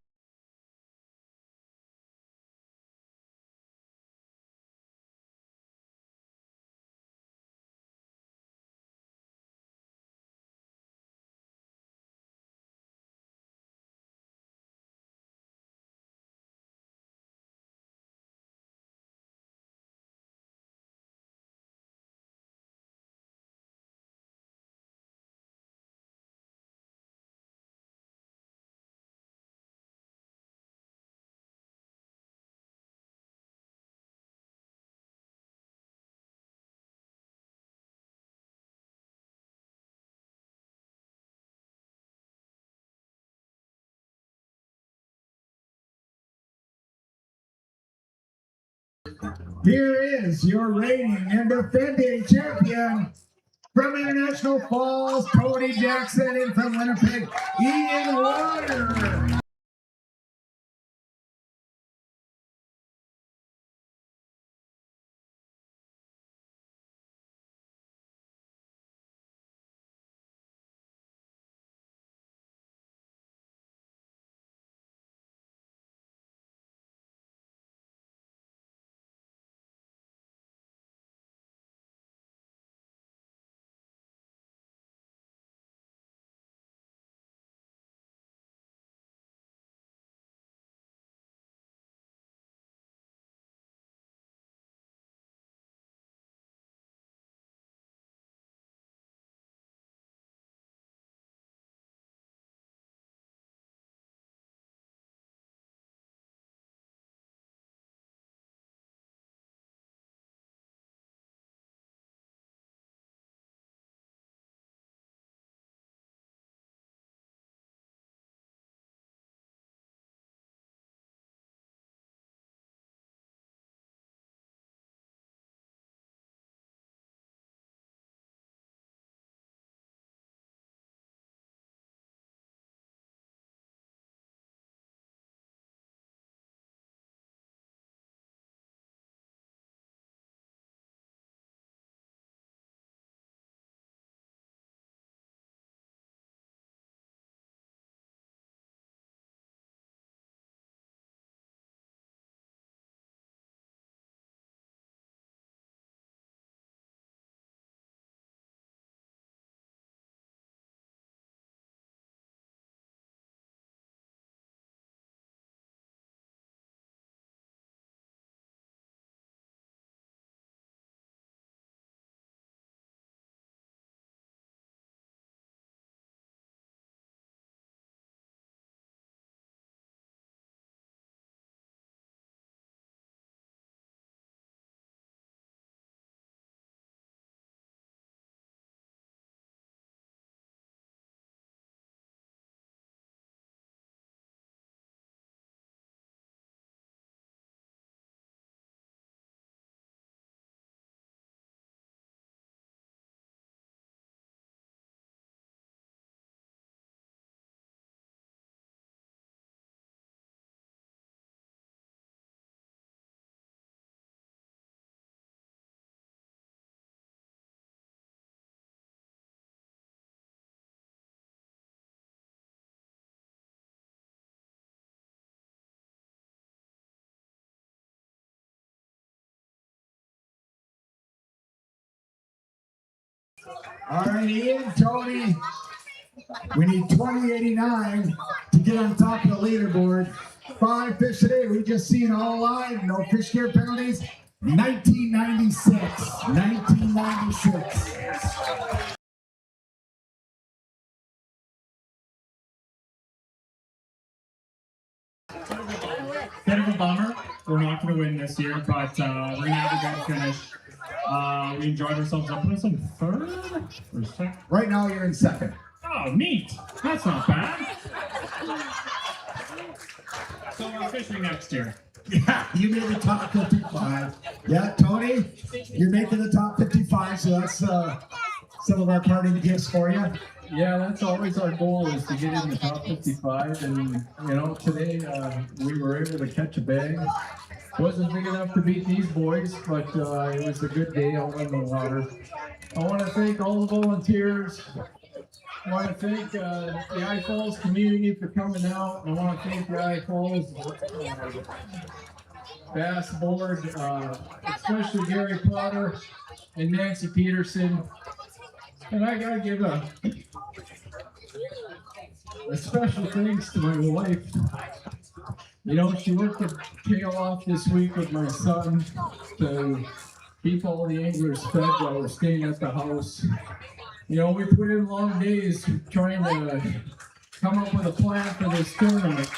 Here is your reigning and defending champion from International Falls, Cody Jackson, and from Winnipeg, Ian Water. All right, Ian, Tony, we need 2089 to get on top of the leaderboard. 5 fish today, we just seen all live, no fish care penalties. 1996, 1996.
Bit of a bummer. We're not going to win this year, but we're going to have a good finish. We enjoyed ourselves. I'll put us in third or second.
Right now, you're in second.
Oh, neat. That's not bad. So we're fishing next year.
Yeah, you made the top 55. Yeah, Tony, you're making the top 55, so that's some of our parting gifts for you.
Yeah, that's always our goal, is to get in the top 55. And, you know, today we were able to catch a bag. Wasn't big enough to beat these boys, but it was a good day out on the water. I want to thank all the volunteers. I want to thank the I Falls community for coming out. I want to thank the I Falls Bass Board, especially Gary Potter and Nancy Peterson. And I gotta give a special thanks to my wife. You know, she worked her tail off this week with my son to keep all the anglers fed while we're staying at the house. You know, we put in long days trying to come up with a plan for this tournament.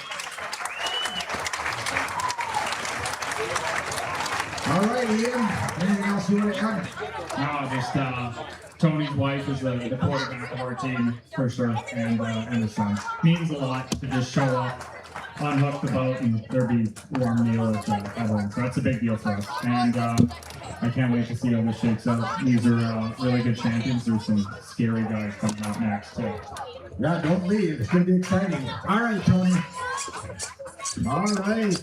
All right, Ian, anything else you want to add?
No, just Tony's wife is the quarterback of our team for sure, and the son. Means a lot to just show up, unhook the boat, and there be warm meal at home. So that's a big deal for us, and I can't wait to see how this shakes out. These are really good champions. There's some scary guys coming out next too.
Yeah, don't leave. It's going to be exciting. All right, Tony. All right.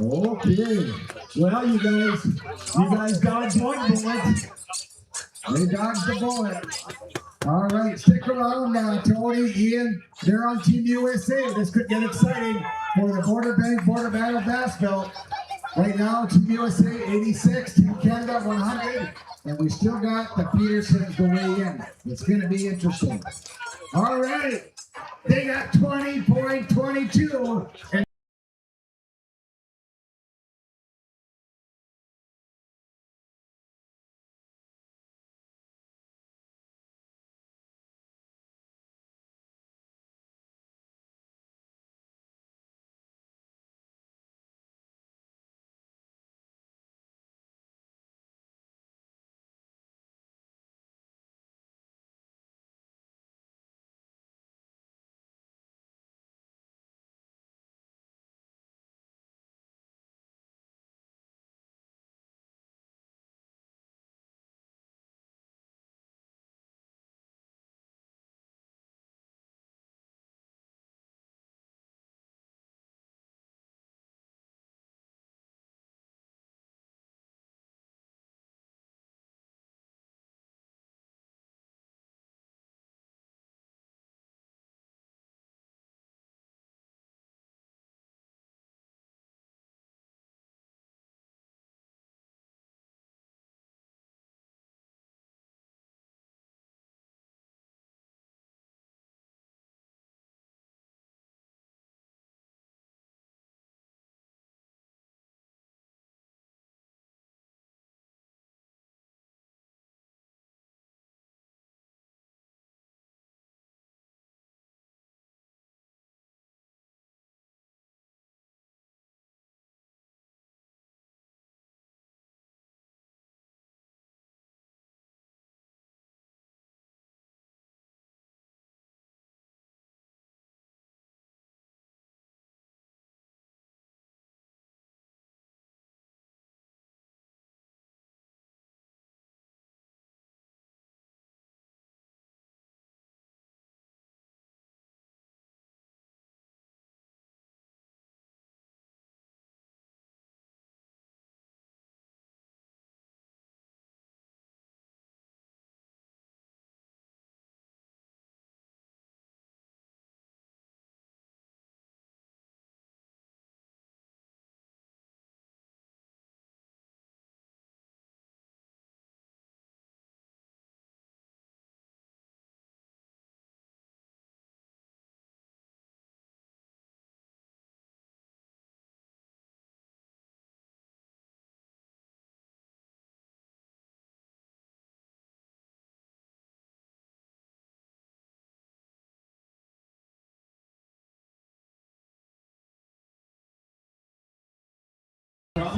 Okay. Well, you guys dodged one bullet. They dodged the bullet. All right, stick around, Tony, Ian. They're on Team USA. This could get exciting for the Border Battle Bass Belt. Right now, Team USA 86, Team Canada 100, and we still got the Petersons to weigh in. It's going to be interesting. All right, they got 20.22.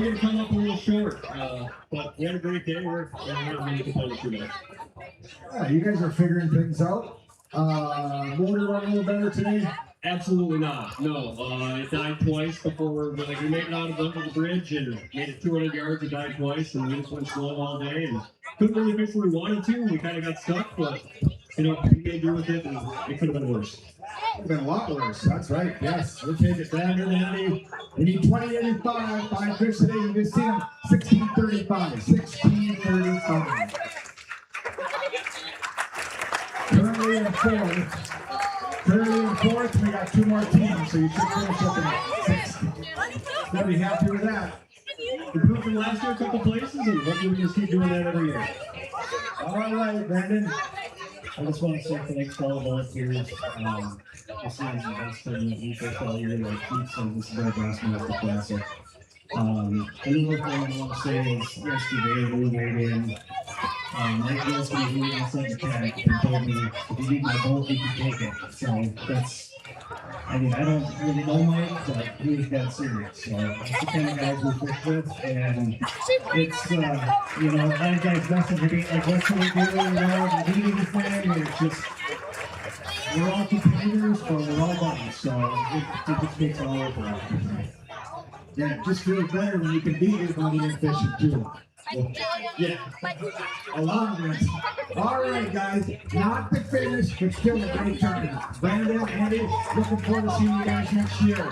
probably gonna come up a little short, but we had a great day. We're not going to complain too much.
Yeah, you guys are figuring things out. Motor run a little better today?
Absolutely not. No, it died twice before. Like we made it out of under the bridge and made it 200 yards. It died twice, and we just went slow all day and couldn't really fish where we wanted to. We kind of got stuck, but you know we made do with it, and it could have been worse.
Could have been a lot worse. That's right. Yes, we'll take it down to the Andy. We need 2085. 5 fish today. You just see them 1635. 1635. Currently in fourth. We got 2 more teams, so you should finish up in 6. We'll be happy with that.
Improved from last year a couple places, and hopefully we just keep doing that every year.
All right, Brandon.
I just want to say thanks to all the volunteers. This is the best thing that we fish all year. Like Pete said, this is our Bassmaster Classic. Another thing I want to say is yesterday we weighed in. Mike Wilson was waiting outside the tank and told me if you need my boat, you can take it. So that's, I mean, I don't really know Mike, but he was that serious. So that's the kind of guys we fish with, and it's, you know, a lot of guys message me like, what can we do? You know, we need anything, and it's just, we're all competitors, but we're all buddies, so it just makes it all worth it.
Yeah, it just feels better when you can beat your buddy in fishing too. Yeah, a lot of this. All right, guys, not the finish, but still a great tournament. Brandon, Andy, looking forward to seeing you guys next year.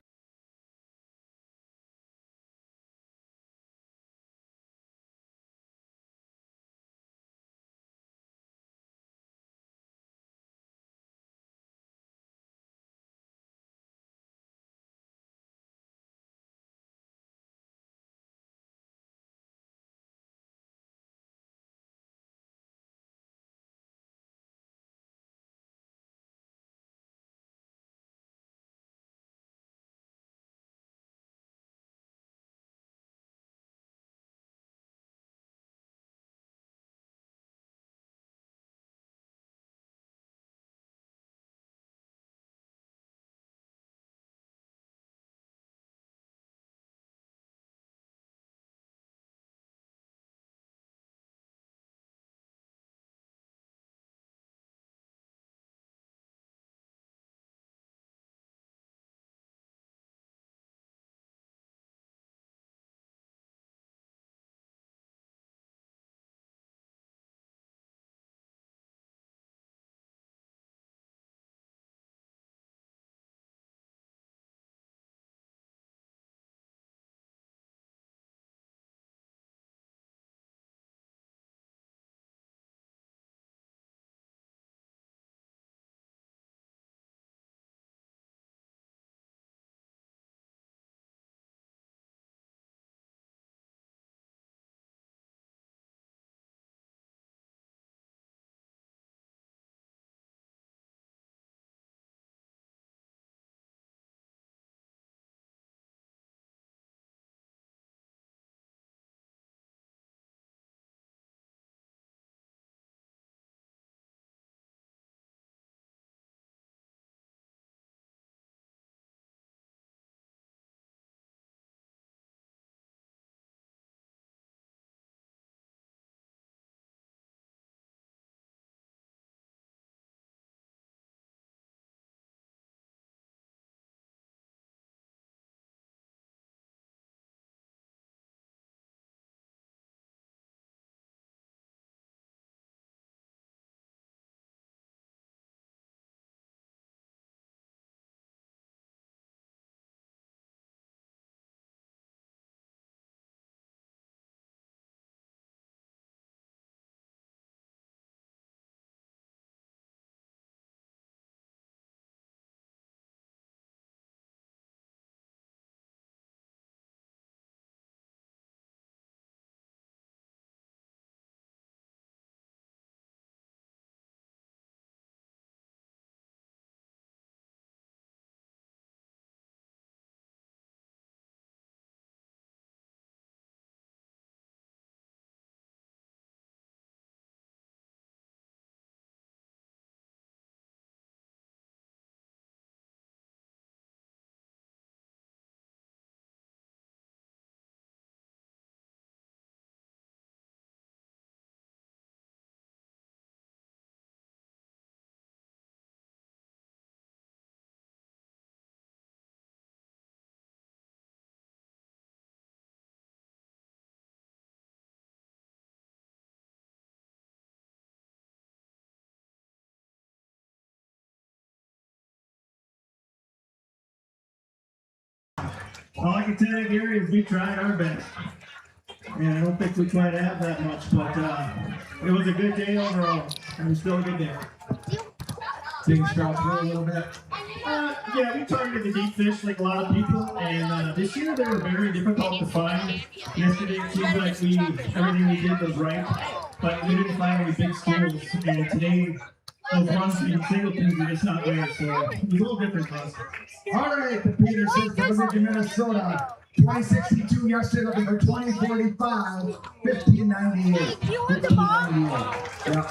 All I can tell you, Gary, is we tried our best. And I don't think we quite have that much, but it was a good day overall. It was still a good day.
Things dropped a little bit.
Yeah, we targeted the deep fish like a lot of people, and this year they were very difficult to find. Yesterday it seemed like everything we did was right, but we didn't find any big schools. And today, those ones in singletons were just not there, so it was a little different for us.
All right, the Petersons from Virgin, Minnesota. 2062 yesterday, looking for 2045, 1598. 1598. Yeah.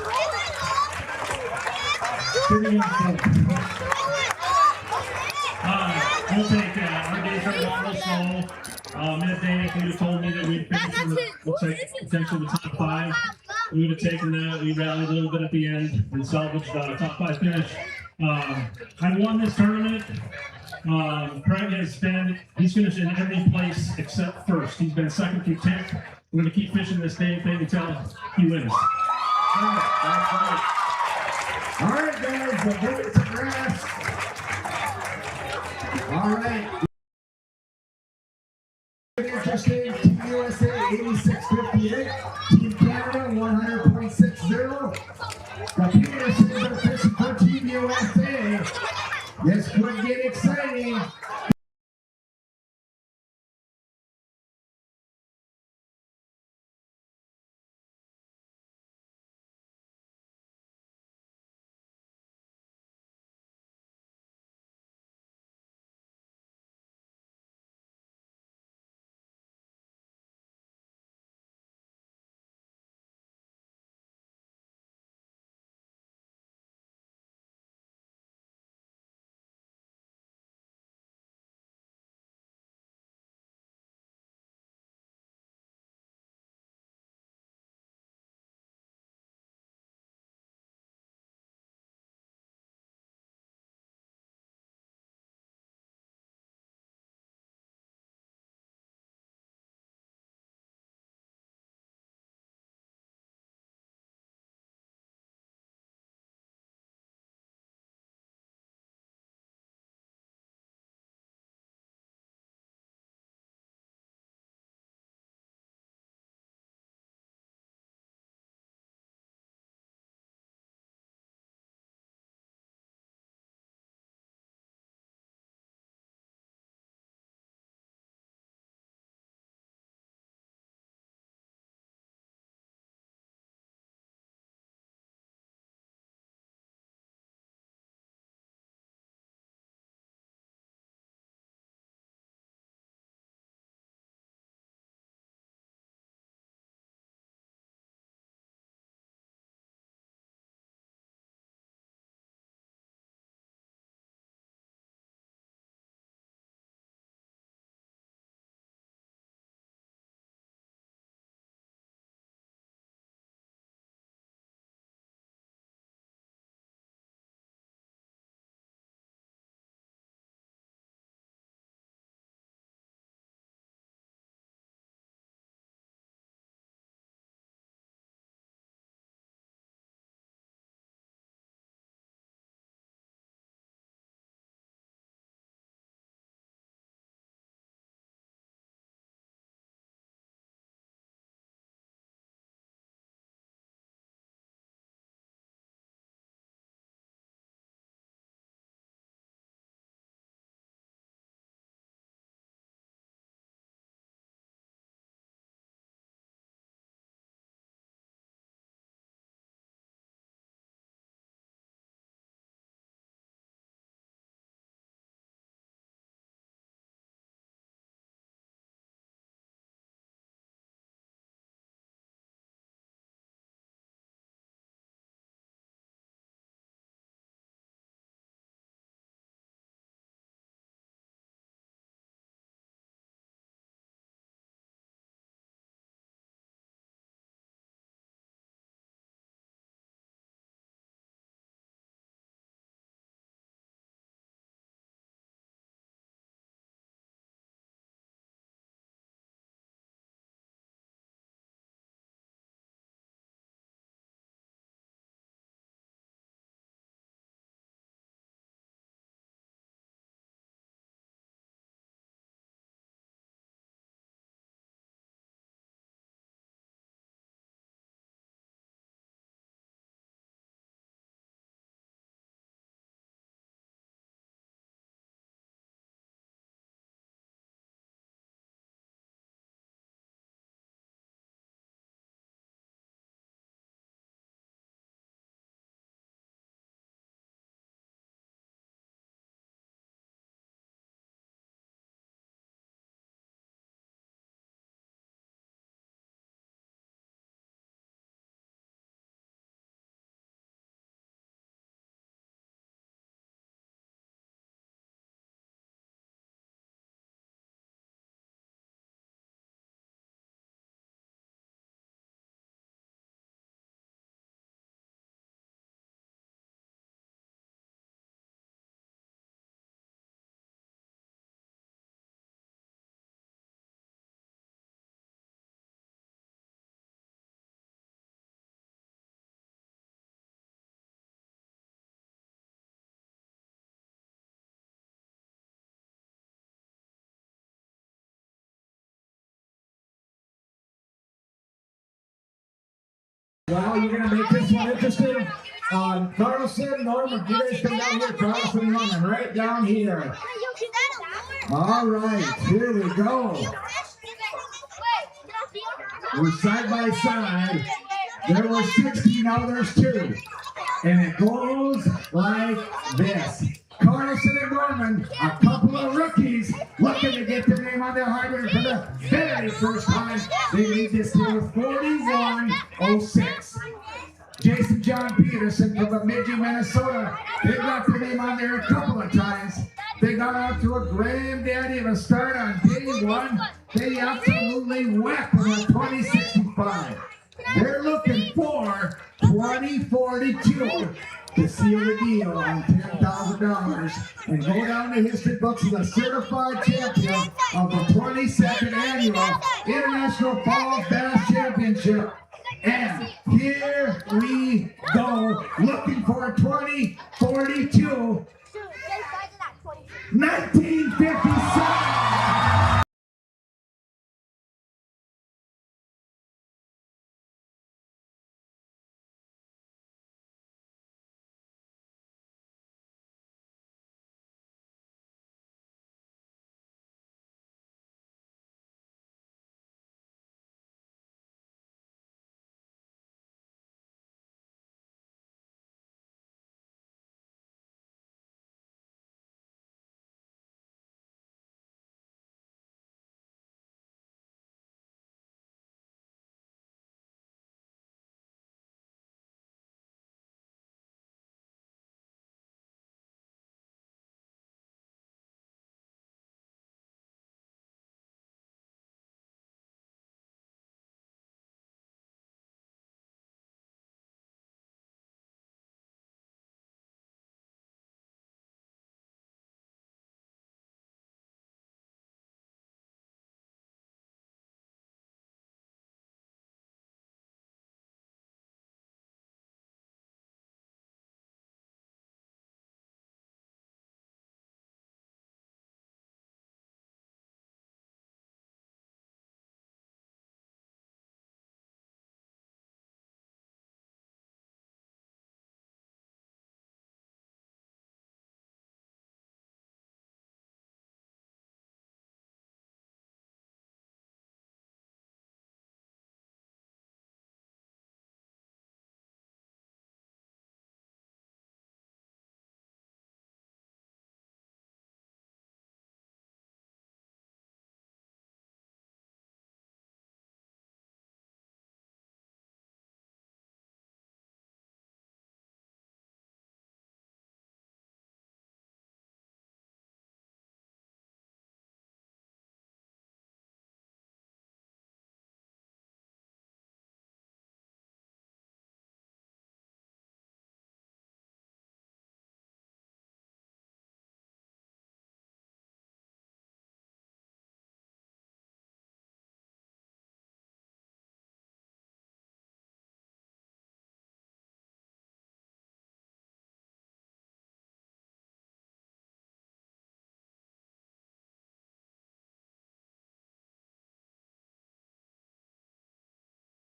We'll take our days are long slow. Midday, if you'd have told me that we'd finish in looks like potentially the top 5, we would have taken that. We rallied a little bit at the end and salvaged a top 5 finish. I won this tournament. Craig he's finished in every place except first. He's been second through 10th. We're going to keep fishing this dang thing until he wins.
All right, guys, we'll give it to grass. All right. Interesting. Team USA 8658. Team Canada 100.60. The Petersons are fishing for Team USA. This could get exciting. Well, you're gonna make this one interesting. Carlson, Norman, you guys come down here. Carlson, Norman, right down here. All right, here we go. We're side by side. There were 60, now there's 2. And it goes like this. Carlson and Norman, a couple of rookies looking to get their name on their hydrant for the very first time. They lead this deal with 41.06. Jason John Peterson from Bemidji, Minnesota. They got their name on there a couple of times. They got off to a granddaddy of a start on day 1. They absolutely wept in a 2065. They're looking for 2042 to seal the deal on $10,000 and go down to history books as a certified champion of the 22nd annual International Falls Bass Championship. And here we go, looking for 2042, 1957.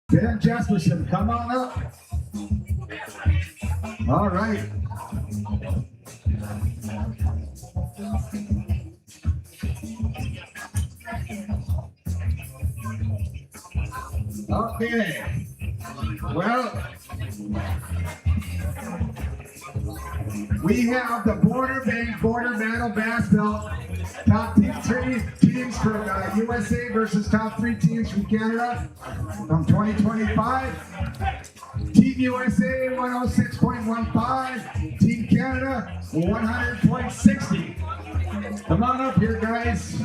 Ben Jesperson, come on up. All right. Okay. Well, we have the Border Battle Bass Belt. Top 3 teams from USA versus top 3 teams from Canada from 2025. Team USA 106.15. Team Canada 100.60. Come on up here, guys.